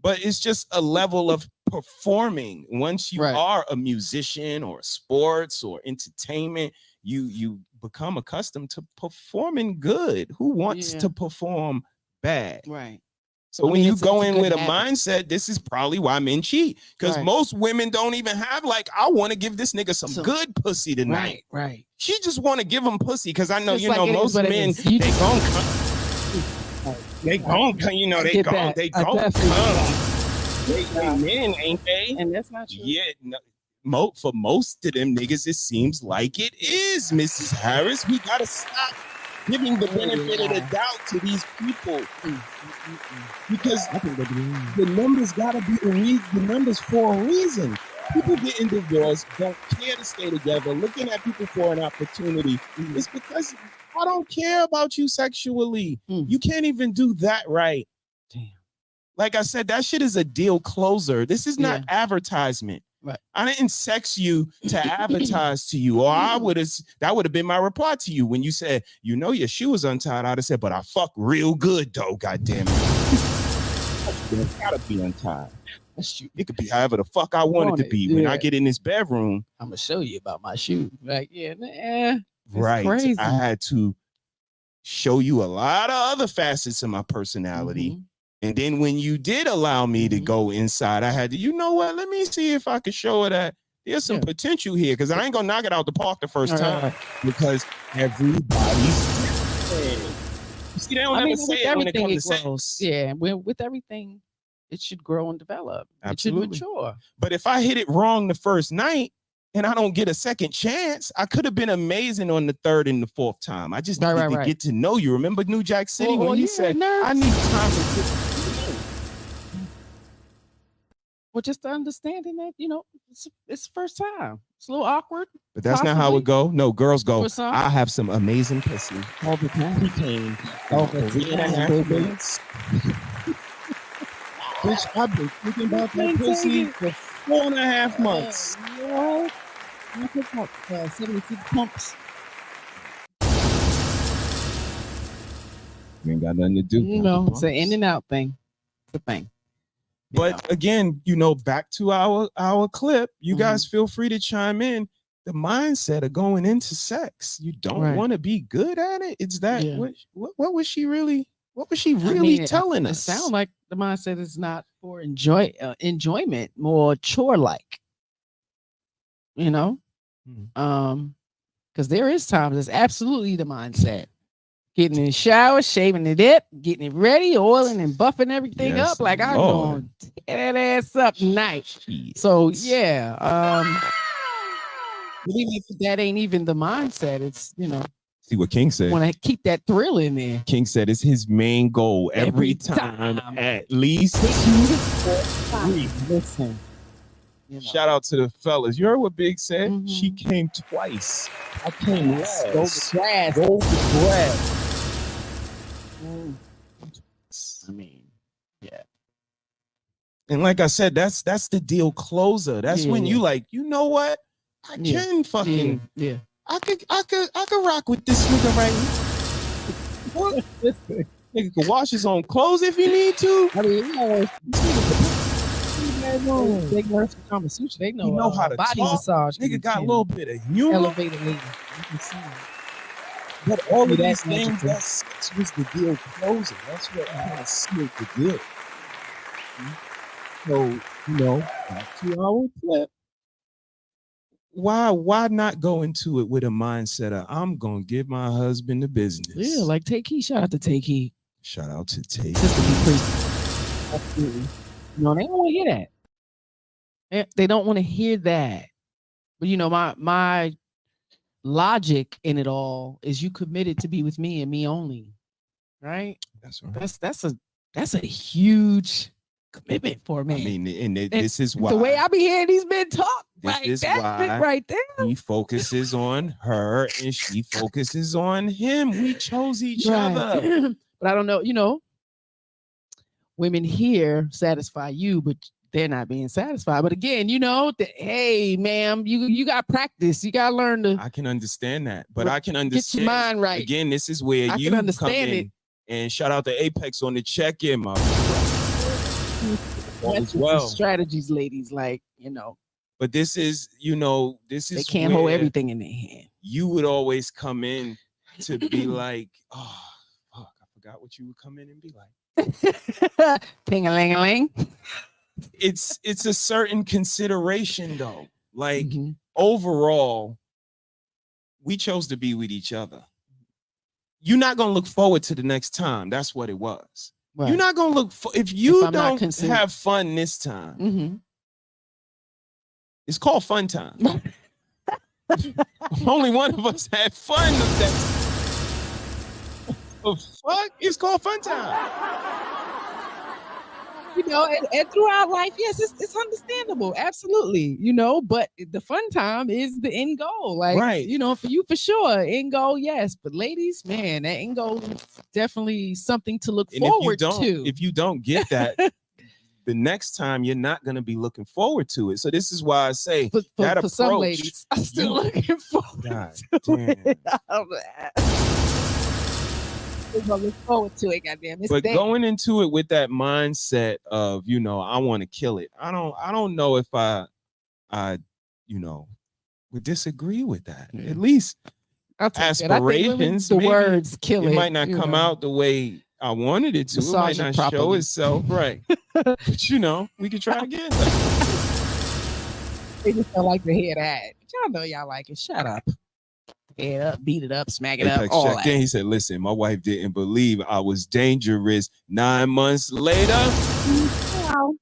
But it's just a level of performing. Once you are a musician or sports or entertainment, you become accustomed to performing good. Who wants to perform bad? Right. So when you go in with a mindset, this is probably why men cheat. Because most women don't even have like, I want to give this nigga some good pussy tonight. Right. She just want to give him pussy because I know, just most men, they gon' come. They gon' come, they gon' come. They men, ain't they? And that's not true. Yeah, for most of them niggas, it seems like it is, Mrs. Harris. We gotta stop giving the benefit of the doubt to these people because the numbers gotta be the numbers for a reason. People getting divorced, don't care to stay together, looking at people for an opportunity. It's because I don't care about you sexually. You can't even do that right. Damn. Like I said, that shit is a deal closer. This is not advertisement. Right. I didn't sex you to advertise to you, or that would have been my reply to you when you said, you know, your shoe is untied. I'd have said, but I fuck real good though. God damn it. It's gotta be untied. It could be however the fuck I want it to be. When I get in this bedroom, I'm gonna show you about my shoe. Like, right. crazy. I had to show you a lot of other facets of my personality. And then when you did allow me to go inside, I had to, you know what? Let me see if I could show her that there's some potential here, because I ain't gonna knock it out the park the first time. Because everybody's different. You see, they don't ever say it when it comes to sex. Yeah, with everything, it should grow and develop. Absolutely. It should mature. But if I hit it wrong the first night and I don't get a second chance, I could have been amazing on the third and the fourth time. I just needed to get to know you. Remember New Jack City when he said, I need time to get to know. Well, just understanding that, you know, it's the first time. It's a little awkward. But that's not how it go. No, girls go, For some. I have some amazing pussy. All the time. He came over 3.5 minutes. Bitch, I've been thinking about that pussy for 4.5 months. I took about 76 pumps. You ain't got nothing to do. You know, it's an in and out thing. It's a thing. But again, you know, back to our clip, you guys feel free to chime in. The mindset of going into sex, you don't want to be good at it. It's that what was she really telling us? It sounds like the mindset is not for enjoyment, more chore like. You know, because there is times it's absolutely the mindset. Getting in the shower, shaving it up, getting it ready, oiling and buffing everything up. Like I'm gonna tear that ass up tonight. So yeah. But even if that ain't even the mindset, it's, you know. See what King said. Want to keep that thrill in there. King said it's his main goal every time. At least 2 to 3. Listen. You know. Shout out to the fellas. You heard what Big said? She came twice. I came last. Go to grass. Go to grass. I mean, yeah. And like I said, that's the deal closer. That's when you like, you know what? I can fucking I could rock with this nigga right here. What? Nigga can wash his own clothes if he need to. I mean, you know, they learn some Kama Sutra. They know how to body talk. massage. Nigga got a little bit of humor. Elevated lady. You can see. But all of these things, that sex was the deal closer. That's what kind of sealed the deal. So, you know, back to our clip. Why not go into it with a mindset of I'm gonna give my husband the business? Yeah, like Take Heat. Shout out to Take Heat. Shout out to Take. Just to be crazy. Absolutely. No, they don't want to hear that. They don't want to hear that. But you know, my logic in it all is you committed to be with me and me only. Right? That's right. That's a huge commitment for me. I mean, and this is why the way I be hearing these men talk, this right? is That's why right there. He focuses on her and she focuses on him. We chose each other. But I don't know, you know, women here satisfy you, but they're not being satisfied. But again, you know, hey, ma'am, you got practice. You got to learn to. I can understand that, but I can understand. Get your mind right. Again, this is where you come in. And shout out to Apex on the check-in, my as well. Strategies, ladies, like, you know. But this is, you know, they can't hold everything in their hand. You would always come in to be like, oh, fuck, I forgot what you would come in and be like. Ping-a-ling-a-ling. It's a certain consideration though. Like overall, we chose to be with each other. You're not gonna look forward to the next time. That's what it was. Right. You're not gonna look for if don't have fun this time. It's called fun time. Only one of us had fun with that. The fuck? It's called Fun Time. You know, and throughout life, yes, it's understandable, absolutely. You know, but the fun time is the end goal. Like, Right. you know, for you for sure, end goal, yes. But ladies, man, that end goal is definitely something to look forward to. If you don't get that, the next time you're not going to be looking forward to it. So this is why I say that for approach. some ladies, I'm still looking forward God to damn. it. We're gonna look forward to it, goddamn. It's But there. going into it with that mindset of, you know, I want to kill it. I don't know if I you know, would disagree with that. At least I'll take that. I think aspirations. the maybe words kill it. It might not you come know. out the way I wanted it to. Massage it might it not show properly. itself right. But you know, we can try again. They just don't like to hear that. But y'all know y'all like it. Shut up. Head up, beat it up, smack it up. Apex All checked that. in. He said, listen, my wife didn't believe I was dangerous. 9 months later. Wow.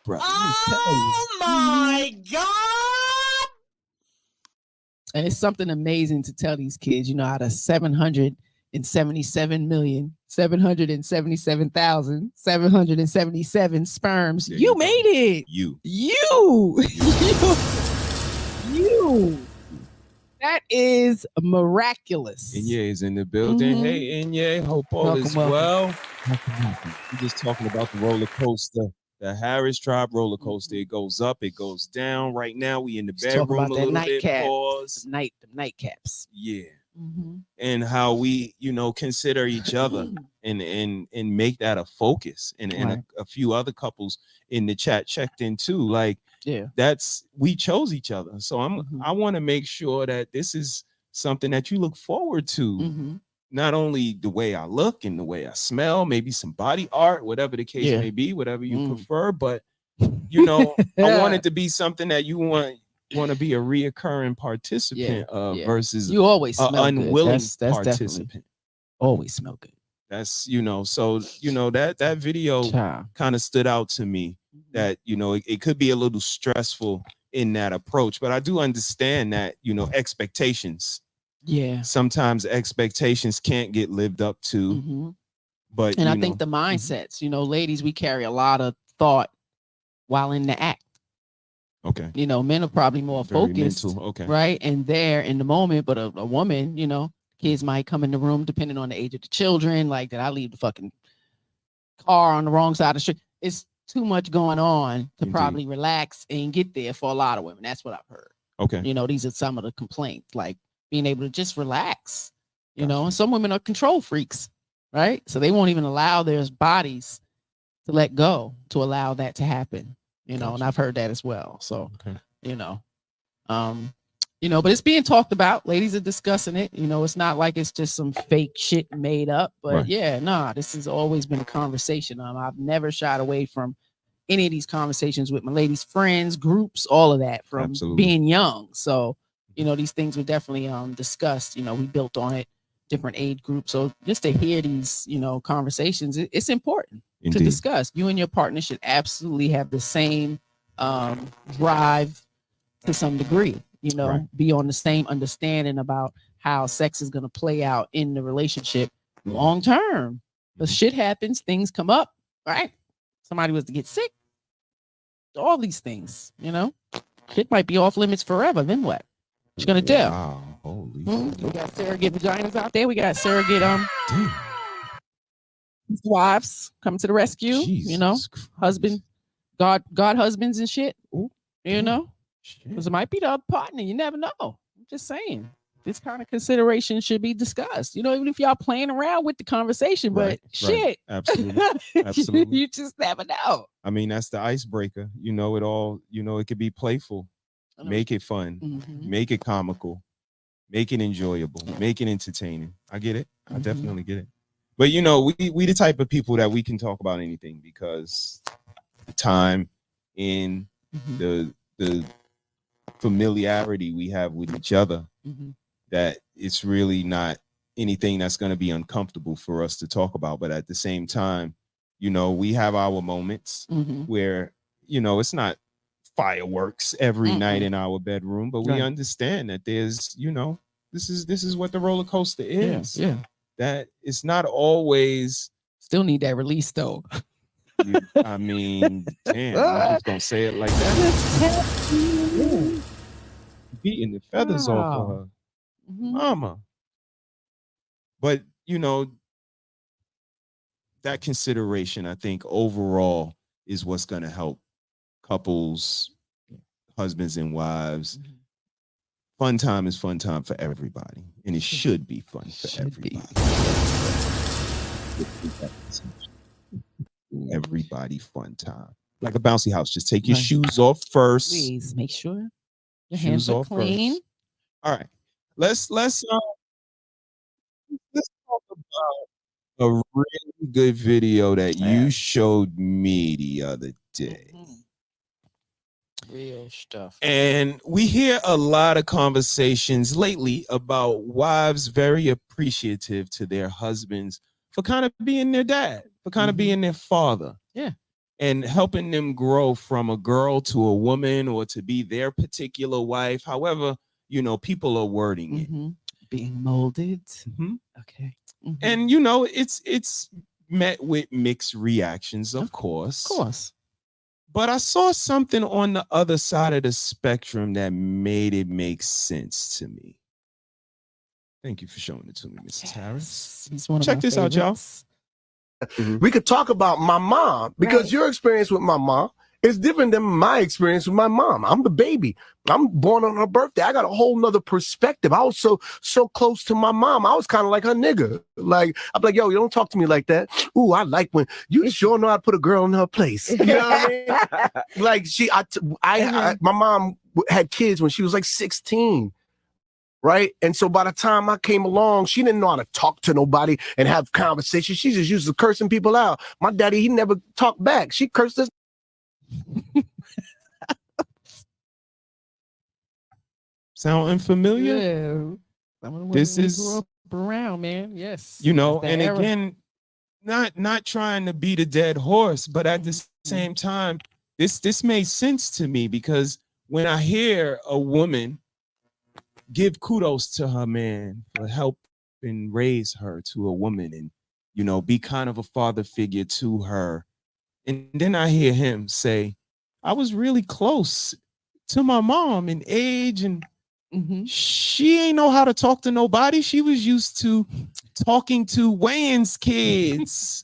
Bro, Oh my God. And it's something amazing to tell these kids, you know, out of 777,777,777 sperms, There you you go. made it. You. You. That is miraculous. Inye is in the building. Mhm. Hey, Inye, hope all is Welcome. well. We're just talking about the roller coaster, the HarrisTribe Rollercoaster. It goes up, it goes down. Right now, we in the Let's talk bedroom about a that little bit. nightcap. Pause. The nightcaps. Yeah. Mhm. And how we, you know, consider each other and make that a focus. And Right. a few other couples in the chat checked in too. Like, Yeah. we chose each other. So I want to make sure that this is something that you look forward to. Mhm. Not only the way I look and the way I smell, maybe some body art, whatever the case Yeah. may be, whatever you Mm. prefer, but you know, I want it to be something that you want to be a reoccurring participant of versus you always an smell unwilling good. That's participant. definitely always smell good. That's, you know, so you know that video kind of stood out to me, that, you know, it could be a little stressful in that approach, but I do understand that, you know, expectations. Yeah. Sometimes expectations can't get lived up to. Mhm. But And I you think know, the mindsets, you know, ladies, we carry a lot of thought while in the act. okay. You know, men are probably more Very focused, mental. Okay. right? And they're in the moment, but a woman, you know, kids might come in the room depending on the age of the children. Like, did I leave the fucking car on the wrong side of the street? It's too much going on to Indeed. probably relax and get there for a lot of women. That's what I've heard. Okay. You know, these are some of the complaints, like being able to just relax, you know, and some women are control freaks, right? So they won't even allow their bodies to let go to allow that to happen, you know, and I've heard that as well. So, you know, but it's being talked about. Ladies are discussing it. You know, it's not like it's just some fake shit made up, but Right. yeah, nah, this has always been a conversation. I've never shied away from any of these conversations with my ladies' friends, groups, all of that from Absolutely. being young. So, you know, these things were definitely discussed. You know, we built on it, different age groups. So just to hear these, you know, conversations, it's important to Indeed. discuss. You and your partner should absolutely have the same drive to some degree, you know, Right. be on the same understanding about how sex is going to play out in the relationship long term. But shit happens, things come up, right? Somebody was to get sick, all these things, you know, shit might be off limits forever. Then what? What you gonna do? Wow. Holy. We got surrogate vaginas out there. We got surrogate wives coming to the rescue. You know, husband, God husbands and shit. You know, because it might be the other partner. You never know. I'm just saying. This kind of consideration should be discussed. You know, even if y'all playing around with the conversation, but Right. shit, Absolutely. Absolutely. you just never know. I mean, that's the icebreaker. You know, it could be playful. Make it fun. Mhm. Make it comical. Make it enjoyable. Make it entertaining. I get it. I definitely get it. But you know, we the type of people that we can talk about anything because the time and the familiarity we have with each other, that it's really not anything that's going to be uncomfortable for us to talk about. But at the same time, you know, we have our moments where, you know, it's not fireworks every night in our bedroom, but we Right. understand that there's, you know, this is what the roller coaster is. Yeah. that it's not always. Still need that release though. I mean, damn, you just gonna say it like that? Yeah. Beating the feathers off of her mama. But you know, that consideration, I think, overall is what's gonna help couples, husbands and wives. Fun time is fun time for everybody, and it should be fun for everybody. Everybody fun time. Like a bouncy house. Just take your shoes off first. Please make sure your Shoes hands are off clean. first. All right. Let's talk about a really good video that you showed me the other day. Real stuff. And we hear a lot of conversations lately about wives very appreciative to their husbands for kind of being their dad, for kind of being their father. Yeah. And helping them grow from a girl to a woman or to be their particular wife. However, you know, people are wording it. Being molded. Okay. And you know, it's met with mixed reactions, of course. Of course. But I saw something on the other side of the spectrum that made it make sense to me. Thank you for showing it to me, Mrs. Harris. He's one of Check my this out, y'all. favorites. We could talk about my mom because your experience with my mom is different than my experience with my mom. I'm the baby. I'm born on her birthday. I got a whole nother perspective. I was so close to my mom. I was kind of like her nigga. Like, I'm like, yo, you don't talk to me like that. Ooh, I like when you sure know how to put a girl in her place. You know what I mean? Like my mom had kids when she was like 16. Right. And so by the time I came along, she didn't know how to talk to nobody and have conversations. She just used to cursing people out. My daddy, he never talked back. She cursed us. Sound unfamiliar? Yeah. This is grew up around, man. Yes. You know, That's and the era. again, not trying to beat a dead horse, but at the same time, this made sense to me because when I hear a woman give kudos to her man for helping raise her to a woman and, you know, be kind of a father figure to her. And then I hear him say, I was really close to my mom in age and she ain't know how to talk to nobody. She was used to talking to Wayne's kids.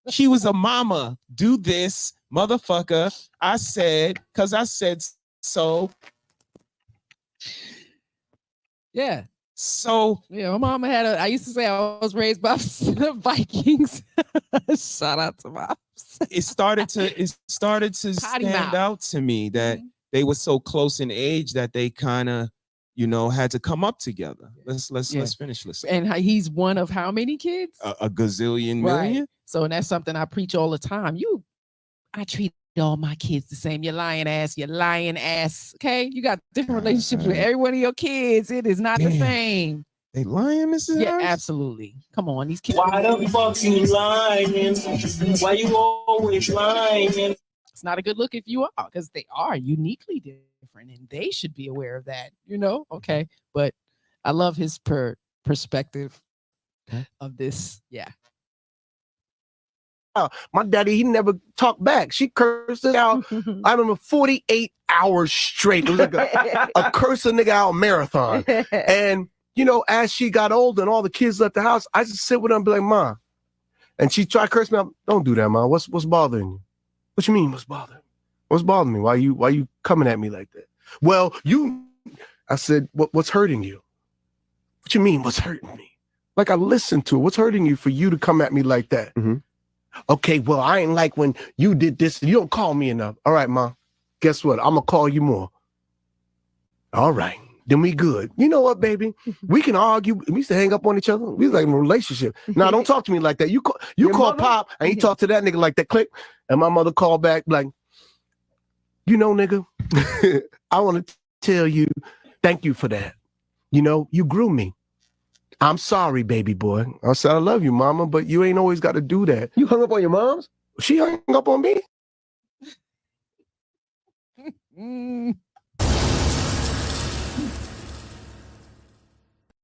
She was a mama. Do this, motherfucker. I said, because I said so. Yeah. So yeah, my mama had I used to say I was raised by Vikings. Shout out to moms. It started to stand out to me that they were so close in age that they kind of, you know, had to come up together. Let's finish listening. And he's one of how many kids? A gazillion million. So and that's something I preach all the time. I treat all my kids the same. You lying ass. Okay, you got different relationships with every one of your kids. It is not the same. They lying, Mrs. Yeah, Harris? absolutely. Come on, these kids. Why the fuck you lying? Why you always lying? It's not a good look if you are, because they are uniquely different, and they should be aware of that. You know, okay. But I love his perspective of this. Yeah. My daddy, he never talked back. She cursed us out. I remember 48 hours straight. It was like a curse a nigga out marathon. And, you know, as she got older and all the kids left the house, I just sit with her and be like, Ma. And she tried to curse me out. Don't do that, Ma. What's bothering you? What you mean, what's bothering? What's bothering me? Why you coming at me like that? Well, I said, what's hurting you? What you mean, what's hurting me? Like I listened to it. What's hurting you for you to come at me like that? Okay, well, I ain't like when you did this. You don't call me enough. All right, Ma. Guess what? I'm going to call you more. All right. Then we good. You know what, baby? We can argue. We used to hang up on each other. We was like in a relationship. Now, don't talk to me like that. You call Pop and you talk to that nigga like that. Click. And my mother called back like, you know, nigga, I want to tell you, thank you for that. You know, you grew me. I'm sorry, baby boy. I said, I love you, mama, but you ain't always got to do that. You hung up on your moms? She hung up on me?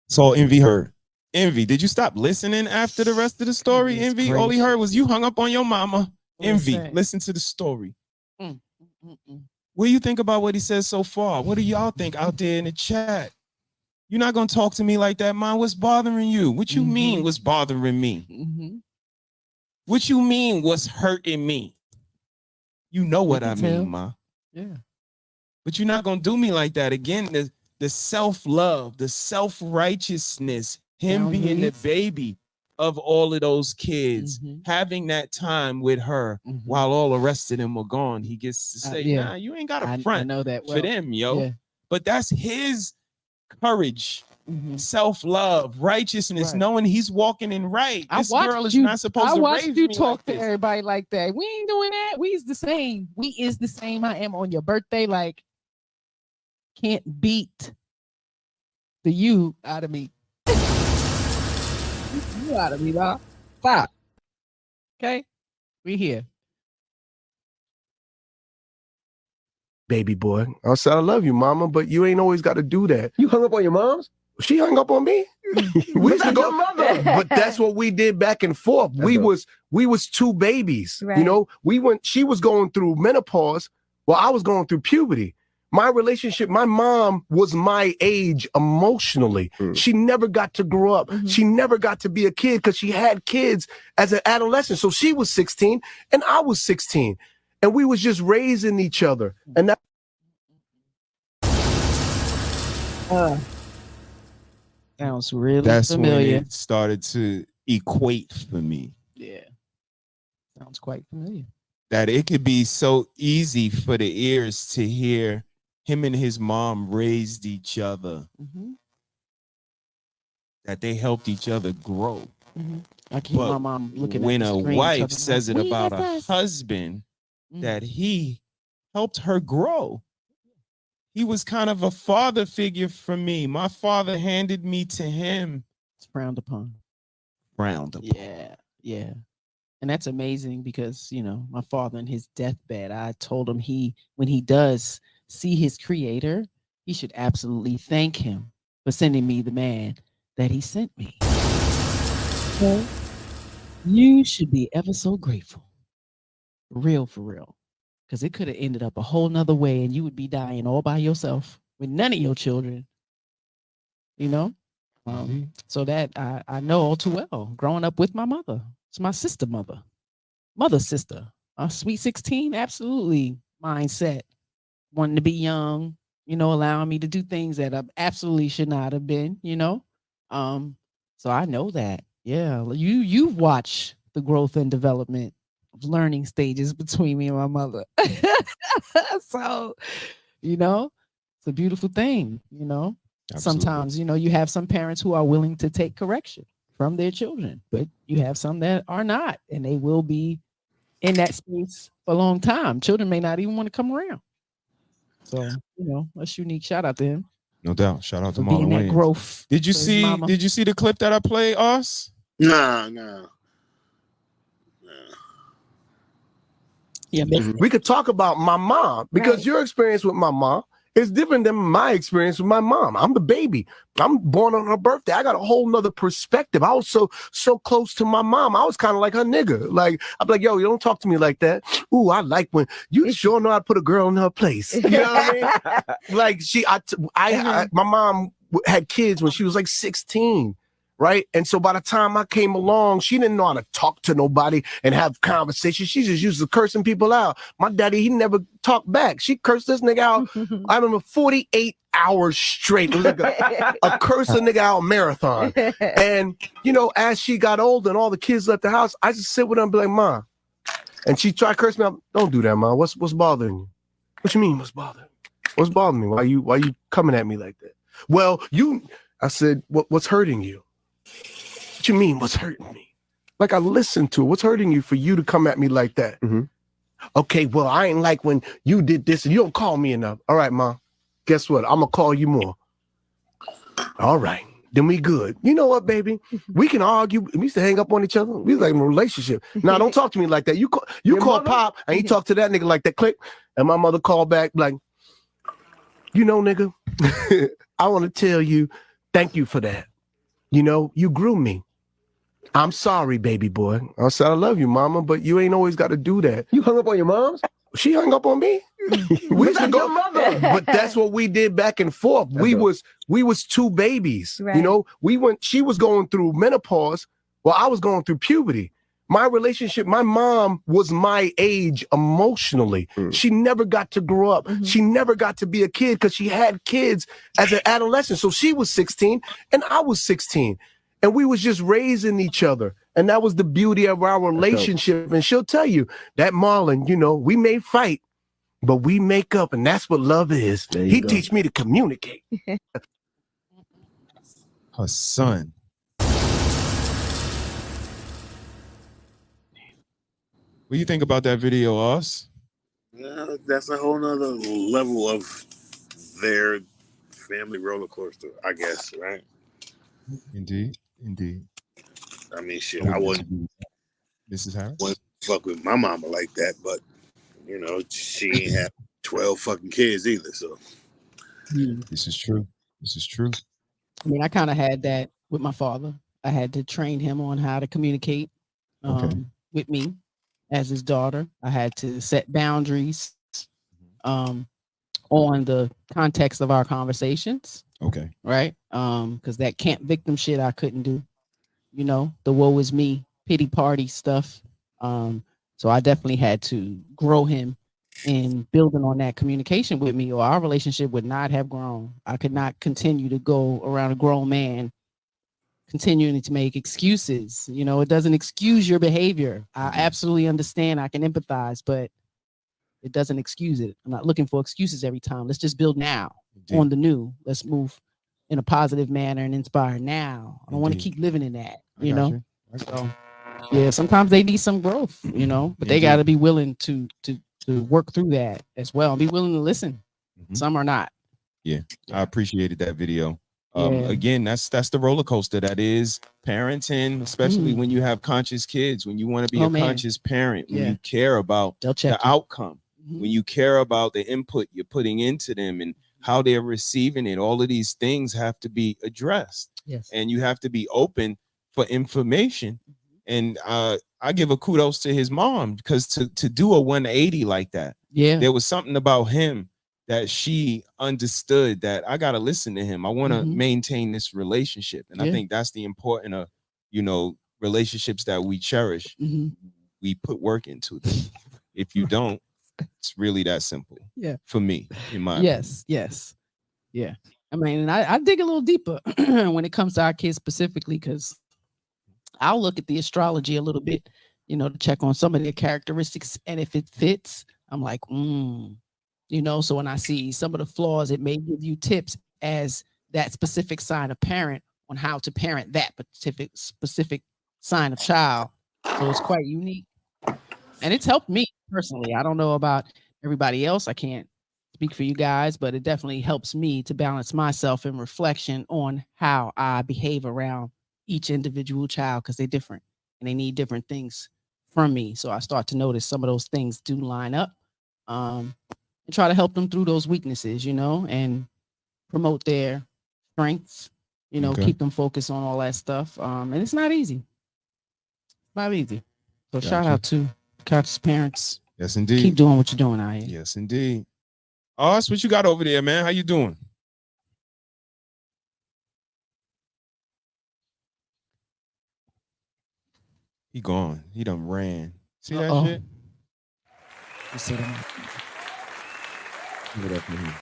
So envy her. Envy, did you stop listening after the rest of the story? Envy, all he heard was you hung up on your mama. Envy, listen to the story. What do you think about what he says so far? What do y'all think out there in the chat? You're not gonna talk to me like that, man. What's bothering you? What you mean what's bothering me? What you mean what's hurting me? You know what I mean, ma. Yeah. But you're not gonna do me like that. Again, the self-love, the self-righteousness, him being the baby of all of those kids, having that time with her while all the rest of them are gone. He gets to say, nah, you ain't got a front I know that for them, yo. Yeah. But that's his courage, self-love, righteousness, knowing he's walking in right. This girl is not supposed to raise you me talk like to this. everybody like that. We ain't doing that. We is the same. We is the same. I am on your birthday. Like, can't beat the you out of me. You out of me, dog. Stop. Okay, we here. Baby boy. I said, I love you, mama, but you ain't always got to do that. You hung up on your mom's? She hung up on me. We used to go, but that's what we did back and forth. We was two babies. Right. You know, she was going through menopause while I was going through puberty. My relationship, my mom was my age emotionally. She never got to grow up. She never got to be a kid because she had kids as an adolescent. So she was 16 and I was 16. And we was just raising each other. And that sounds really That's familiar. when it started to equate for me. Yeah. Sounds quite familiar. That it could be so easy for the ears to hear him and his mom raised each other, that they helped each other grow. I keep my mom looking when at the a screen, wife talking says it about, about a husband, that he helped her grow. He was kind of a father figure for me. My father handed me to him. It's frowned upon. Frowned upon. Yeah, yeah. And that's amazing because, you know, my father in his deathbed, I told him when he does see his creator, he should absolutely thank him for sending me the man that he sent me. So you should be ever so grateful. For real. Because it could have ended up a whole nother way and you would be dying all by yourself with none of your children. You know? So that I know all too well. Growing up with my mother. It's my sister mother's sister. A sweet 16, absolutely mindset. Wanting to be young, you know, allowing me to do things that I absolutely should not have been, you know. So I know that. Yeah. You watch the growth and development of learning stages between me and my mother. So, you know, it's a beautiful thing, you know. Absolutely. Sometimes, you know, you have some parents who are willing to take correction from their children, but you have some that are not, and they will be in that space for a long time. Children may not even want to come around. So, you know, that's unique. Shout out to him. No doubt. Shout out to For being Marlon that Williams. growth Did you for his see? mama. Did you see the clip that I played, Us? Nah. Yeah, we could talk about my mom because your experience with my mom is different than my experience with my mom. I'm the baby. I'm born on her birthday. I got a whole nother perspective. I was so close to my mom. I was kind of like her nigga. Like, I'm like, yo, you don't talk to me like that. Ooh, I like when you sure know how to put a girl in her place. You know what I mean? Like my mom had kids when she was like 16. Right. And so by the time I came along, she didn't know how to talk to nobody and have conversations. She just used to cursing people out. My daddy, he never talked back. She cursed this nigga out. I remember 48 hours straight. It was like a curse a nigga out marathon. And, you know, as she got older and all the kids left the house, I just sit with her and be like, Ma. And she tried to curse me out. Don't do that, Ma. What's bothering you? What you mean, what's bothering you? What's bothering me? Why you coming at me like that? Well, I said, what's hurting you? What you mean, what's hurting me? Like, I listened to it. What's hurting you for you to come at me like that? Okay, well, I ain't like when you did this and you don't call me enough. All right, Ma. Guess what? I'm going to call you more. All right. Then we good. You know what, baby? We can argue. We used to hang up on each other. We was like in a relationship. Now, don't talk to me like that. You call Pop and you talk to that nigga like that. Click. And my mother called back like, you know, nigga, I want to tell you, thank you for that. You know, you grew me. I'm sorry, baby boy. I said, I love you, mama, but you ain't always got to do that. You hung up on your moms? She hung up on me. We used to That's go, your mother. but that's what we did back and forth. We was two babies. Right. You know, she was going through menopause while I was going through puberty. My relationship, my mom was my age emotionally. She never got to grow up. She never got to be a kid because she had kids as an adolescent. So she was 16 and I was 16. And we was just raising each other. And that was the beauty of our relationship. And she'll tell you that Marlon, you know, we may fight, but we make up. And that's what love is. He teach me to communicate. Her son. What do you think about that video, Oz? Yeah, that's a whole nother level of their family roller coaster, I guess, right? Indeed. I mean, shit, I wouldn't, Mrs. Harris? wouldn't fuck with my mama like that, but, you know, she ain't had 12 fucking kids either, so. This is true. I mean, I kind of had that with my father. I had to train him on how to communicate with me as his daughter. I had to set boundaries on the context of our conversations. Okay. Right? Because that camp victim shit I couldn't do. You know, the woe is me, pity party stuff. So I definitely had to grow him in building on that communication with me, or our relationship would not have grown. I could not continue to go around a grown man continuing to make excuses. You know, it doesn't excuse your behavior. I absolutely understand. I can empathize, but it doesn't excuse it. I'm not looking for excuses every time. Let's just build now on the new. Let's move in a positive manner and inspire now. I don't want to keep living in that, you know? So, yeah, sometimes they need some growth, you know, but they got to be willing to work through that as well and be willing to listen. Some are not. Yeah, I appreciated that video. Again, that's the roller coaster that is parenting, especially when you have conscious kids, when you want to be a conscious parent, when you care about the outcome, when you care about the input you're putting into them and how they're receiving it. All of these things have to be addressed. Yes. And you have to be open for information. And I give a kudos to his mom, because to do a 180 like that, there was something about him that she understood that I got to listen to him. I want to maintain this relationship. And I think that's the important of, you know, relationships that we cherish. We put work into them. If you don't, it's really that simple. Yeah. For me, in my opinion. Yes. Yeah. I mean, and I dig a little deeper when it comes to our kids specifically, because I'll look at the astrology a little bit, you know, to check on some of their characteristics. And if it fits, I'm like, you know, so when I see some of the flaws, it may give you tips as that specific sign of parent on how to parent that specific sign of child. So it's quite unique. And it's helped me personally. I don't know about everybody else. I can't speak for you guys, but it definitely helps me to balance myself in reflection on how I behave around each individual child, because they're different and they need different things from me. So I start to notice some of those things do line up, and try to help them through those weaknesses, you know, and promote their strengths, you know, keep them focused on all that stuff. And it's not easy. Not easy. So shout out to conscious parents. Yes, indeed. Keep doing what you're doing out here. Yes, indeed. Oz, what you got over there, man? How you doing? He gone. He done ran. See that shit? You see that? Give it up for him.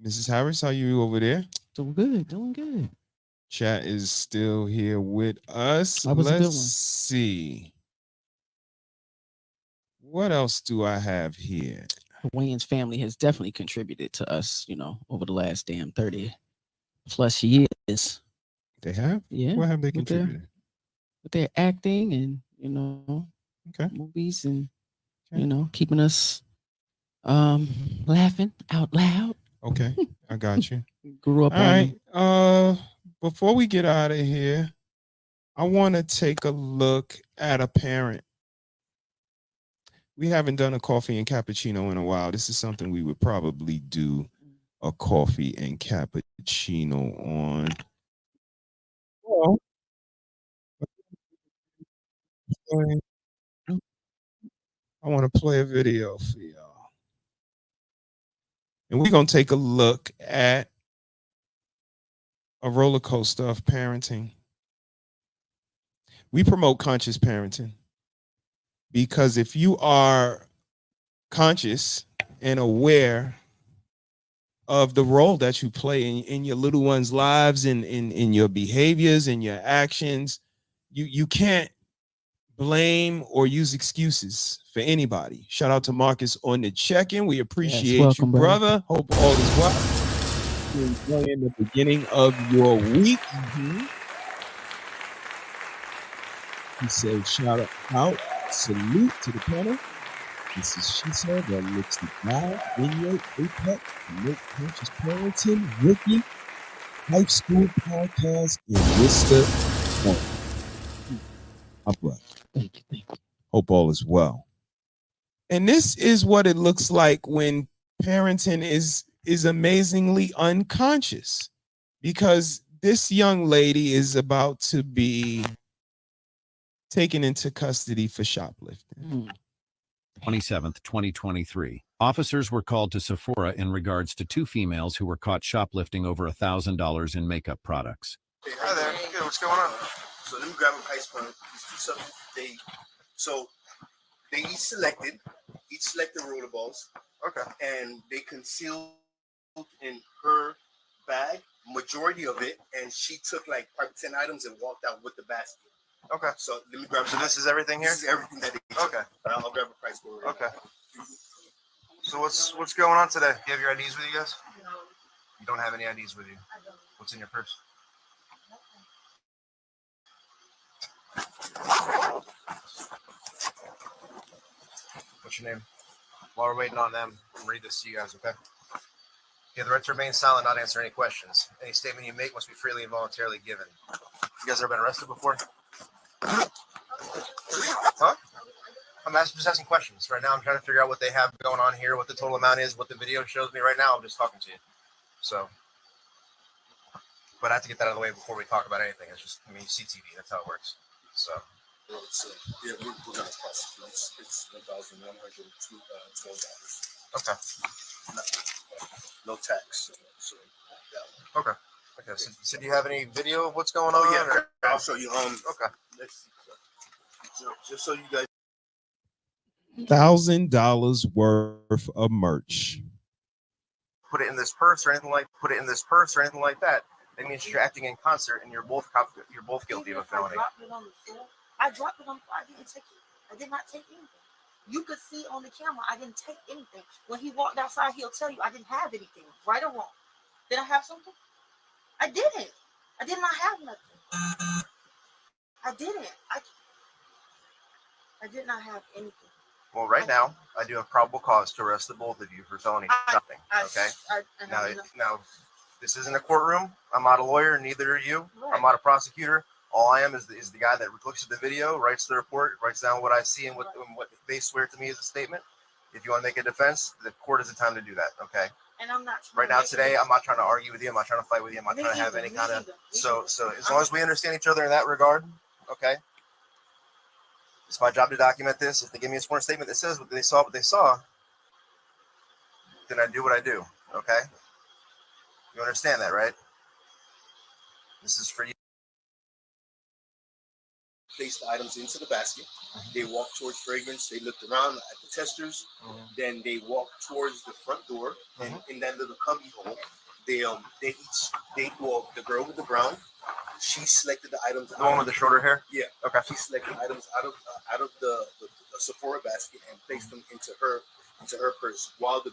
Mrs. Harris, how you over there? Doing good, doing good. Chat is still here with us. That was a good Let's one. see. What else do I have here? The Wayans family has definitely contributed to us, you know, over the last damn 30 plus years. They have? Yeah. What have they with their- contributed? With their acting and, you know, movies and, you know, keeping us laughing out loud. Okay, I got you. Grew up All right. Before we get out of here, I want to take a look at a parent. We haven't done a coffee and cappuccino in a while. This is something we would probably do a coffee and cappuccino on. Well, I want to play a video for y'all. And we're going to take a look at a roller coaster of parenting. We promote conscious parenting because if you are conscious and aware of the role that you play in your little ones' lives and in your behaviors and your actions, you can't blame or use excuses for anybody. Shout out to Marcus on the check-in. We appreciate welcome, you, brother. Hope all is well. You're enjoying the beginning of your week. He said, shout out, salute to the panel. This is She Said that looks the guy, Vineyard, Apex, Promote Conscious Parenting, Rookie, High School Podcast, and Worcester. My brother. Thank you. Hope all is well. And this is what it looks like when parenting is amazingly unconscious, because this young lady is about to be taken into custody for shoplifting. 27th, 2023. Officers were called to Sephora in regards to two females who were caught shoplifting over $1,000 in makeup products. Hey, hi there. Good, what's going on? So let me grab a ice cream. These two subjects, they each selected rollerballs. Okay. And they concealed in her bag majority of it, and she took like probably 10 items and walked out with the basket. Okay. So let me grab. So this is everything here. This is everything that they took. Okay. I'll grab a price board. Okay. So what's going on today? You have your IDs with you guys? You don't have any IDs with you. What's in your purse? What's your name? While we're waiting on them, I'll read this to you guys, okay? You have the right to remain silent, not answer any questions. Any statement you make must be freely and voluntarily given. You guys ever been arrested before? Huh? I'm just asking questions. Right now, I'm trying to figure out what they have going on here, what the total amount is, what the video shows me right now. I'm just talking to you. So, but I have to get that out of the way before we talk about anything. It's just, I mean, you see TV. That's how it works. So. Yeah, we're going to prosecute. It's $1,112. Okay. No tax. So, yeah. Okay. Okay. So do you have any video of what's going on? Yeah, I'll show you. Okay. Let's see. Just so you guys. $1,000 worth of merch. Put it in this purse or anything like that. That means you're acting in concert, and you're both guilty of a felony. I dropped it on the floor. I didn't take it. I did not take anything. You could see on the camera, I didn't take anything. When he walked outside, he'll tell you I didn't have anything, right or wrong. Did I have something? I didn't. I did not have nothing. I didn't. I did not have anything. Well, right now, I do have probable cause to arrest the both of you for felony shoplifting. Okay? Now, this isn't a courtroom. I'm not a lawyer, neither are you. Right. I'm not a prosecutor. All I am is the guy that looks at the video, writes the report, writes down what I see and what they swear to me as a statement. If you want to make a defense, the court is the time to do that, okay? And I'm not right now today. I'm not trying to argue with you. I'm not trying to fight with you. I'm not trying to have any kind of. So as long as we understand each other in that regard, okay. It's my job to document this. If they give me a sworn statement that says what they saw, then I do what I do, okay? You understand that, right? This is for you. Place the items into the basket. They walked towards fragrance. They looked around at the testers. Then they walked towards the front door. And in that little cubby hole, the girl with the brown, she selected the items. The one with the shorter hair. Yeah. Okay. She selected items out of the Sephora basket and placed them into her purse. While the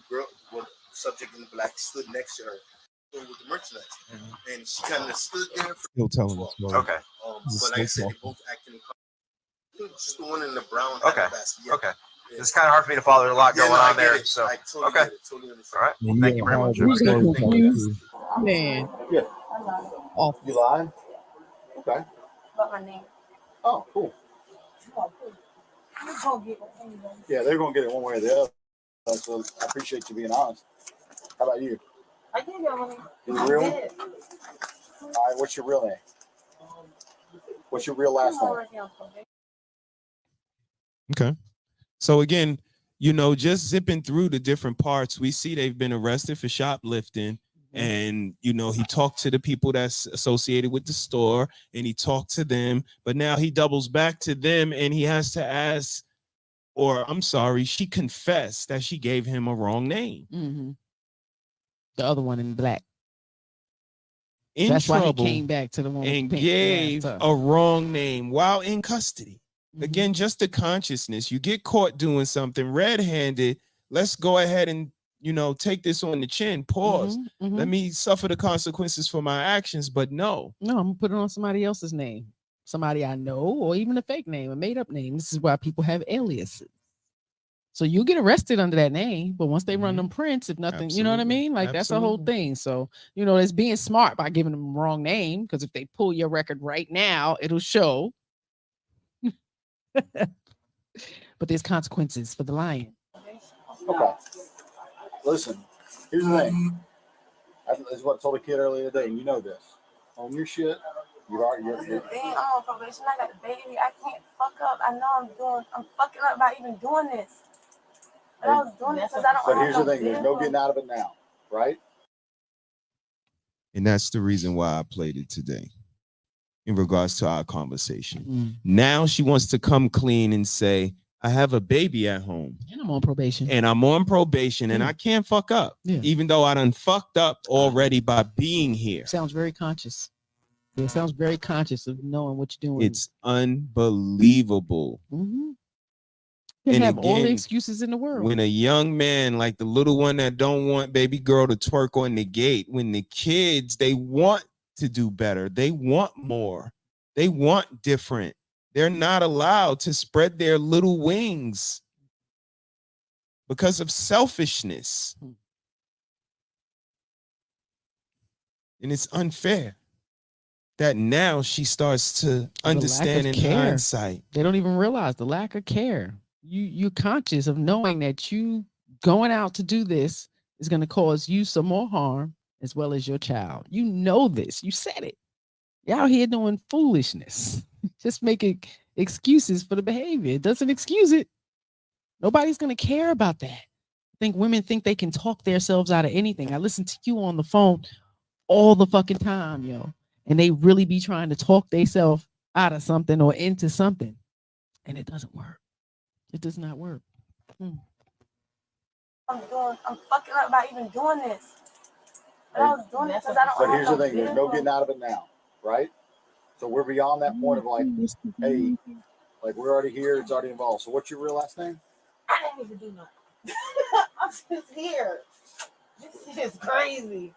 subject in black stood next to her with the merchandise, and she kind of stood there. He'll tell him. Okay. But like I said, they both acting. Just the one in the brown. Okay. Basket. Yeah. Okay. Yeah. It's kind of hard for me to follow. There's a lot going on there. So I totally get it. Totally understand. All right. Well, thank you very much. Man. Yeah. Oh, you lying? Okay. But my name. Oh, cool. Yeah, they're gonna get it one way or the other. So I appreciate you being honest. How about you? I gave you money. Is it real? All right, what's your real name? What's your real last name? Okay. So again, you know, just zipping through the different parts, we see they've been arrested for shoplifting. And, you know, he talked to the people that's associated with the store and he talked to them. But now he doubles back to them and he has to ask, or I'm sorry, she confessed that she gave him a wrong name. Mm-hmm. The other one in black. In That's trouble, why he came back to the one and with gave a wrong name while in custody. Mm-hmm. Again, just the consciousness. You get caught doing something red-handed. Let's go ahead and, you know, take this on the chin. Pause. Mm-hmm. Let me suffer the consequences for my actions. But no, I'm gonna put it on somebody else's name, somebody I know, or even a fake name, a made-up name. This is why people have aliases. So you get arrested under that name, but once they run them prints, if nothing, you know what I mean? Like that's the whole thing. So, you know, it's being smart by giving them the wrong name, because if they pull your record right now, it'll show. But there's consequences for the lying. Okay. Listen, here's the thing. That's what I told a kid earlier today, and you know this. On your shit, you're Being on probation, I got a baby. I can't fuck up. I know I'm fucking up by even doing this. But I was doing it because I don't. But here's the thing: there's no getting out of it now, right? and that's the reason why I played it today in regards to our conversation. Mm. Now she wants to come clean and say, I have a baby at home. And I'm on probation. And I'm on probation and I can't fuck up. Yeah. Even though I done fucked up already by being here. Sounds very conscious. It sounds very conscious of knowing what you're doing. It's unbelievable. Mm-hmm. You have all the excuses in the world. When a young man like the little one that don't want baby girl to twerk on the gate, when the kids, they want to do better. They want more. They want different. They're not allowed to spread their little wings because of selfishness. And it's unfair that now she starts to understand in hindsight. They don't even realize the lack of care. You're conscious of knowing that you going out to do this is going to cause you some more harm as well as your child. You know this. You said it. You're out here doing foolishness. Just making excuses for the behavior. It doesn't excuse it. Nobody's going to care about that. I think women think they can talk themselves out of anything. I listen to you on the phone all the fucking time, yo. And they really be trying to talk themselves out of something or into something. And it doesn't work. It does not work. I'm fucking up by even doing this. But I was doing it because I don't. But here's the thing: there's no getting out of it now, right? So we're beyond that point of like, hey, like we're already here; it's already involved. So what's your real last name? I didn't even do nothing. I'm just here. This is crazy.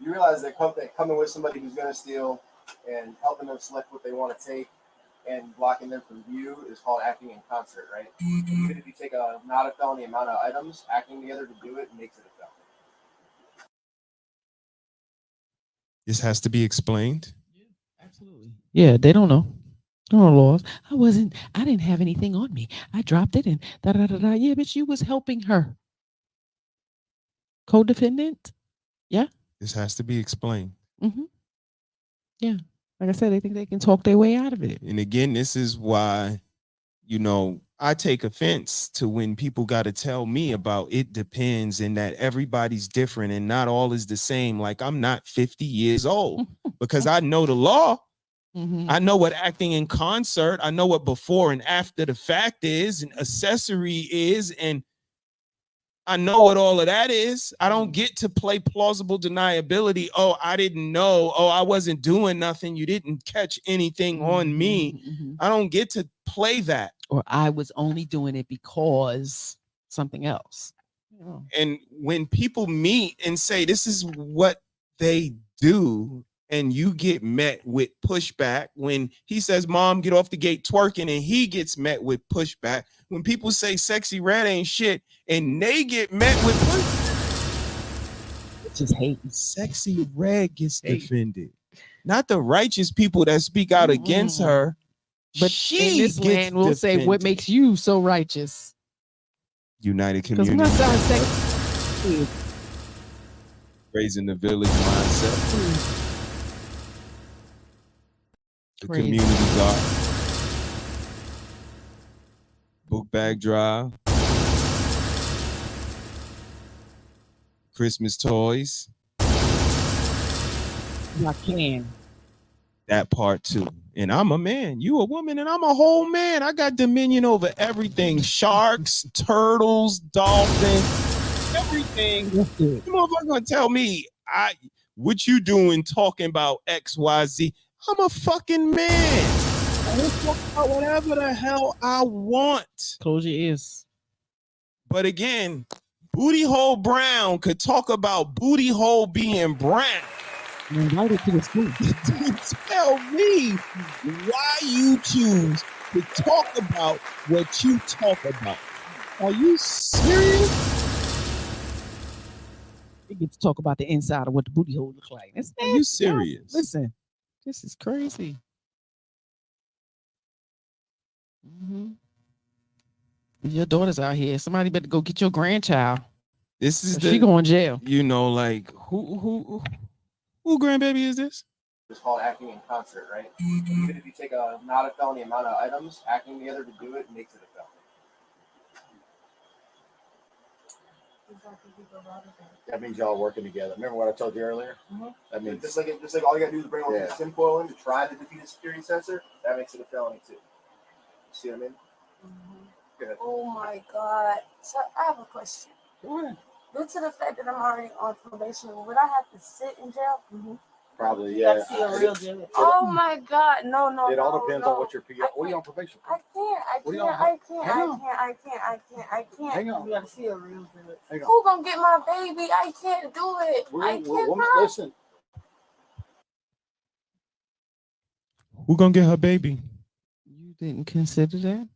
You realize that coming with somebody who's going to steal and helping them select what they want to take and blocking them from view is called acting in concert, right? Even if you take not a felony amount of items, acting together to do it makes it a felony. This has to be explained. Absolutely. Yeah, they don't know. They don't know laws. I didn't have anything on me. I dropped it and da-da-da-da. Yeah, but you was helping her. Co-defendant? Yeah. This has to be explained. Mm-hmm. Yeah. Like I said, they think they can talk their way out of it. And again, this is why, you know, I take offense to when people got to tell me about it depends and that everybody's different and not all is the same. Like I'm not 50 years old because I know the law. Mm-hmm. I know what acting in concert. I know what before and after the fact is and accessory is. And I know what all of that is. I don't get to play plausible deniability. Oh, I didn't know. Oh, I wasn't doing nothing. You didn't catch anything on me. Mm-hmm. I don't get to play that. Or I was only doing it because something else. Oh. And when people meet and say this is what they do, and you get met with pushback, when he says, Mom, get off the gate twerking, and he gets met with pushback. When people say Sexy Red ain't shit, and they get met with pushback. Just hate. Sexy Red gets defended. Not the righteous people that speak out against her. But she in this land, we'll say, what makes you so righteous? United Community. Because we're not selling sex. Raising the village mindset. The Crazy. community garden. Book bag drive. Christmas toys. I can. That part too. And I'm a man. You a woman, and I'm a whole man. I got dominion over everything: sharks, turtles, dolphins, everything. You motherfucker gonna tell me what you doing talking about XYZ? I'm a fucking man. I will talk about whatever the hell I want. Close your ears. But again, Booty Hole Brown could talk about Booty Hole being brown. Invited to the school. Tell me why you choose to talk about what you talk about. Are you serious? We get to talk about the inside of what the booty hole looks like. Are you serious? Listen, this is crazy. Mm-hmm. Your daughter's out here. Somebody better go get your grandchild. This is she going to jail. You know, like who grandbaby is this? It's called acting in concert, right? Even if you take not a felony amount of items, acting together to do it makes it a felony. That means y'all working together. Remember what I told you earlier? Mm-hmm. That means just like all you gotta do is bring one tinfoil in to try to defeat a security sensor. That makes it a felony too. See what I mean? Mm-hmm. Oh my God! So I have a question. Go ahead. Due to the fact that I'm already on probation, would I have to sit in jail? Mm-hmm. Probably, yeah. See a real jail. Oh my God! No. It all depends on what your PO. What are you on probation for? I can't. Hang on. You gotta see a real jail. Hang on. Who gonna get my baby? I can't do it. I can't. Listen. Who gonna get her baby? You didn't consider that?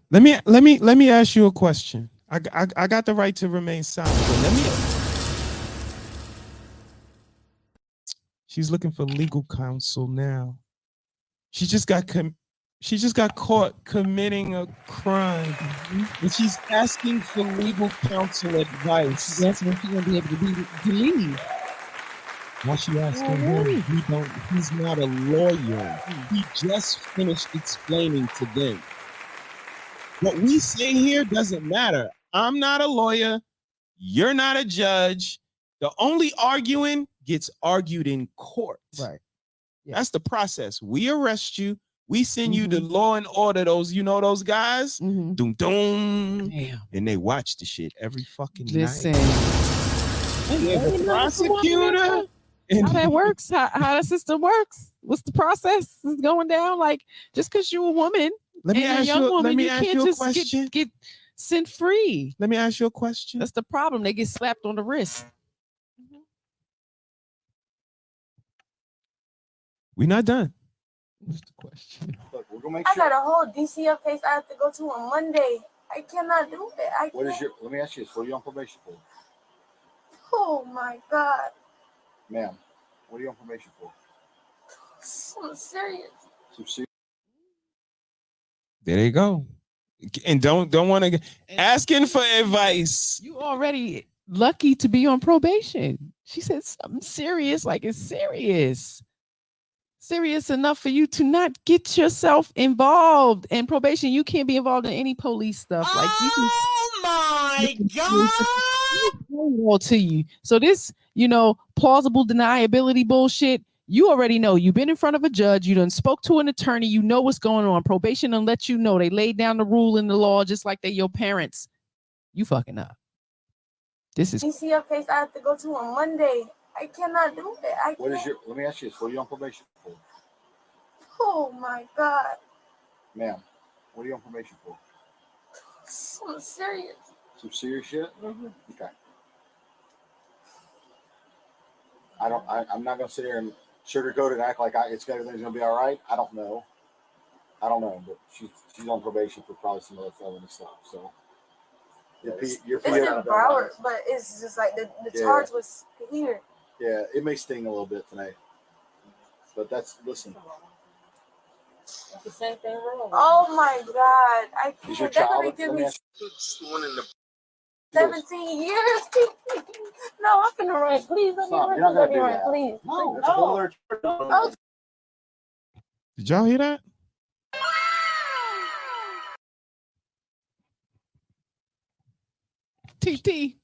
Let me ask you a question. I got the right to remain silent, but she's looking for legal counsel now. She just got caught committing a crime, and she's asking for legal counsel advice. That's when she's gonna be able to leave. Why she asking him? He's not a lawyer. He just finished explaining to them. What we say here doesn't matter. I'm not a lawyer. You're not a judge. The only arguing gets argued in court. Right. Yeah. That's the process. We arrest you. We send you to Law and Order. Those guys. Doom doom. Damn. And they watch the shit every fucking Listen. night. The prosecutor. How that works? How the system works? What's the process is going down? Like just because you're a woman, let me ask you a question. Get sent free. Let me ask you a question. That's the problem. They get slapped on the wrist. We're not done. What's the question? Look, we're gonna make I sure. got a whole DCF case I have to go to on Monday. I cannot do it. Let me ask you this. What are you on probation for? Oh my God. Ma'am, what are you on probation for? So serious. There you go. And don't want to asking for advice. You already lucky to be on probation. She said something serious, like it's serious. Serious enough for you to not get yourself involved in probation. You can't be involved in any police stuff. Like you can, my God. All to you. So this, plausible deniability bullshit. You already know. You've been in front of a judge. You done spoke to an attorney. You know what's going on. Probation and let you know. They laid down the rule in the law just like they your parents. You fucking up. This is DCF case I have to go to on Monday. I cannot do it. Let me ask you this. What are you on probation for? Oh my God. Ma'am, what are you on probation for? So serious. Some serious shit? Mm-hmm. Okay. I'm not gonna sit here and sugarcoat it and act like everything's gonna be all right. I don't know, but she's on probation for probably some other felony stuff. So it's in Broward, but it's just like the charge was here. Yeah, it may sting a little bit tonight, but listen. It's the same thing wrong. Oh my God. I Is your can't. They're child? gonna give Let me me ask you. 17 years. No, I'm finna run. Please let me Stop. run. You're not Let gonna me do run. that. Please. No, Please. it's a whole other. Oh, Did y'all hear that? TT.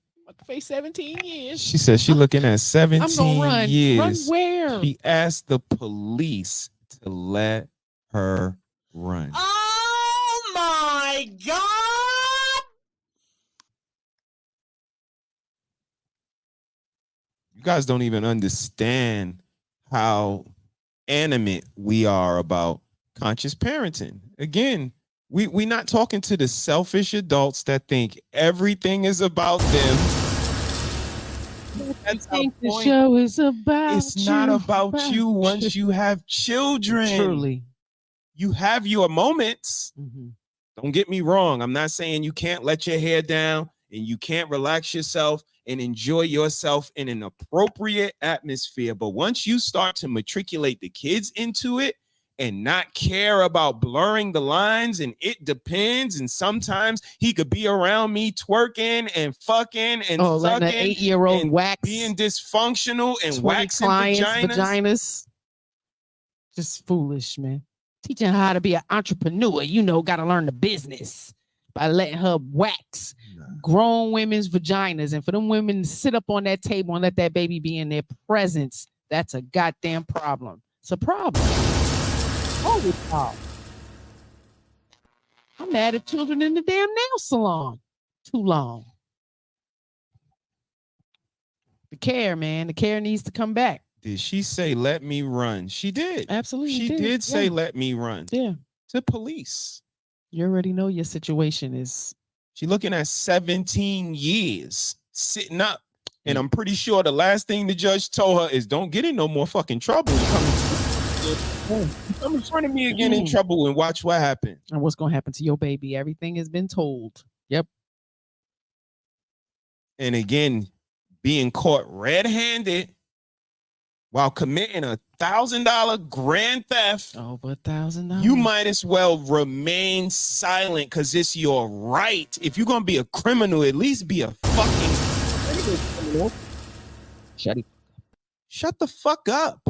Face 17 years. She said she looking at 17 I'm gonna run. years. Run where? She asked the police to let her run. Oh my God! You guys don't even understand how animate we are about conscious parenting. Again, we not talking to the selfish adults that think everything is about them. That's our think the point. show is about It's not you, about you once you have children. Truly. You have your moments. Mm-hmm. Don't get me wrong. I'm not saying you can't let your hair down and you can't relax yourself and enjoy yourself in an appropriate atmosphere. But once you start to matriculate the kids into it and not care about blurring the lines, and it depends, and sometimes he could be around me twerking and fucking and letting sucking an 8-year-old and wax being dysfunctional and 20 waxing clients' vaginas. Just foolish, man. Teaching her how to be an entrepreneur, got to learn the business by letting her wax grown women's vaginas. And for them women to sit up on that table and let that baby be in their presence, that's a goddamn problem. It's a problem. Holy cow. I'm mad at children in the damn nail salon. Too long. The care, man. The care needs to come back. Did she say, let me run? She did. Absolutely. She did say, let me run. Yeah. To police. You already know your situation is. She looking at 17 years sitting up. And I'm pretty sure the last thing the judge told her is don't get in no more fucking trouble. Come in front of me again in trouble and watch what happens. And what's going to happen to your baby. Everything has been told. Yep. And again, being caught red-handed while committing $1,000 grand theft. Over $1,000. You might as well remain silent because it's your right. If you're gonna be a criminal, at least be a fucking criminal. Shut the fuck up.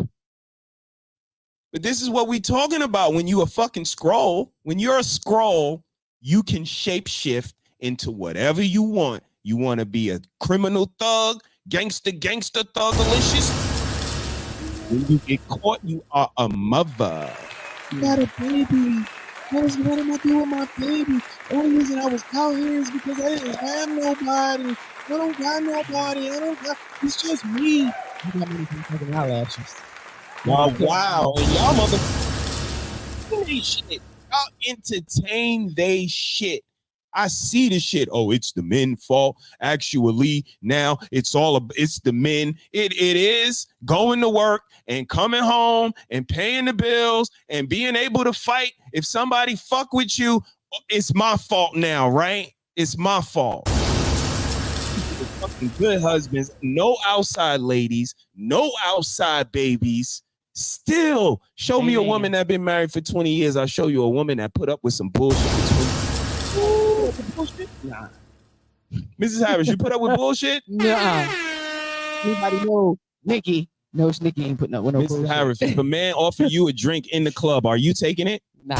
But this is what we talking about when you a fucking scroll. When you're a scroll, you can shapeshift into whatever you want. You want to be a criminal thug, gangster thugalicious. When you get caught, you are a mother. You got a baby. What am I doing with my baby? The only reason I was out here is because I didn't have nobody. I don't got nobody. It's just me. You got me fucking eyelashes. Wow. And y'all motherfuckers shit. Y'all entertain they shit. I see the shit. Oh, it's the men's fault. Actually, now it's the men. It is going to work and coming home and paying the bills and being able to fight. If somebody fuck with you, it's my fault now, right? It's my fault. Fucking good husbands, no outside ladies, no outside babies. Still, show me a woman that been married for 20 years. I'll show you a woman that put up with some bullshit for 20 years. Nah. Mrs. Harris, you put up with bullshit? Nah. Anybody know Nikki? No, Nikki ain't putting up with no Mrs. bullshit. Harris, if a man offer you a drink in the club, are you taking it? Nah.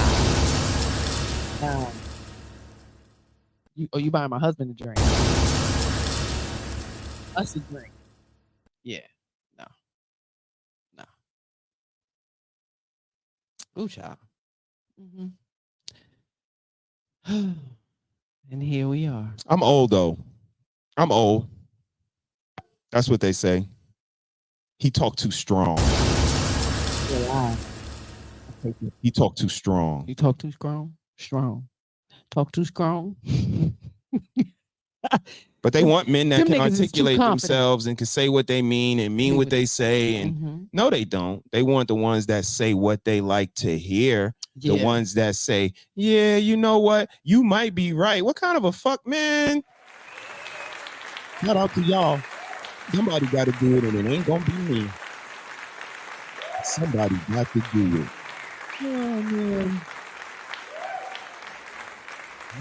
You buying my husband a drink? Us a drink? Yeah. No. Ooh, child. Mm-hmm. And here we are. I'm old, though. I'm old. That's what they say. He talked too strong. He talked too strong. You talk too strong? Strong. Talk too strong? But they want men that can articulate confident. themselves and can say what they mean and mean what they say. And no, they don't. They want the ones that say what they like to hear. The ones that say, yeah, you know what? You might be right. What kind of a fuck, man? Shout out to y'all. Somebody got to do it, and it ain't going to be me. Somebody got to do it. Oh man.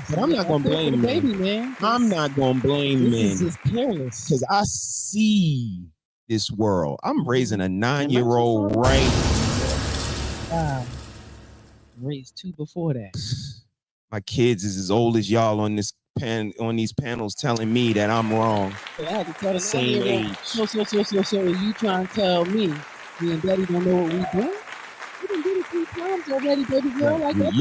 But I'm not gonna blame men. baby, man. I'm not gonna blame This men is just careless. because I see this world. I'm raising a Am I 9-year-old too far? right. Wow. Raised 2 before that. My kids is as old as y'all on these panels telling me that I'm wrong. So I had to tell the Same 9-year-old, age. So you trying to tell me and daddy don't know what we doing? We done did it 3 times already, baby girl. Like that.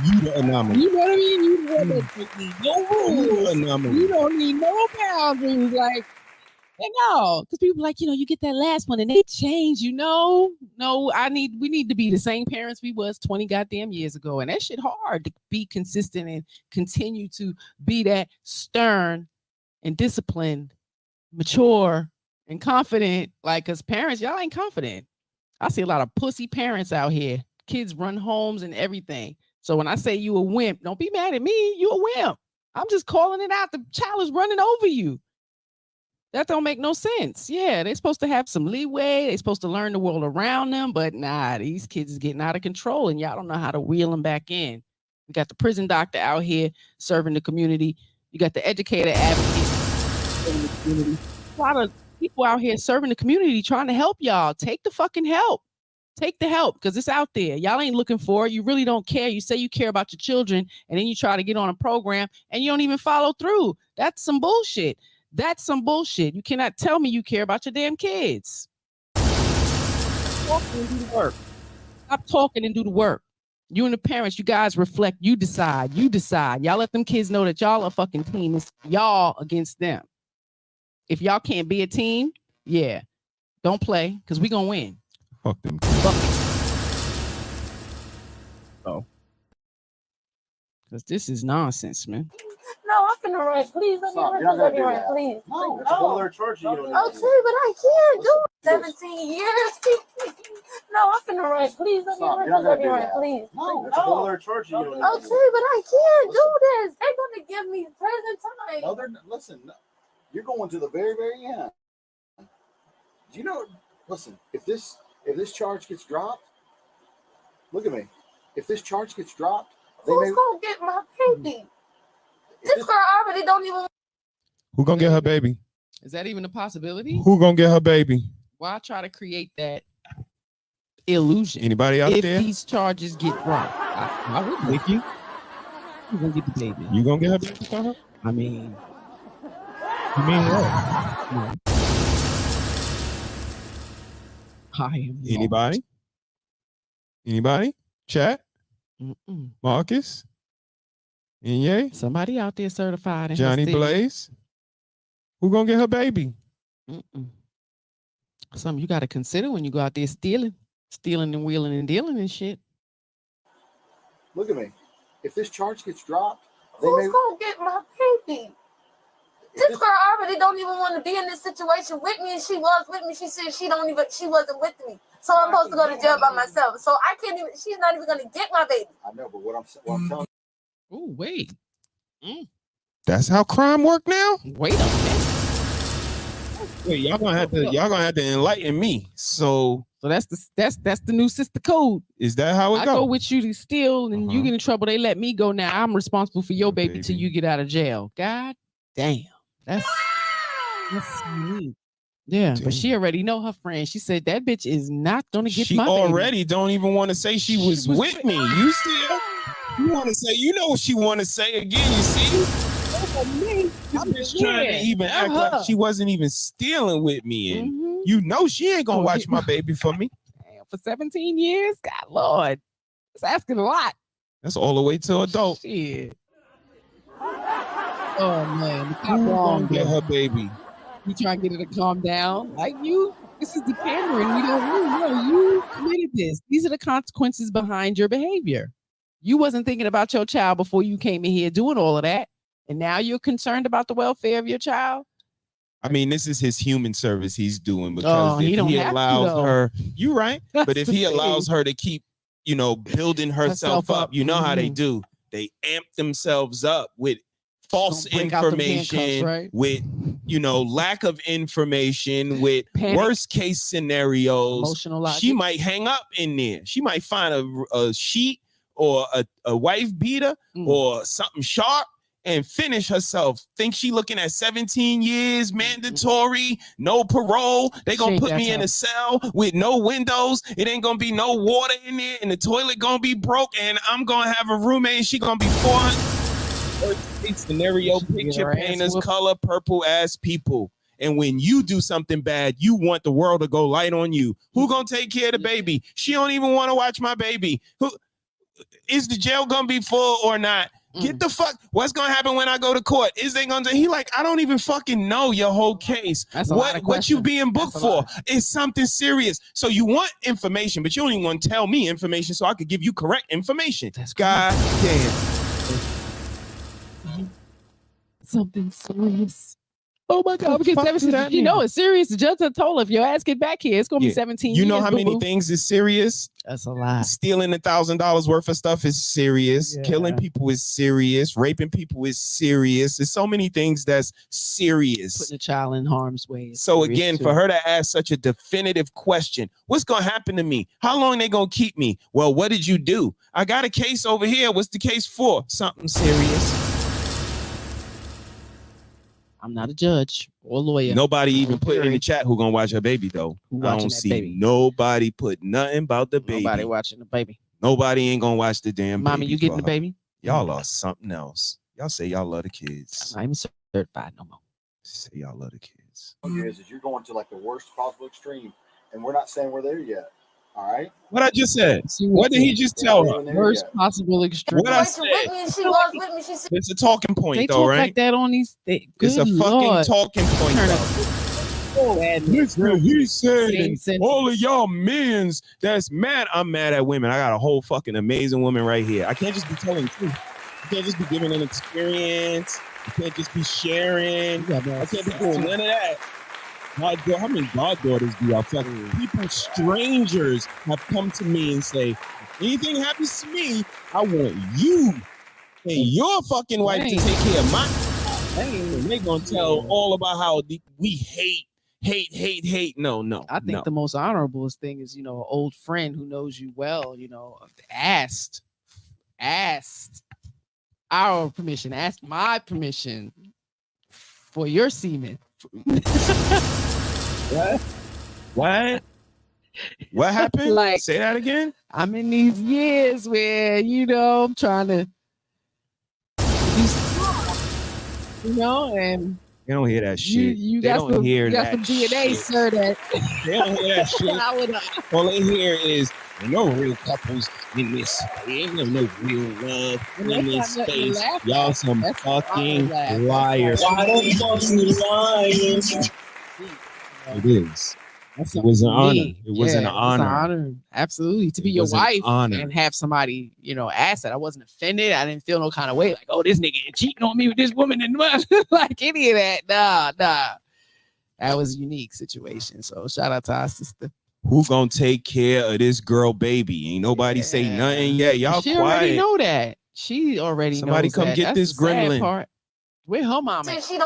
You the anomaly. You know what I mean? You the one that don't need no rules. anomaly. You don't need no boundaries. Like, and no, because people like, you get that last one and they change, No, we need to be the same parents we was 20 goddamn years ago. And that shit hard to be consistent and continue to be that stern and disciplined, mature and confident. Like, cause parents, y'all ain't confident. I see a lot of pussy parents out here. Kids run homes and everything. So when I say you a wimp, don't be mad at me. You a wimp. I'm just calling it out. The child is running over you. That don't make no sense. Yeah, they're supposed to have some leeway. They're supposed to learn the world around them. But nah, these kids is getting out of control and y'all don't know how to reel them back in. We got the prison doctor out here serving the community. You got the educator advocate serving the community. A lot of people out here serving the community trying to help y'all. Take the fucking help. Take the help because it's out there. Y'all ain't looking for it. You really don't care. You say you care about your children and then you try to get on a program and you don't even follow through. That's some bullshit. That's some bullshit. You cannot tell me you care about your damn kids. Stop talking and do the work. Stop talking and do the work. You and the parents, you guys reflect. You decide. You decide. Y'all let them kids know that y'all are a fucking team. It's y'all against them. If y'all can't be a team, yeah, don't play because we gonna win. Fuck them. Oh. Because this is nonsense, man. No, I'm finna run. Please let me run. Let me run, please. No, that's another charge you don't Oh, too, but I can't do it. 17 years. No, I'm finna run. Please let me run. Let me run, please. No, that's another charge you don't Oh, too, but I can't do this. They're gonna give me prison time. No, they're not. Listen, no. You're going to the very, very end. Do you know? Listen, if this charge gets dropped, look at me. If this charge gets dropped, who's gonna get my baby? This girl already don't even. Who gonna get her baby? Is that even a possibility? Who gonna get her baby? Why try to create that illusion? Anybody out if there? If these charges get dropped, I would Nikki. Who's gonna get the baby? You gonna get her baby for her? I mean, you mean what? No. I am. Anybody? Anybody? Chat? Mm-mm. Marcus? Inye? Somebody out there certified in Johnny Blaze? Who gonna get her baby? Something you got to consider when you go out there stealing and wheeling and dealing and shit. Look at me. If this charge gets dropped, who's gonna get my baby? This girl already don't even want to be in this situation with me, and she was with me. She said she wasn't with me. So I'm supposed to go to jail by myself. So I can't even. She's not even gonna get my baby. I know, but what I'm telling. Oh wait. That's how crime work now? Wait a minute. Wait, y'all gonna have to enlighten me. So that's the new sister code. Is that how it I go? go with you to steal and you get in trouble. They let me go now. I'm responsible for your baby till you get out of jail. God damn. That's sweet. Yeah, but she already know her friend. She said that bitch is not gonna get She my baby. already don't even want to say she was with me. You see her? You want to say, you know what she want to say again, you see? I'm just trying to even act like she wasn't even stealing with me. And you know she ain't gonna watch my baby for me. Damn, for 17 years? God Lord. It's asking a lot. That's all the way to adult. Shit. Oh man, Who gonna get her baby? You trying to get her to calm down? Like you, this is the pandering. We don't you committed this. These are the consequences behind your behavior. You wasn't thinking about your child before you came in here doing all of that. And now you're concerned about the welfare of your child? I mean, this is his human service he's doing because if he allows her, you right. But if he the allows her to keep, building herself up, you know how they do. They amp themselves up with false break out them handcuffs, information, right? with lack of information, with Panic. worst case scenarios. Emotional logic. She might hang up in there. She might find a sheet or a wife beater or something sharp and finish herself. Think she looking at 17 years mandatory, no parole. They gonna put me in a cell with no windows. It ain't gonna be no water in there, and the toilet gonna be broke, and I'm gonna have a roommate, and she gonna be 400. Scenario picture painters, color purple ass people. And when you do something bad, you want the world to go light on you. Who gonna take care of the baby? She don't even want to watch my baby. Who is the jail gonna be full or not? Get the fuck. What's gonna happen when I go to court? Is they gonna? He like, I don't even fucking know your whole case. What you being booked for? It's something serious. So you want information, but you don't even want to tell me information so I could give you correct information. That's God damn. Something serious. Oh my God! Fuck Because does that mean? it's serious. The judge told her, if your ass get back here, it's gonna be 17 You years. know how many boo-boo. things is serious? That's a lot. Stealing $1,000 worth of stuff is serious. Yeah. Killing people is serious. Raping people is serious. There's so many things that's serious. Putting a child in harm's way. is So serious, again, too. for her to ask such a definitive question, what's gonna happen to me? How long they gonna keep me? Well, what did you do? I got a case over here. What's the case for? Something serious. I'm not a judge or lawyer. Nobody even put in the chat who gonna watch her baby though. Who I watching don't that see baby? nobody put nothing about the baby. Nobody watching the baby. Nobody ain't gonna watch the damn Mommy, baby. you getting for the her. baby? Y'all are something else. Y'all say y'all love the kids. I'm not even certified no more. Say y'all love the kids. Is you're going to like the worst possible extreme, and we're not saying we're there yet. All right. What I just said. What did he just tell her? Worst possible extreme. What I Situation with me, and she was with me. She said, It's a talking point They though, talk right? like that on these. It's a good fucking Lord. talking point Turn though. Listen, he said, and all of y'all men's that's mad. I'm mad at women. I got a whole fucking amazing woman right here. I can't just be telling truth. I can't just be giving an experience. I can't just be sharing. I can't be doing none of that. How many goddaughters do y'all fuck? People, strangers, have come to me and say, anything happens to me, I want you and your fucking wife to take care of my. And they gonna tell all about how we hate. No. I think the most honorable thing is, an old friend who knows you well, asked our permission, asked my permission for your semen. What? What happened? Like, say that again. I'm in these years where, I'm trying to do stuff, and They don't hear that shit. you They got don't some, hear you got that some DNA, shit. sir, that They don't hear that shit. I would, All they hear is no real couples in this. There ain't no real love in this not nothing to space. laugh Y'all at. some That's fucking laugh. liars. Why the fuck you lying? It is. That's It was an something honor. unique. It was an Yeah, honor. Absolutely. To be It your was an wife honor. and have somebody, ask that. I wasn't offended. I didn't feel no kind of way. Like, oh, this nigga cheating on me with this woman and like any of that. Nah. That was a unique situation. So shout out to our sister. Who gonna take care of this girl baby? Ain't nobody say nothing yet. Y'all She quiet. already know that. She already Somebody knows come that. get That's this the sad gremlin. part. Where her mom said at? she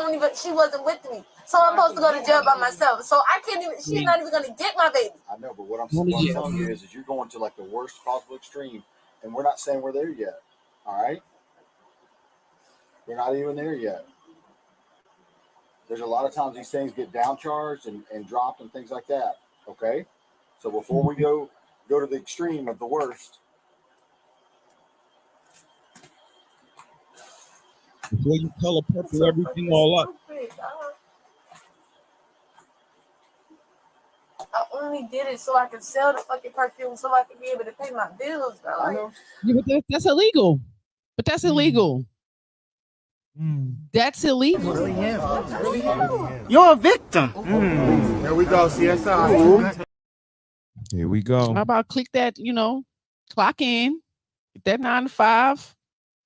wasn't with me. So I'm supposed to go to jail by myself. So I can't even, she's not even gonna get my baby. I know, but what I'm telling you is you're going to like the worst possible extreme, and we're not saying we're there yet. All right. We're not even there yet. There's a lot of times these things get downcharged and dropped and things like that. Okay. So before we go to the extreme of the worst, Before you color purple everything all up. I only did it so I could sell the fucking perfume so I could be able to pay my bills, bro. Like, Yeah, but that's illegal. But that's illegal. That's illegal. You're a victim. Here we go, CSI. Here we go. How about click that, clock in, get that 9 to 5,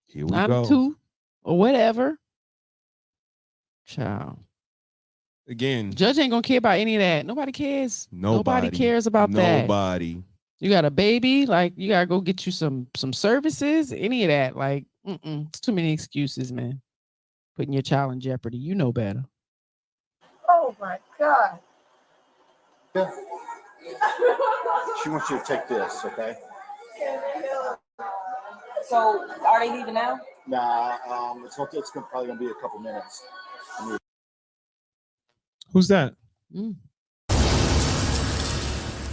Here we 9 go. to 2, or whatever. Child. Again. Judge ain't gonna care about any of that. Nobody cares. Nobody cares about that. Nobody. You got a baby, like you gotta go get you some services, any of that. Like, it's too many excuses, man. putting your child in jeopardy. You know better. Oh my God. She wants you to take this, okay? So are they leaving now? Nah, it's probably gonna be a couple minutes. Who's that? Mm.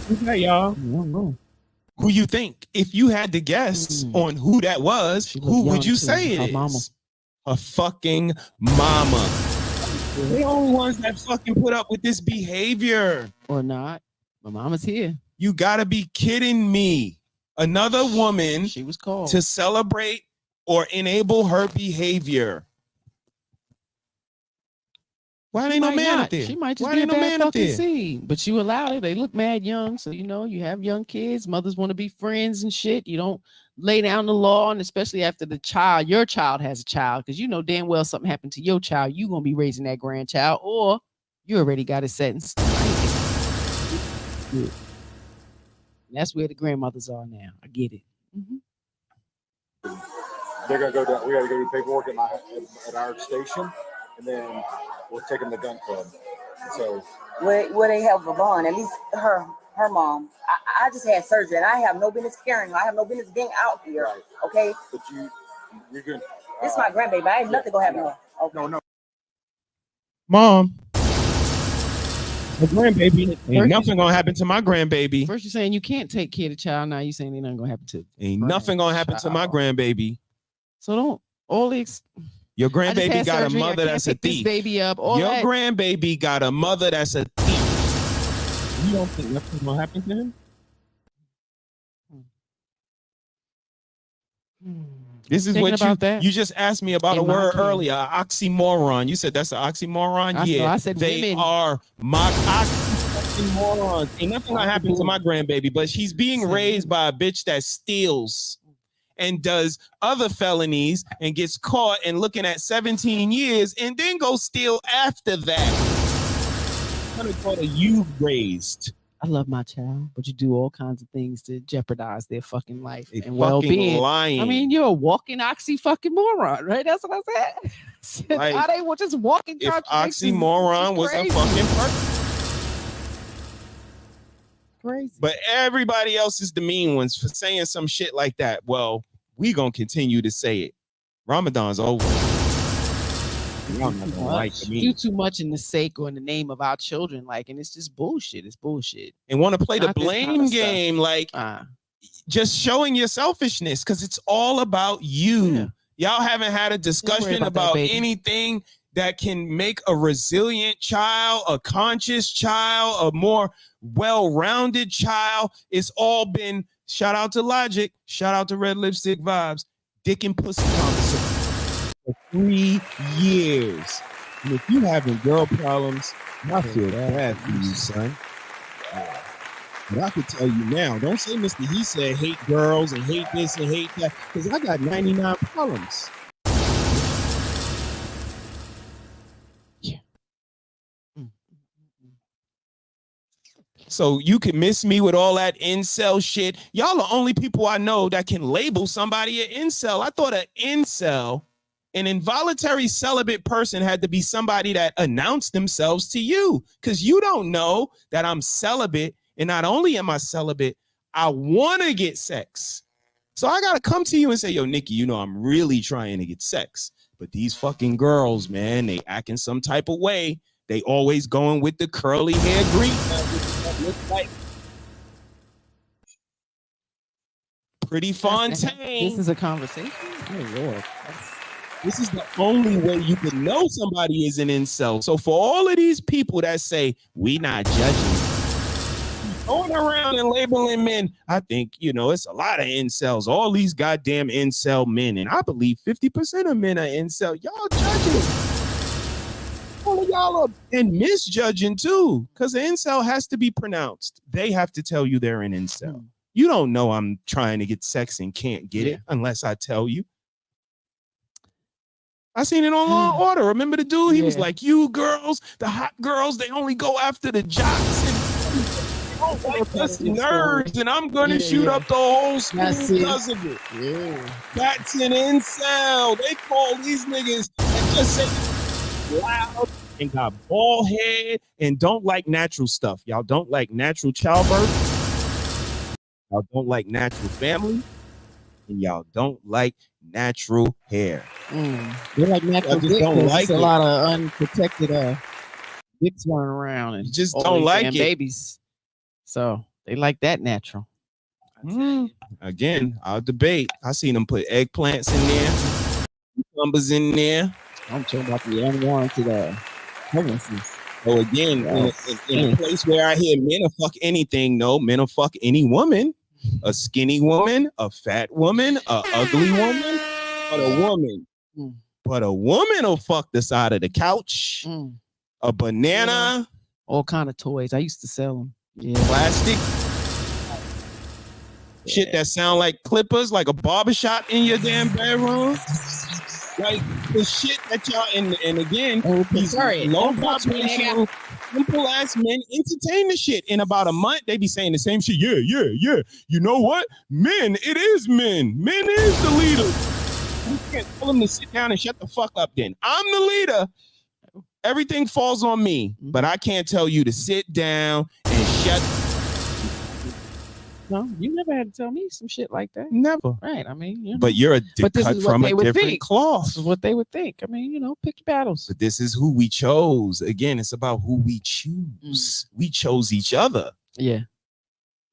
Who's that, y'all? Who you think? If you had to guess on who that was, who would you say it is? Mama. A fucking mama. They're the only ones that fucking put up with this behavior. Or not. My mama's here. You gotta be kidding me. Another woman She was called to celebrate or enable her behavior. Why ain't no man up there? She might just Why be a ain't no bad man up fucking there? seed. But you allow it. They look mad young. So, you have young kids. Mothers want to be friends and shit. You don't lay down the law. And especially after your child has a child. Because you know damn well something happened to your child. You're going to be raising that grandchild. Or you already got it set in stone. That's where the grandmothers are now. I get it. They're gonna go down. We gotta go do paperwork at our station, and then we'll take them to gun club. So Where they have a bond, at least her mom. I just had surgery and I have no business carrying her. I have no business being out here. Right. Okay. But you're good. This is my grandbaby. I ain't nothing gonna happen to her. Okay. No. Mom, my grandbaby. Ain't nothing gonna happen to my grandbaby. First you're saying you can't take care of the child. Now you're saying ain't nothing gonna happen to Ain't nothing gonna happen to my grandbaby. So don't all the Your I just grandbaby had got surgery. a I mother can't that's a pick this thief. baby up. All Your that. grandbaby got a mother that's a thief. You don't think nothing's gonna happen to him? This is Thinking what about that. you just asked me about In a my word case. earlier, oxymoron. You said that's an oxymoron? I said they women. are my oxymorons. Ain't nothing gonna happen to my grandbaby, but she's being raised by a bitch that steals and does other felonies and gets caught and looking at 17 years and then go steal after that. I'm gonna call it you've raised. I love my child, but you do all kinds of things to jeopardize their fucking life and fucking well-being. lying. I mean, you're a walking fucking moron, right? That's what I said. Like, Are they just walking if contradictions? oxymoron It's was a crazy. fucking person. Crazy. But everybody else is the mean ones for saying some shit like that. Well, we gonna continue to say it. Ramadan's over. Y'all not gonna like me. Do too much in the sake or in the name of our children, and it's just bullshit. It's bullshit. And want to play the Not this blame kind of stuff. game, just showing your selfishness, because it's all about you. Y'all haven't had a discussion about anything that can make a resilient child, a conscious child, a more well-rounded child. It's all been shout out to Logic, shout out to Red Lipstick Vibes, dick and pussy conversation for 3 years. And if you having girl problems, I feel bad for you, son. But I can tell you now, don't say Mr. He said hate girls and hate this and hate that, because I got 99 problems. So you can miss me with all that incel shit. Y'all the only people I know that can label somebody an incel. I thought an incel, an involuntary celibate person, had to be somebody that announced themselves to you, because you don't know that I'm celibate. And not only am I celibate, I want to get sex. So I got to come to you and say, yo, Nikki, I'm really trying to get sex. But these fucking girls, man, they acting some type of way. They always going with the curly hair green. Looks like Pretty Fontaine. This is a conversation. Oh Lord. This is the only way you can know somebody is an incel. So for all of these people that say we not judging, going around and labeling men, I think it's a lot of incels. All these goddamn incel men, and I believe 50% of men are incel. Y'all judging. All of y'all are and misjudging too, because an incel has to be pronounced. They have to tell you they're an incel. You don't know I'm trying to get sex and can't get it unless I tell you. I seen it on Law and Order. Remember the dude? He was like, you girls, the hot girls, they only go after the jocks and us nerds, and I'm gonna shoot up the whole school because of it. That's an incel. They call these niggas just say loud and got bald head and don't like natural stuff. Y'all don't like natural childbirth. Y'all don't like natural family. And y'all don't like natural hair. They like natural I just dick don't because like it's a it. lot of unprotected dicks running around and You just all don't these like damn it. babies. So they like that natural. Again, I'll debate. I seen them put eggplants in there, cucumbers in there. I'm talking about the unwarranted pregnancies. So again, in a place where I hear men will fuck anything, no, men will fuck any woman, a skinny woman, a fat woman, a ugly woman, but a woman. But a woman will fuck the side of the couch, a banana, all kind of toys. I used to sell them. Yeah, plastic. Shit that sound like clippers, like a barbershop in your damn bedroom. Like the shit that y'all and again, these low vibrational, simple ass men entertain the shit. In about a month, they be saying the same shit. Yeah. You know what? Men, it is men. Men is the leader. You can't tell them to sit down and shut the fuck up then. I'm the leader. Everything falls on me, but I can't tell you to sit down and shut. No, you never had to tell me some shit like that. Never. Right. I mean, you know. But you're But this cut is what from they a would different think. cloth. This is what they would think. I mean, you know, pick your battles. But this is who we chose. Again, it's about who we choose. We chose each other. Yeah.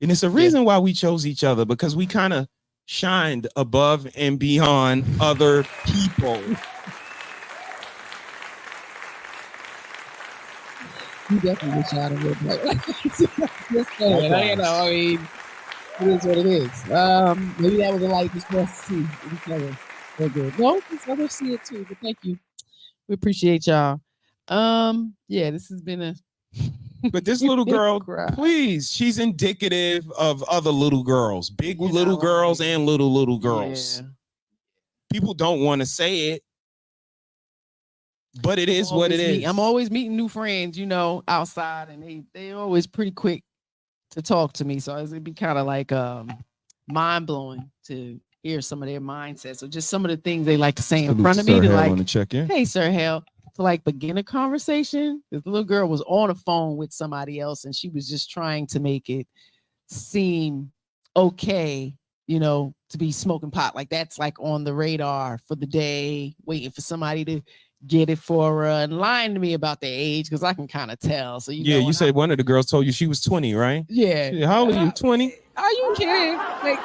And it's a reason why we chose each other, because we kind of shined above and beyond other people. You definitely shot a little bit. Just saying, you know, I mean, it is what it is. Maybe that was a light just for us to see each other. Very good. No, because others see it too. But thank you. We appreciate y'all. Yeah, this has been a. But this little girl, please, she's indicative of other little girls, big little girls and little girls. Yeah. People don't want to say it, but it is what it is. I'm always meeting new friends, you know, outside, and they always pretty quick to talk to me. So it'd be kind of like mind blowing to hear some of their mindsets. So just some of the things they like to say in front of me. To like, check in. hey, Sir Hell, to like begin a conversation. This little girl was on the phone with somebody else, and she was just trying to make it seem okay, you know, to be smoking pot. Like that's like on the radar for the day, waiting for somebody to get it for her and lying to me about their age, because I can kind of tell. So you said one of the girls told you she was 20, right? Yeah. How old are you? 20? Are you kidding? Like,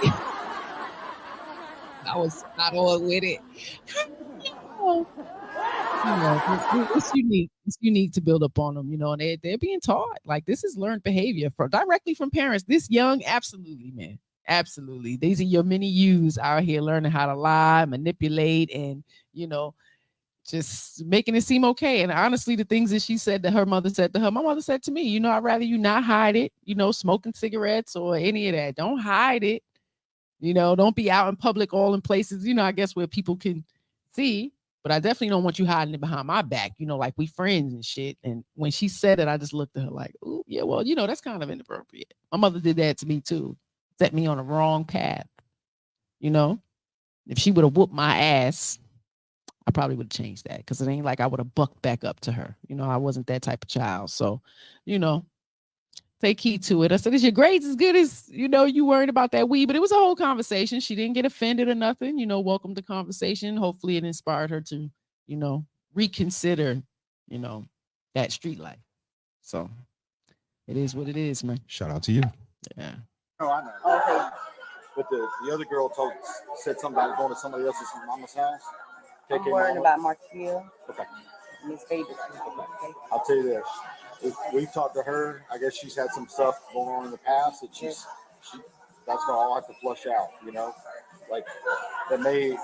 I was spot on with it. You know, it's unique. It's unique to build up on them, you know, and they're being taught. Like, this is learned behavior directly from parents. This young, absolutely, man. Absolutely. These are your mini yous out here learning how to lie, manipulate, and, you know, just making it seem okay. And honestly, the things that she said that her mother said to her, my mother said to me, you know, I'd rather you not hide it, you know, smoking cigarettes or any of that. Don't hide it. You know, don't be out in public, all in places, you know, I guess where people can see. But I definitely don't want you hiding it behind my back, you know, like we friends and shit. And when she said it, I just looked at her like, oh, yeah, well, you know, that's kind of inappropriate. My mother did that to me too. Set me on the wrong path. You know, if she would have whooped my ass, I probably would have changed that, because it ain't like I would have bucked back up to her. You know, I wasn't that type of child. So, you know, take heed to it. I said, is your grades as good as, you know, you worried about that weed? But it was a whole conversation. She didn't get offended or nothing. You know, welcome the conversation. Hopefully it inspired her to, you know, reconsider, you know, that street life. So it is what it is, man. Shout out to you. Yeah. Oh, I know. Okay. But the other girl said something about going to somebody else's mama's house. I'm worried about Marquia. Okay. Miss Baby. Okay. I'll tell you this. We've talked to her. I guess she's had some stuff going on in the past that that's gonna all have to flush out. You know, like that may.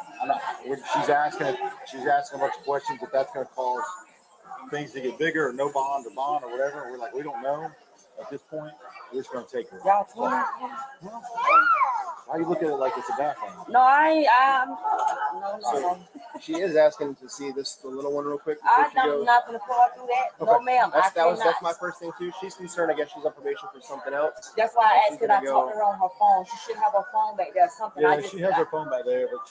She's asking a bunch of questions. If that's gonna cause things to get bigger, or no bond or whatever. We're like, we don't know at this point. We're just gonna take her. Y'all told Why you look at it like it's a bad thing? No, no. She is asking to see the little one real quick. I'm not going to pull her through that. Okay. No, ma'am. That's my first thing too. She's concerned. I guess she's on probation for something else. That's why I asked. Could I talk to her on her phone? She should have her phone back there. Something. Yeah, she has her phone back there, but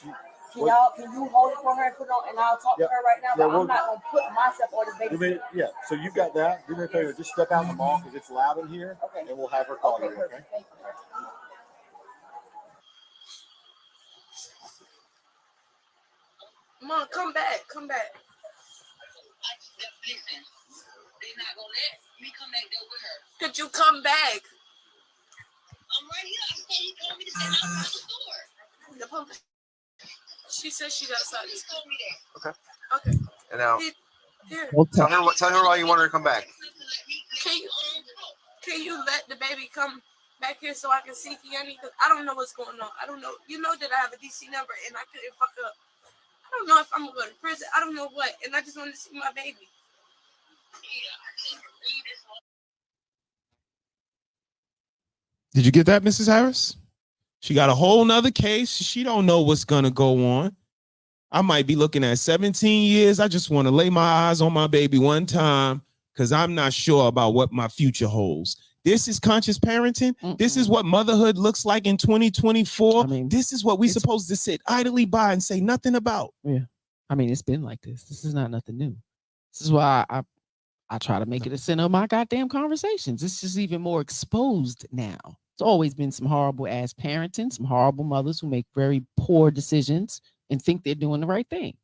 Can you hold it for her and put it on, and I'll talk to her right now. But I'm not gonna put myself on this baby. Yeah. So you've got that. Do me a favor. Just step out in the mall because it's loud in here, and we'll have her call you. Okay. Mom, come back. Come back. Listen, they're not gonna let me come back there with her. Could you come back? I'm right here. I said he told me to stay outside the store. The police. She said she got outside. He told me that. Okay. Okay. And now, Here. Tell her why you want her to come back. Can you let the baby come back here so I can see Kiani? Because I don't know what's going on. I don't know. You know that I have a DC number and I couldn't fuck up. I don't know if I'm gonna go to prison. I don't know what. And I just want to see my baby. Did you get that, Mrs. Harris? She got a whole nother case. She don't know what's gonna go on. I might be looking at 17 years. I just want to lay my eyes on my baby one time because I'm not sure about what my future holds. This is conscious parenting. This is what motherhood looks like in 2024. I mean, this is what we're supposed to sit idly by and say nothing about. Yeah. I mean, it's been like this. This is not nothing new. This is why I try to make it a center of my goddamn conversations. It's just even more exposed now. It's always been some horrible ass parenting, some horrible mothers who make very poor decisions and think they're doing the right thing.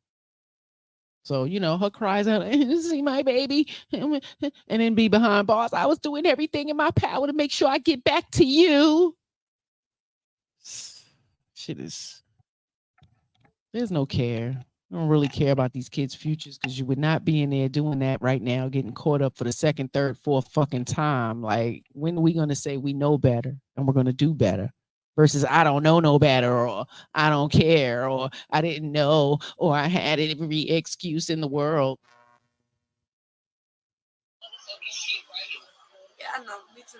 So, you know, her cries out, see my baby, and then be behind bars. I was doing everything in my power to make sure I get back to you. Shit is, there's no care. I don't really care about these kids' futures because you would not be in there doing that right now, getting caught up for the second, third, fourth fucking time. Like, when are we going to say we know better and we're going to do better? Versus I don't know no better, or I don't care, or I didn't know, or I had every excuse in the world. Yeah, I know. Me too.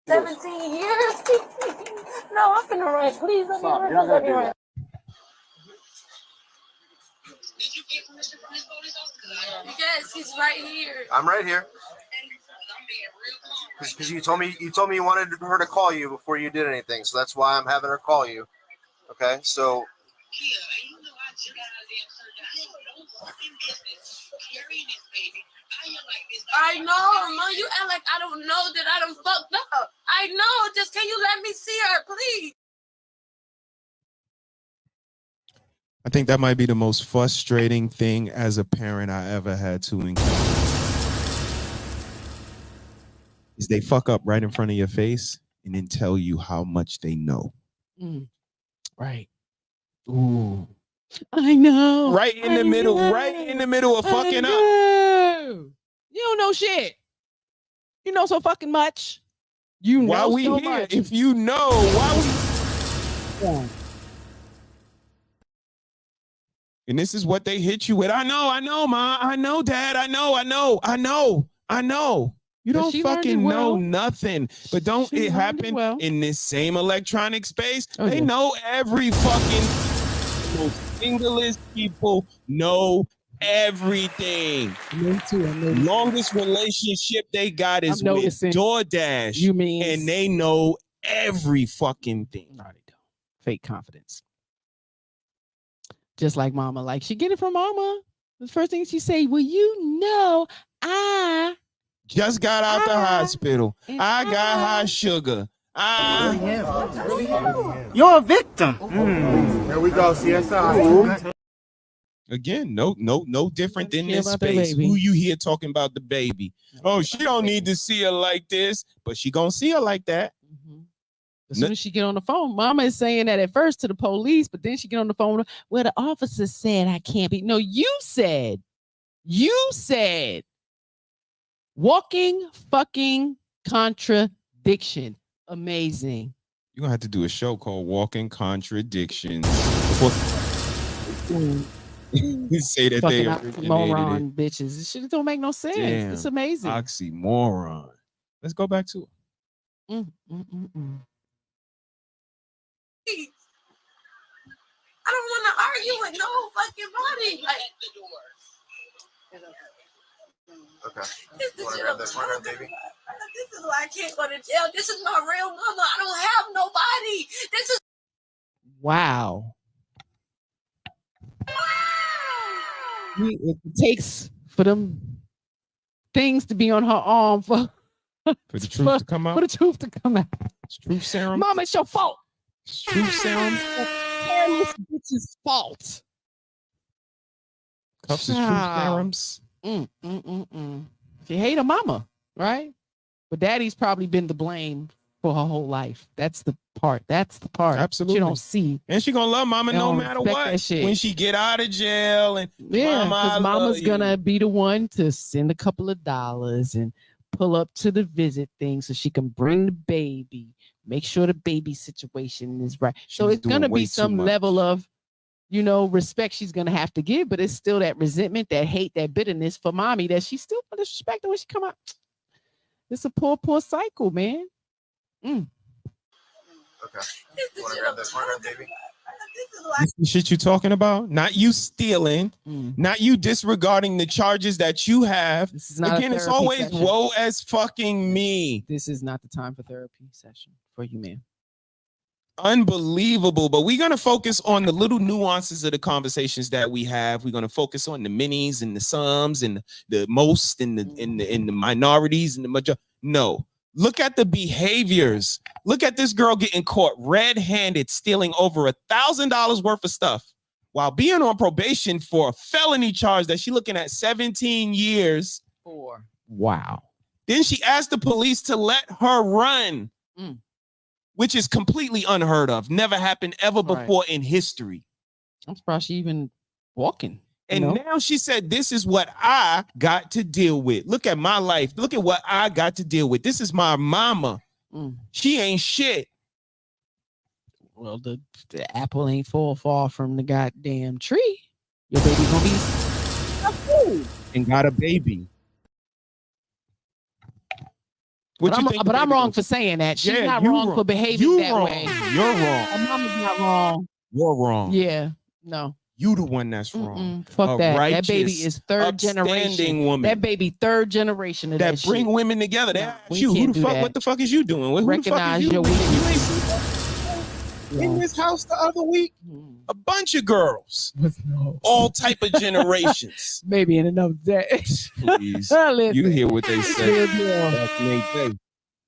17 years? No, I'm finna run. Please let me run. Did you get permission from this police officer? Yes, he's right here. I'm right here. Because you told me you wanted her to call you before you did anything, so that's why I'm having her call you. Okay, so. I know, Mom. You act like I don't know that I done fucked up. I know. Just can you let me see her, please? I think that might be the most frustrating thing as a parent I ever had to encounter. Is they fuck up right in front of your face and then tell you how much they know. Right. Ooh. I know. Right in the middle of fucking up. You don't know shit. You know so fucking much. You know why we so here? much. If you know, why we... Yeah. And this is what they hit you with. I know, Ma. I know, Dad. I know. You don't fucking know nothing. But don't it happen in this same electronic space? They know every fucking... Most singlest people know everything. Me too. Longest relationship they got is with DoorDash. You mean, and they know every fucking thing. No, they don't. Fake confidence. Just like Mama. Like, she get it from Mama. The first thing she say, well, you know, I just got out the hospital. I got high sugar. You're a victim. Here we go, CSI. Again, no different than this space. Who you hear talking about the baby? Oh, she don't need to see her like this, but she gonna see her like that. As soon as she get on the phone, Mama is saying that at first to the police, but then she get on the phone. Well, the officer said I can't be. No, you said. Walking fucking contradiction. Amazing. You're gonna have to do a show called Walking Contradictions. You say that fucking they oxymoron bitches. This shit don't make no sense. Damn, It's amazing. Oxymoron. Let's go back to it. I don't want to argue with no fucking body. Like, Okay. This is baby. This is why I can't go to jail. This is my real mama. I don't have nobody. This is. Wow. It takes for them things to be on her arm for the truth to come out. For the truth to come out. It's truth serum. Mama, it's your fault. It's truth serum. Careless bitch's fault. Cuffs is truth serums. She hate her mama, right? But daddy's probably been to blame for her whole life. That's the part. Absolutely. You don't see. And she gonna love mama no matter what. When she get out of jail and because mama's gonna be the one to send a couple of dollars and pull up to the visit thing so she can bring the baby, make sure the baby situation is right. So it's gonna be some level of, respect she's gonna have to give, but it's still that resentment, that hate, that bitterness for mommy that she's still disrespecting when she come out. It's a poor cycle, man. Okay. You want to grab that corner, baby? This is the shit you talking about? Not you stealing, not you disregarding the charges that you have. This is not Again, it's always session. woe as fucking me. This is not the time for therapy session for you, man. Unbelievable. But we're gonna focus on the little nuances of the conversations that we have. We're gonna focus on the minis and the sums and the most and the minorities and the majority. No. Look at the behaviors. Look at this girl getting caught red-handed stealing over $1,000 worth of stuff while being on probation for a felony charge that she's looking at 17 years. Wow. Then she asked the police to let her run, which is completely unheard of. Never happened ever before in history. I'm surprised she even walking. And now she said, this is what I got to deal with. Look at my life. Look at what I got to deal with. This is my mama. She ain't shit. Well, the apple ain't fall far from the goddamn tree. Your baby gonna be and got a baby. But I'm wrong for saying that. She's not wrong for behaving that way. You're wrong. Her mama's not wrong. You're wrong. Yeah. No. You the one that's wrong. Fuck that. Righteous, That baby is third generation. woman. That baby third generation of that bring shit. women together. They ask we you, can't who the do fuck? that. What the fuck is you doing? Who Recognize the fuck is you? your You weakness. ain't see that? In this house the other week, a bunch of girls, all type of generations. Maybe in another day. Please, Listen. you hear what they say?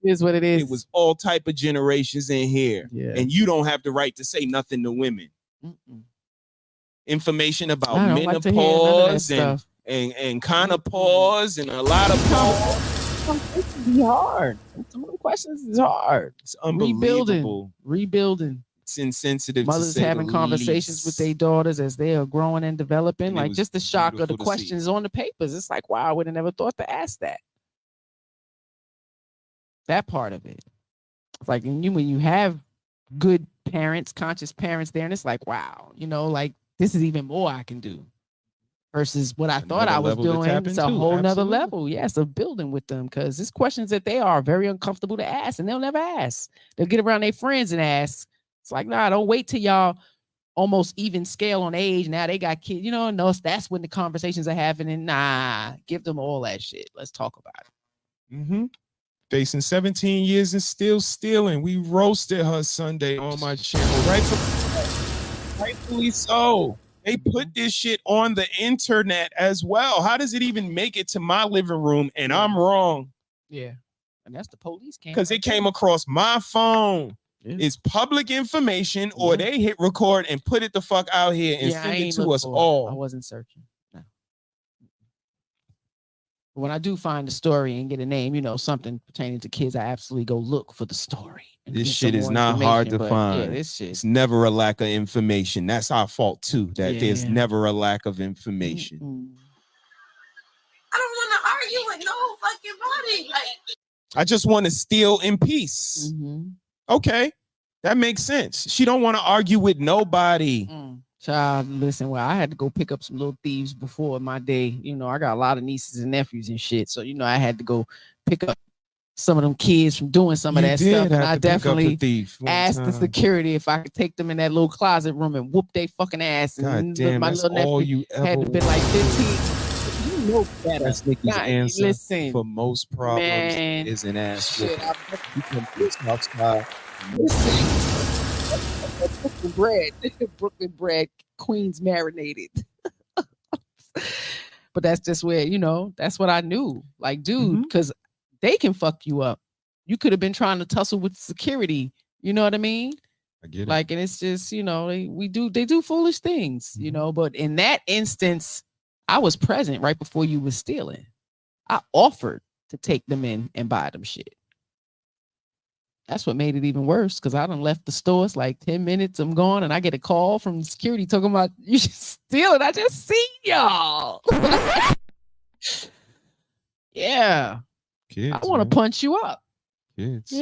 Is what it is. It was all type of generations in here, and you don't have the right to say nothing to women. Information about menopause and conopause and a lot of pause. Some questions be hard. Some of the questions is hard. It's unbelievable. Rebuilding. It's insensitive. Mothers to say having the conversations with their daughters as they are growing and developing. And it like was just the shock of the beautiful to see. questions on the papers. It's like, wow, I would have never thought to ask that. That part of it. It's like when you have good parents, conscious parents there, and it's like, wow, like this is even more I can do versus what I thought I was doing. It's a whole nother level. Yes, of building with them because it's questions that they are very uncomfortable to ask and they'll never ask. They'll get around their friends and ask. It's like, nah, don't wait till y'all almost even scale on age. Now they got kids, no, that's when the conversations are happening. Nah, give them all that shit. Let's talk about it. Facing 17 years and still stealing. We roasted her Sunday on my channel. Rightfully so. They put this shit on the internet as well. How does it even make it to my living room and I'm wrong? Yeah. And that's the police came. Because it came across my phone. It's public information or they hit record and put it the fuck out here and send it to us all. I wasn't searching. No. But when I do find the story and get a name, something pertaining to kids, I absolutely go look for the story. This shit is not hard to find. Yeah, this shit. It's never a lack of information. That's our fault too. That there's never a lack of information. I don't want to argue with no fucking body. I just want to steal in peace. Okay, that makes sense. She don't want to argue with nobody. Child, listen, well, I had to go pick up some little thieves before my day. I got a lot of nieces and nephews and shit. So, I had to go pick up some of them kids from doing some of that stuff. And I definitely asked the security if I could take them in that little closet room and whoop their fucking ass. And my little nephew had to be like 15. You know better. That's Nikki's answer. Listen, for most problems is an ass whooping. You can outside. Brooklyn bread. Brooklyn bread, Queens marinated. But that's just where, that's what I knew. Like, dude, because they can fuck you up. You could have been trying to tussle with security. You know what I mean? I get it. Like, and it's just, they do foolish things, but in that instance, I was present right before you was stealing. I offered to take them in and buy them shit. That's what made it even worse, because I done left the store. It's like 10 minutes, I'm gone, and I get a call from security talking about, you should steal it. I just seen y'all. Yeah. Kids, I want to punch you up. Kids.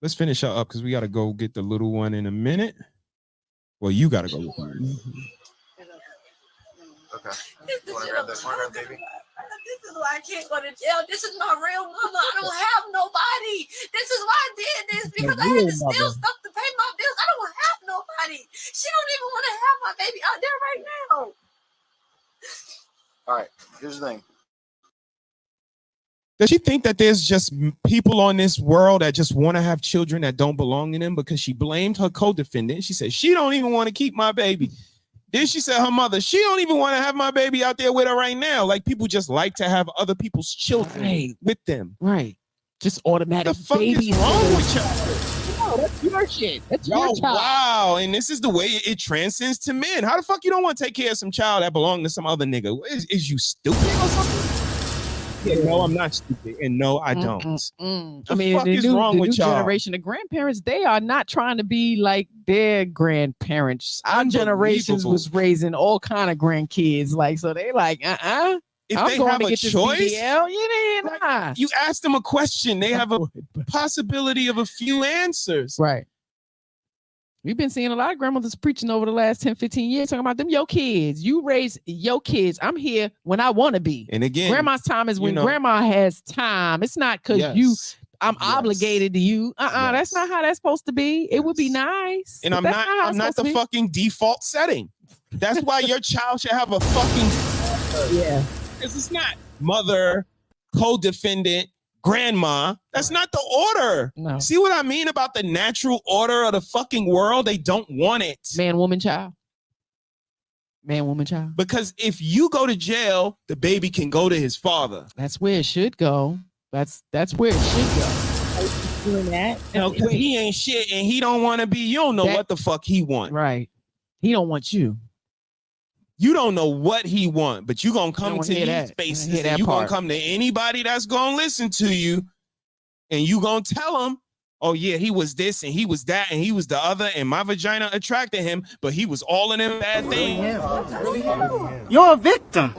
Let's finish her up because we got to go get the little one in a minute. Well, you got to go. Okay. You want to grab that baby? This is why I can't go to jail. This is my real mama. I don't have nobody. This is why I did this, because I had to steal stuff to pay my bills. I don't have nobody. She don't even want to have my baby out there right now. All right. Here's the thing. Does she think that there's just people on this world that just want to have children that don't belong in them? Because she blamed her co-defendant. She said, she don't even want to keep my baby. Then she said her mother, she don't even want to have my baby out there with her right now. Like, people just like to have other people's children with them. Right. Just automatic. The fuck is wrong with y'all? No, that's your shit. That's Yo, your child. wow. And this is the way it transcends to men. How the fuck you don't want to take care of some child that belongs to some other nigga? Is you stupid or something? Yeah, no, I'm not stupid. And no, I don't. I mean, fuck is wrong with y'all? Generation of grandparents, they are not trying to be like their grandparents. Our generations was raising all kind of grandkids. Like, so they like, If I'm they going have to a get this choice, BBL. you ask them a question, they have a possibility of a few answers. Right. We've been seeing a lot of grandmothers preaching over the last 10, 15 years, talking about them, your kids. You raise your kids. I'm here when I want to be. And again, grandma's time is when grandma has time. It's not because I'm obligated to you. That's not how that's supposed to be. It would be nice. And I'm not the fucking default setting. That's why your child should have a fucking because it's not mother, co-defendant, grandma. That's not the order. No. See what I mean about the natural order of the fucking world? They don't want it. Man, woman, child. Man, woman, child. Because if you go to jail, the baby can go to his father. That's where it should go. That's where it should go. Doing that. He ain't shit and he don't want to be. You don't know what the fuck he want. Right. He don't want you. You don't know what he want, but you gonna come to these spaces and you gonna come to anybody that's gonna listen to you, and you gonna tell him, oh yeah, he was this and he was that and he was the other, and my vagina attracted him, but he was all in them bad things. You're a victim.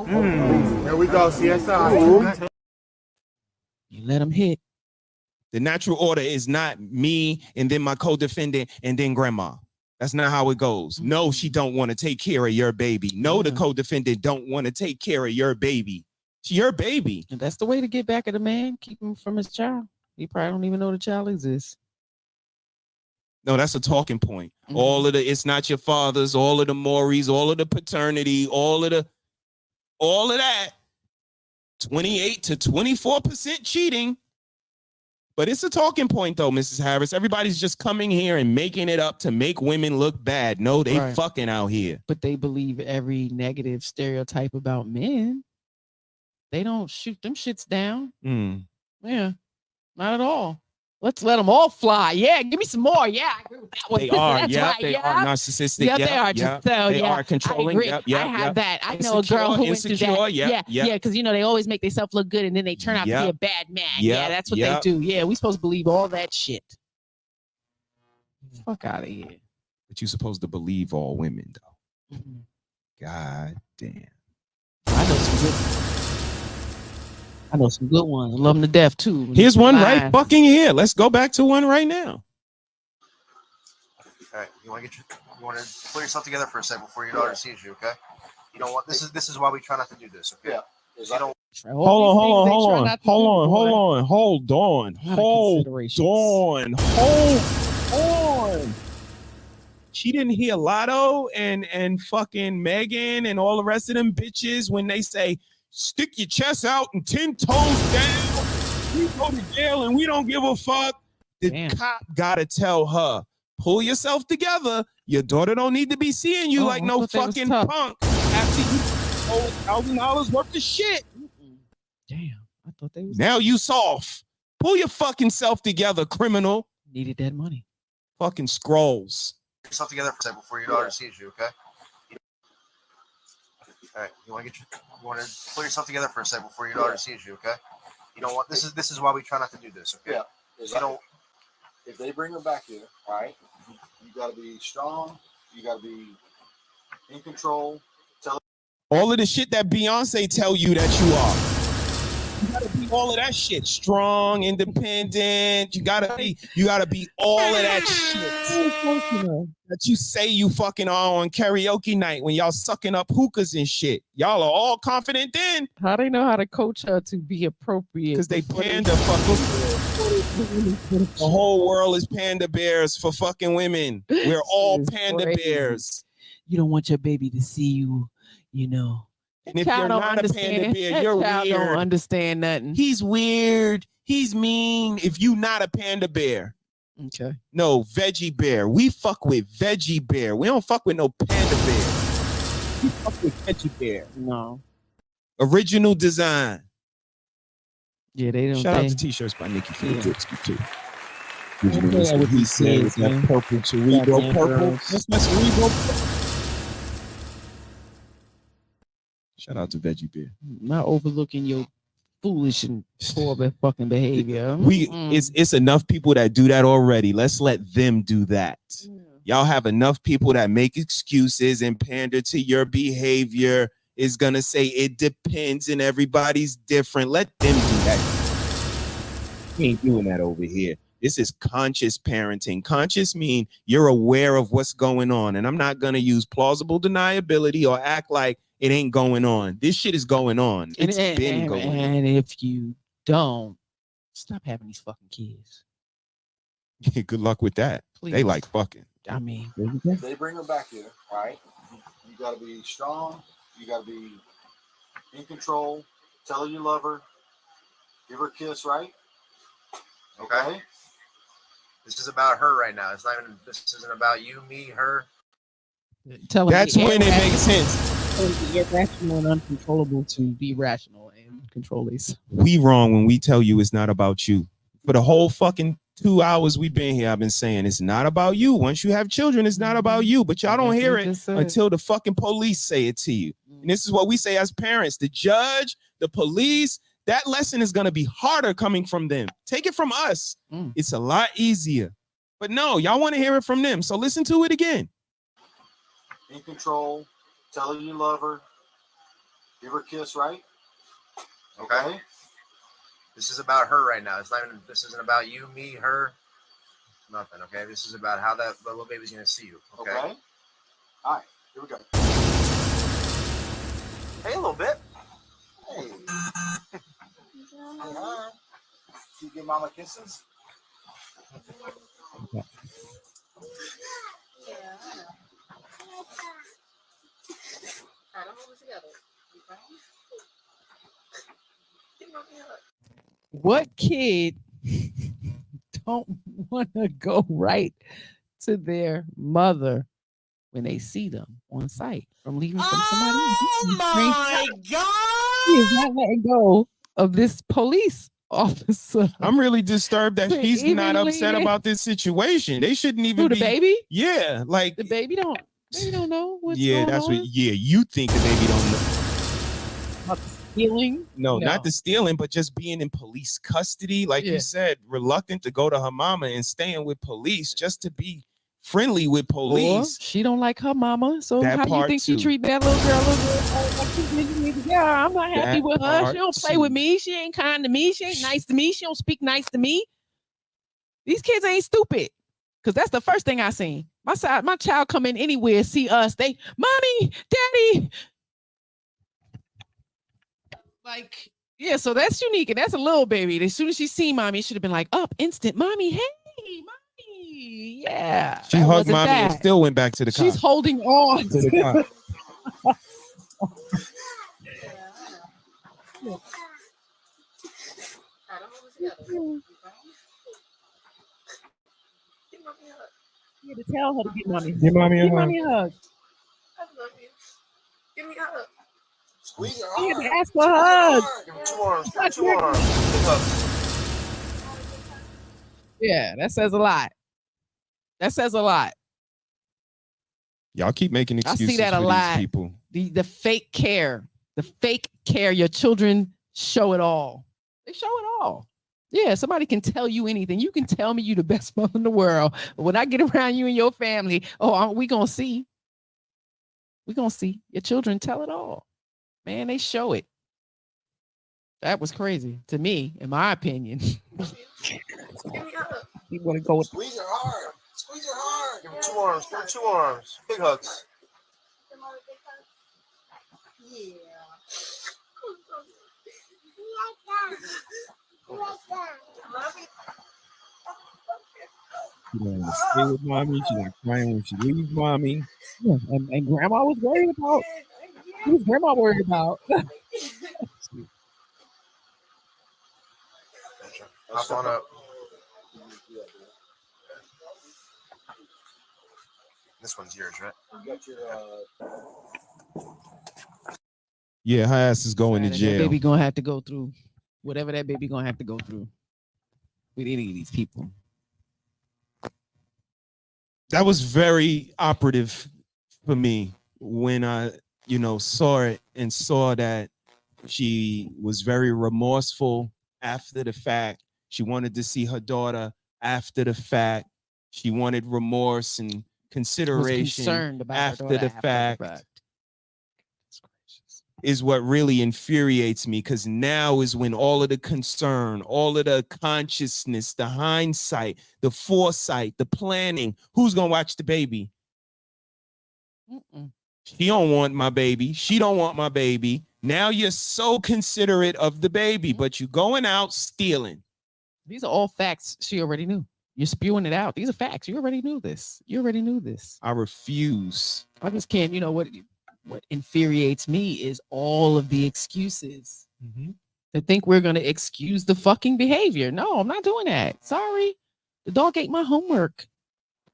Here we go, CSI. You let him hit. The natural order is not me and then my co-defendant and then grandma. That's not how it goes. No, she don't want to take care of your baby. No, the co-defendant don't want to take care of your baby. It's your baby. And that's the way to get back at a man. Keep him from his child. He probably don't even know the child exists. No, that's a talking point. All of the, it's not your father's, all of the mores, all of the paternity, all of that. 28 to 24% cheating. But it's a talking point, though, Mrs. Harris. Everybody's just coming here and making it up to make women look bad. No, they fucking out here. But they believe every negative stereotype about men. They don't shoot them shits down. Yeah, not at all. Let's let them all fly. Yeah, give me some more. Yeah, I agree with that one. They are. That's Yeah, right. they are narcissistic. Yeah, Yeah, they are. Just so, they are controlling. I agree. I have that. I know a Insecure, girl who went through that. Yeah, because they always make themselves look good and then they turn out to be a bad man. Yeah, that's what they do. Yeah, we supposed to believe all that shit. Fuck out of here. But you're supposed to believe all women, though. God damn. I know some good ones. I love them to death too. Here's one right fucking here. Let's go back to one right now. All right, you want to pull yourself together for a second before your daughter sees you, okay? You don't want this is why we try not to do this, okay? Yeah. You don't. Hold on. She didn't hear Lotto and fucking Megan and all the rest of them bitches when they say, stick your chest out and 10 toes down. We go to jail and we don't give a fuck. The cop gotta tell her, pull yourself together Your daughter don't need to be seeing you like I no thought that was fucking tough. punk after you owe $1,000 worth of shit. Damn, I thought they was Now you soft. Pull your fucking self together, criminal. needed that money. Fucking scrolls. Get yourself together for a second before your daughter sees you, okay? All right, you want to pull yourself together for a second before your daughter sees you, okay? You don't want this is why we try not to do this, okay? Yeah. If they bring her back here, all right, you got to be strong. You got to be in control. All of the shit that Beyonce tell you that you are. You gotta be all of that shit. Strong, independent. You gotta be all of that shit that you say you fucking are on karaoke night when y'all sucking up hookahs and shit. Y'all are all confident then. How they know how to coach her to be appropriate? Because they panda fucking. The whole world is panda bears for fucking women. We're all panda bears. You don't want your baby to see you, you know. And if you're not a panda bear, you're weird. Don't understand nothing. He's weird. He's mean. If you not a panda bear. Okay. No, veggie bear. We fuck with veggie bear. We don't fuck with no panda bear. We fuck with veggie bear. No. Original design. Yeah, they don't. Shout out to T-shirts by Nikki Filipinski too. Yeah, What he said with that purple cerebral purple. That's my cerebral purple. Shout out to Veggie Bear. Not overlooking your foolish and horrible fucking behavior. It's enough people that do that already. Let's let them do that. Y'all have enough people that make excuses and pander to your behavior. Is gonna say it depends and everybody's different. Let them do that. We ain't doing that over here. This is conscious parenting. Conscious mean you're aware of what's going on. And I'm not gonna use plausible deniability or act like it ain't going on. This shit is going on. It's been going on. And if you don't, stop having these fucking kids. Good luck with that. Please. They like fucking. I mean, If they bring her back here, all right, you got to be strong. You got to be in control. Tell her you love her. Give her a kiss, right? Okay. This is about her right now. It's not even. This isn't about you, me, her. That's when it makes sense. Be irrational and uncontrollable to be rational and control these. We wrong when we tell you it's not about you. For the whole fucking 2 hours we've been here, I've been saying it's not about you. Once you have children, it's not about you. But y'all don't hear it until the fucking police say it to you. And this is what we say as parents. The judge, the police, that lesson is going to be harder coming from them. Take it from us. It's a lot easier. But no, y'all want to hear it from them. So listen to it again. In control. Tell her you love her. Give her a kiss, right? Okay. This is about her right now. It's not even. This isn't about you, me, her. Nothing. Okay. This is about how that little baby's gonna see you. Okay. All right. Here we go. Hey, a little bit. Hey. Hi. You give mama kisses? What kid don't want to go right to their mother when they see them on site from leaving from somebody else? Oh my God! He is not letting go of this police officer. I'm really disturbed that he's Even not upset about this situation. They shouldn't even the be. baby? Yeah, like the baby don't know what's yeah, going that's on. what. Yeah, you think the baby don't know. About the stealing? No, not the stealing, but just being in police custody. Like you said, reluctant to go to her mama and staying with police just to be friendly with police. Or she don't like her mama, so That how you part think she too. treat that little girl? Yeah, I'm not happy That with her. She part don't play too. with me. She ain't kind to me. She ain't nice to me. She don't speak nice to me. These kids ain't stupid. Cause that's the first thing I seen. My child come in anywhere, see us, they, mommy, daddy. Like, yeah, so that's unique, and that's a little baby. As soon as she seen mommy, it should have been like, up, instant, mommy, hey, mommy, yeah. She that hugged wasn't mommy and that. still went back to the car. She's holding on To the car. You had to tell her to give mommy. Give mommy a Give hug. mommy a hug. I love you. Give me a hug. Squeeze her You had hard. to ask for a hug. Give her 2 arms. Give her 2 arms. Big hugs. Yeah, that says a lot. That says a lot. Y'all keep making I excuses see that a for lot. these people. The fake care. The fake care. Your children show it all. They show it all. Yeah, somebody can tell you anything. You can tell me you the best mother in the world. But when I get around you and your family, we gonna see. We gonna see. Your children tell it all. Man, they show it. That was crazy to me, in my opinion. Give me a hug. You want to go with Squeeze her hard. Squeeze her hard. Give her 2 arms. Give her 2 arms. Big hugs. Yeah. She don't want to stay with mommy. She's not crying when she leaves mommy. Yeah, and grandma was worried about. What was grandma worried about? Hop on up. This one's yours, right? Yeah, her ass is going to That jail. baby gonna have to go through whatever that baby gonna have to go through with any of these people. That was very operative for me when I, saw it and saw that she was very remorseful after the fact. She wanted to see her daughter after the fact. She wanted remorse and consideration concerned about her after daughter the after the fact. fact. Is what really infuriates me, because now is when all of the concern, all of the consciousness, the hindsight, the foresight, the planning, who's gonna watch the baby? She don't want my baby. She don't want my baby. Now you're so considerate of the baby, but you going out stealing. These are all facts she already knew. You're spewing it out. These are facts. You already knew this. You already knew this. I refuse. I just can't. What infuriates me is all of the excuses. To think we're going to excuse the fucking behavior. No, I'm not doing that. Sorry. The dog ate my homework.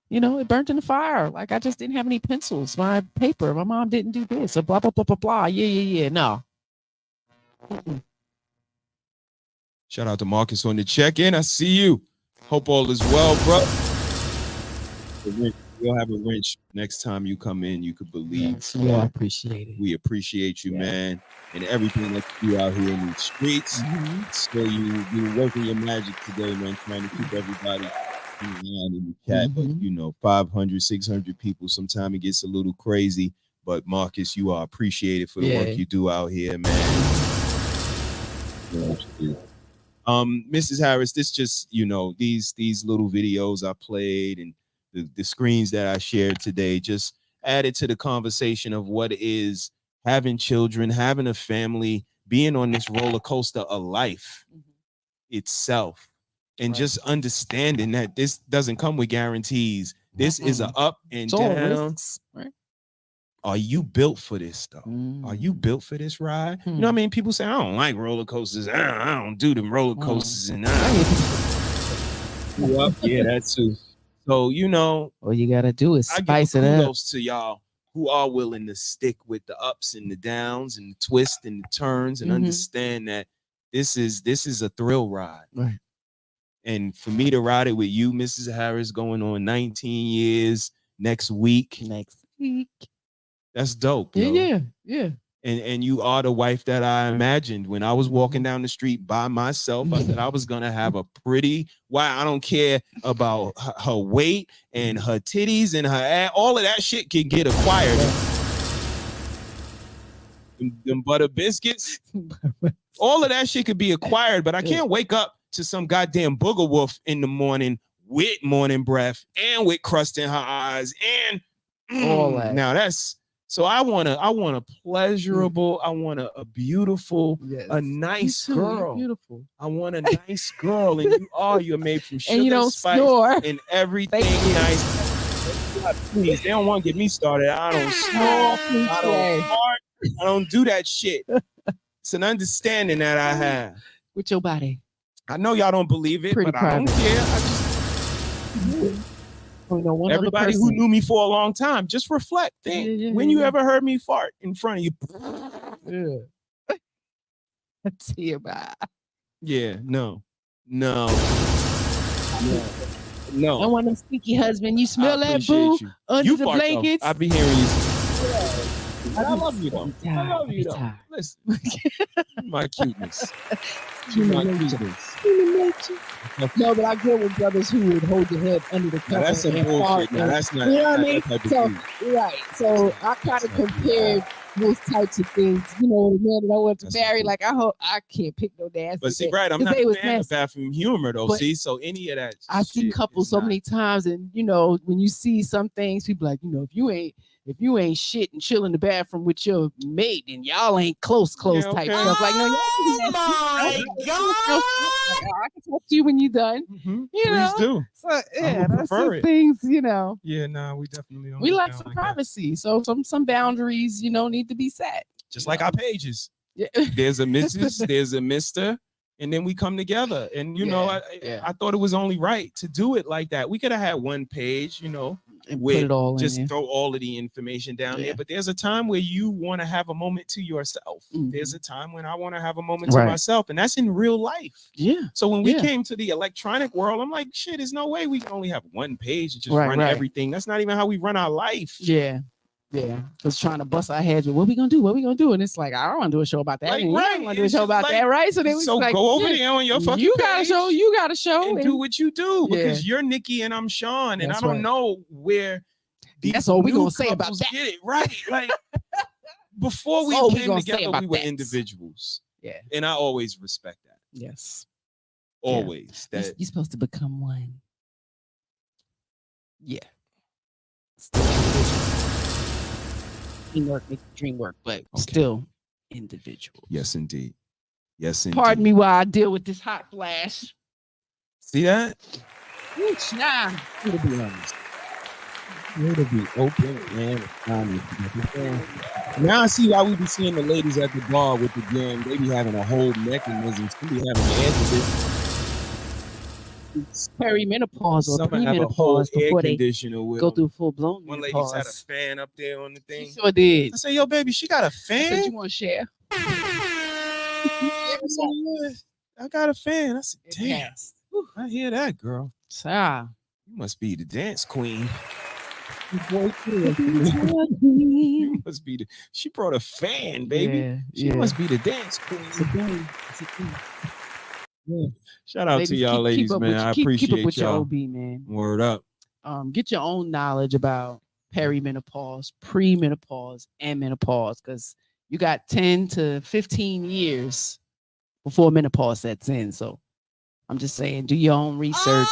It burnt in the fire. Like, I just didn't have any pencils, my paper. My mom didn't do this. Or blah, blah, blah, blah, blah. Yeah. No. Shout out to Marcus on the check-in. I see you. Hope all is well, bro. We'll have a wrench next time you come in. You could believe. Yes, we all appreciate it. We appreciate you, man, and everything that you do out here in the streets. So you're working your magic today, man, trying to keep everybody in line in the chat. But 500, 600 people. Sometimes it gets a little crazy. But Marcus, you are appreciated for the work you do out here, man. Mrs. Harris, this just these little videos I played and the screens that I shared today just added to the conversation of what is having children, having a family, being on this roller coaster of life itself, and just understanding that this doesn't come with guarantees. This is a up and down. Right? Are you built for this though? Are you built for this ride? You know what I mean? People say, I don't like roller coasters. I don't do them roller coasters. And yeah, that's too. So, all you got to do is spice it up. Kudos to y'all who are willing to stick with the ups and the downs and the twists and the turns and understand that this is a thrill ride. Right. And for me to ride it with you, Mrs. Harris, going on 19 years next week. That's dope. Yeah. And you are the wife that I imagined when I was walking down the street by myself. I said I was gonna have a pretty. Why? I don't care about her weight and her titties and her ass. All of that shit can get acquired. Them butter biscuits, all of that shit could be acquired. But I can't wake up to some goddamn booger wolf in the morning with morning breath and with crust in her eyes and all that. Now that's. So I want a pleasurable, I want a beautiful, a nice girl. Beautiful. I want a nice girl, and you're made from sugar, and you don't spice, snore. and everything nice. Please, they don't want to get me started. I don't snore. I don't fart. I don't do that shit. It's an understanding that I have with your body. I know y'all don't believe it, but I don't care. I just One Everybody who knew me for a long time, just reflect. Think, when you ever heard me fart in front of you? Yeah. TMI. Yeah, no. No. I want a stinky husband. You smell that, boo? You. Under You the fart, though. blankets. I be hearing you. I love you though. I love you though. Listen, my cuteness. My cuteness. No, but I get with brothers who would hold your head under the cover. Now that's some and bullshit. fart Now and- that's not. You know what I that's mean? not that type of So, right. So I kind of compared those types of things. You know, the man that I want to marry, like I hope I can't pick no nasty. But see, thing, right, I'm 'cause not they a was fan of nasty. bathroom humor though. But See, so any of that. I've seen couples so many times, and you know, when you see some things, people like, you know, if you ain't shit and chill in the bathroom with your mate, and y'all ain't close type stuff. Like, no, oh my god, I can talk to you when you're done. You Please know? do. So I yeah, would that's prefer some it. things, you know. Yeah, no, we definitely don't. We get like down some like that. privacy, so some boundaries, you know, need to be set. Just like our pages. Yeah. There's a Mrs., there's a Mr., and then we come together. And you know, I thought it was only right to do it like that. We could have had one page, you know, And with put it all in just there. throw all of the information down there. But there's a time where you want to have a moment to yourself. There's a time when I want to have a moment to Right. myself, and that's in real life. Yeah. So when we Yeah. came to the electronic world, I'm like, shit, there's no way we can only have one page and just Right, run right. everything. That's not even how we run our life. Yeah. Yeah. Just trying to bust our heads with what we gonna do? What we gonna do? And it's like, I don't want to do a show about that. Like, and right, I don't want to do a it's show just about like, that, right? So then we so like, go over yeah, there on your fucking you got a show, page you got a show, and do what you do because Yeah. you're Nikki and I'm Sean, and That's I don't right. know where these That's all we new gonna say about couples that. get it right. Like before we That's all we came gonna say together, about we were that. individuals. Yeah. And I always respect that. Yes. Always. Yeah. That You're supposed to become one. Yeah. Teamwork makes the dream work, but still individual. Yes, indeed. Yes, indeed. Pardon me while I deal with this hot flash. See that? Ooch, nah. To be honest. To be open and honest. Now I see why we be seeing the ladies at the bar with the gun. They be having a whole mechanism. Some be having the edge of it. Perimenopause or Some have a whole premenopause air before they conditioner with go them. through full blown One lady's menopause. had a fan up there on the thing. She sure did. I said, yo, baby, she got a I fan? said, you want to share? I said, yeah, I got a fan. I said, damn. I hear that, girl. You must be the dance queen. You must be the. She brought a fan, baby. Yeah, She yeah. must be the dance queen. Yeah. Shout out to Ladies, y'all, keep ladies, up man. with- I keep appreciate up with your y'all. OB, man. Word up. Get your own knowledge about perimenopause, premenopause, and menopause, because you got 10 to 15 years before menopause sets in. So I'm just saying, do your own research.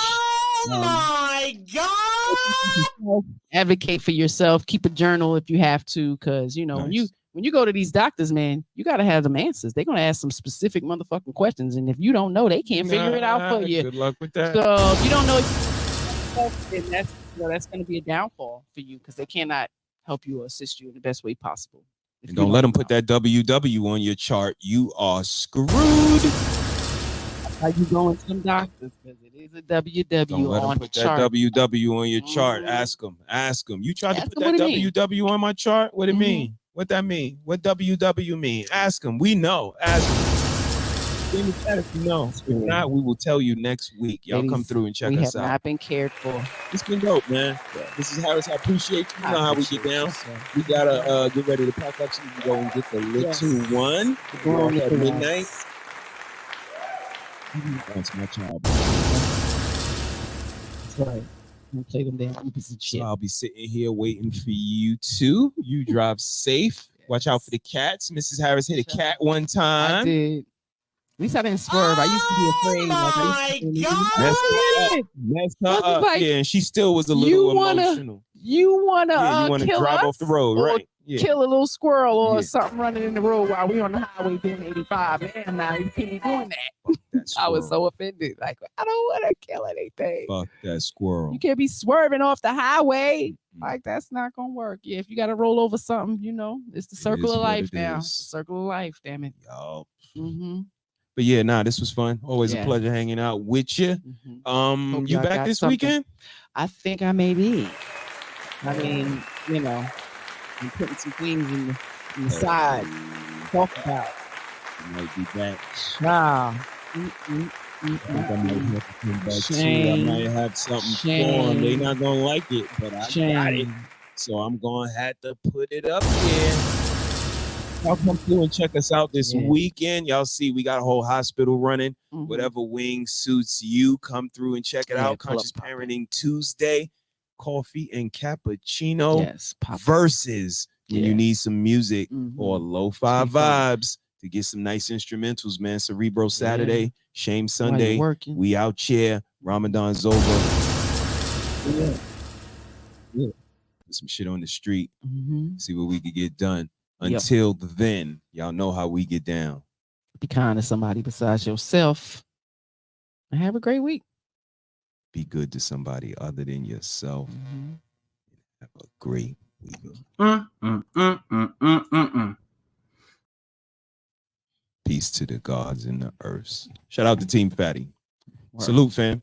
My God! Advocate for yourself. Keep a journal if you have to, because you know when you go to these doctors, man, you got to have them answers. They're gonna ask some specific motherfucking questions, and if you don't know, they can't figure it out for you. Good luck with that. So if you don't know, then that's going to be a downfall for you because they cannot help you or assist you in the best way possible. And don't let them put that WW on your chart. You are screwed. How you going to some doctors? Because it is a WW Don't let on them the put that chart. WW on your chart. Ask them. Ask them. You tried to Ask put 'em that what it mean. WW on my chart? What it mean? What that mean? What WW mean? Ask them. We know. Ask them. In the chat if you know. If not, we will tell you next week. Y'all come Ladies, through and check we us have out. not been cared for. It's been dope, man. This is Harris. I appreciate you. You I know how we get appreciate down. you, sir. We gotta get ready to pack up so we can go and get the little one. The We're off little at one. midnight. That's my child. That's right. I'm play them damn groupies and shit. So I'll be sitting here waiting for you too. You drive safe. Watch out for the cats. Mrs. Harris hit a cat one time. I did. At least I didn't swerve. I used to be afraid. Messed her up. Like, Yeah, and she still was a little you wanna emotional. You wanna Yeah, you wanna kill drive us off the road, or right? Yeah. kill a little squirrel or Yeah. something running in the road while we on the highway doing 85. Man, now you can't be doing that. I was so offended. Like, I don't want to kill anything. Fuck that squirrel. You can't be swerving off the highway. Like, that's not gonna work. Yeah, if you gotta roll over something, you know, it's the circle is of what life it now. is. It's the circle of life, damn it. Yo. Mm-hmm. But yeah, nah, this was fun. Always a Yeah. pleasure hanging out with you. Hope You y'all back got this something. weekend? I think I may be. I mean, you know, I'm putting some things in the side to talk about. Might be back. Wow. I think I might have to come back too. I Shame. might have something for them. They Shame. not gonna like it, but I got it. Shame. So I'm gonna have to put it up here. Y'all come through and check us out this weekend. Y'all see we got a whole hospital running. Whatever wing suits you, come through and check it out. Conscious Parenting Tuesday, coffee and cappuccino. Yes, versus when you need some music or lo-fi Speak on vibes to get some nice instrumentals, man. Cerebro Saturday, Shame While you're Sunday. working. We out here. Ramadan's over. Yeah. Put some shit on the street. See what we could get done. Yep. Until then, y'all know how we get down. Be kind to somebody besides yourself. And have a great week. Be good to somebody other than yourself. Have a great week. Peace to the gods and the earths. Shout out to Team Fatty. Salute, fam.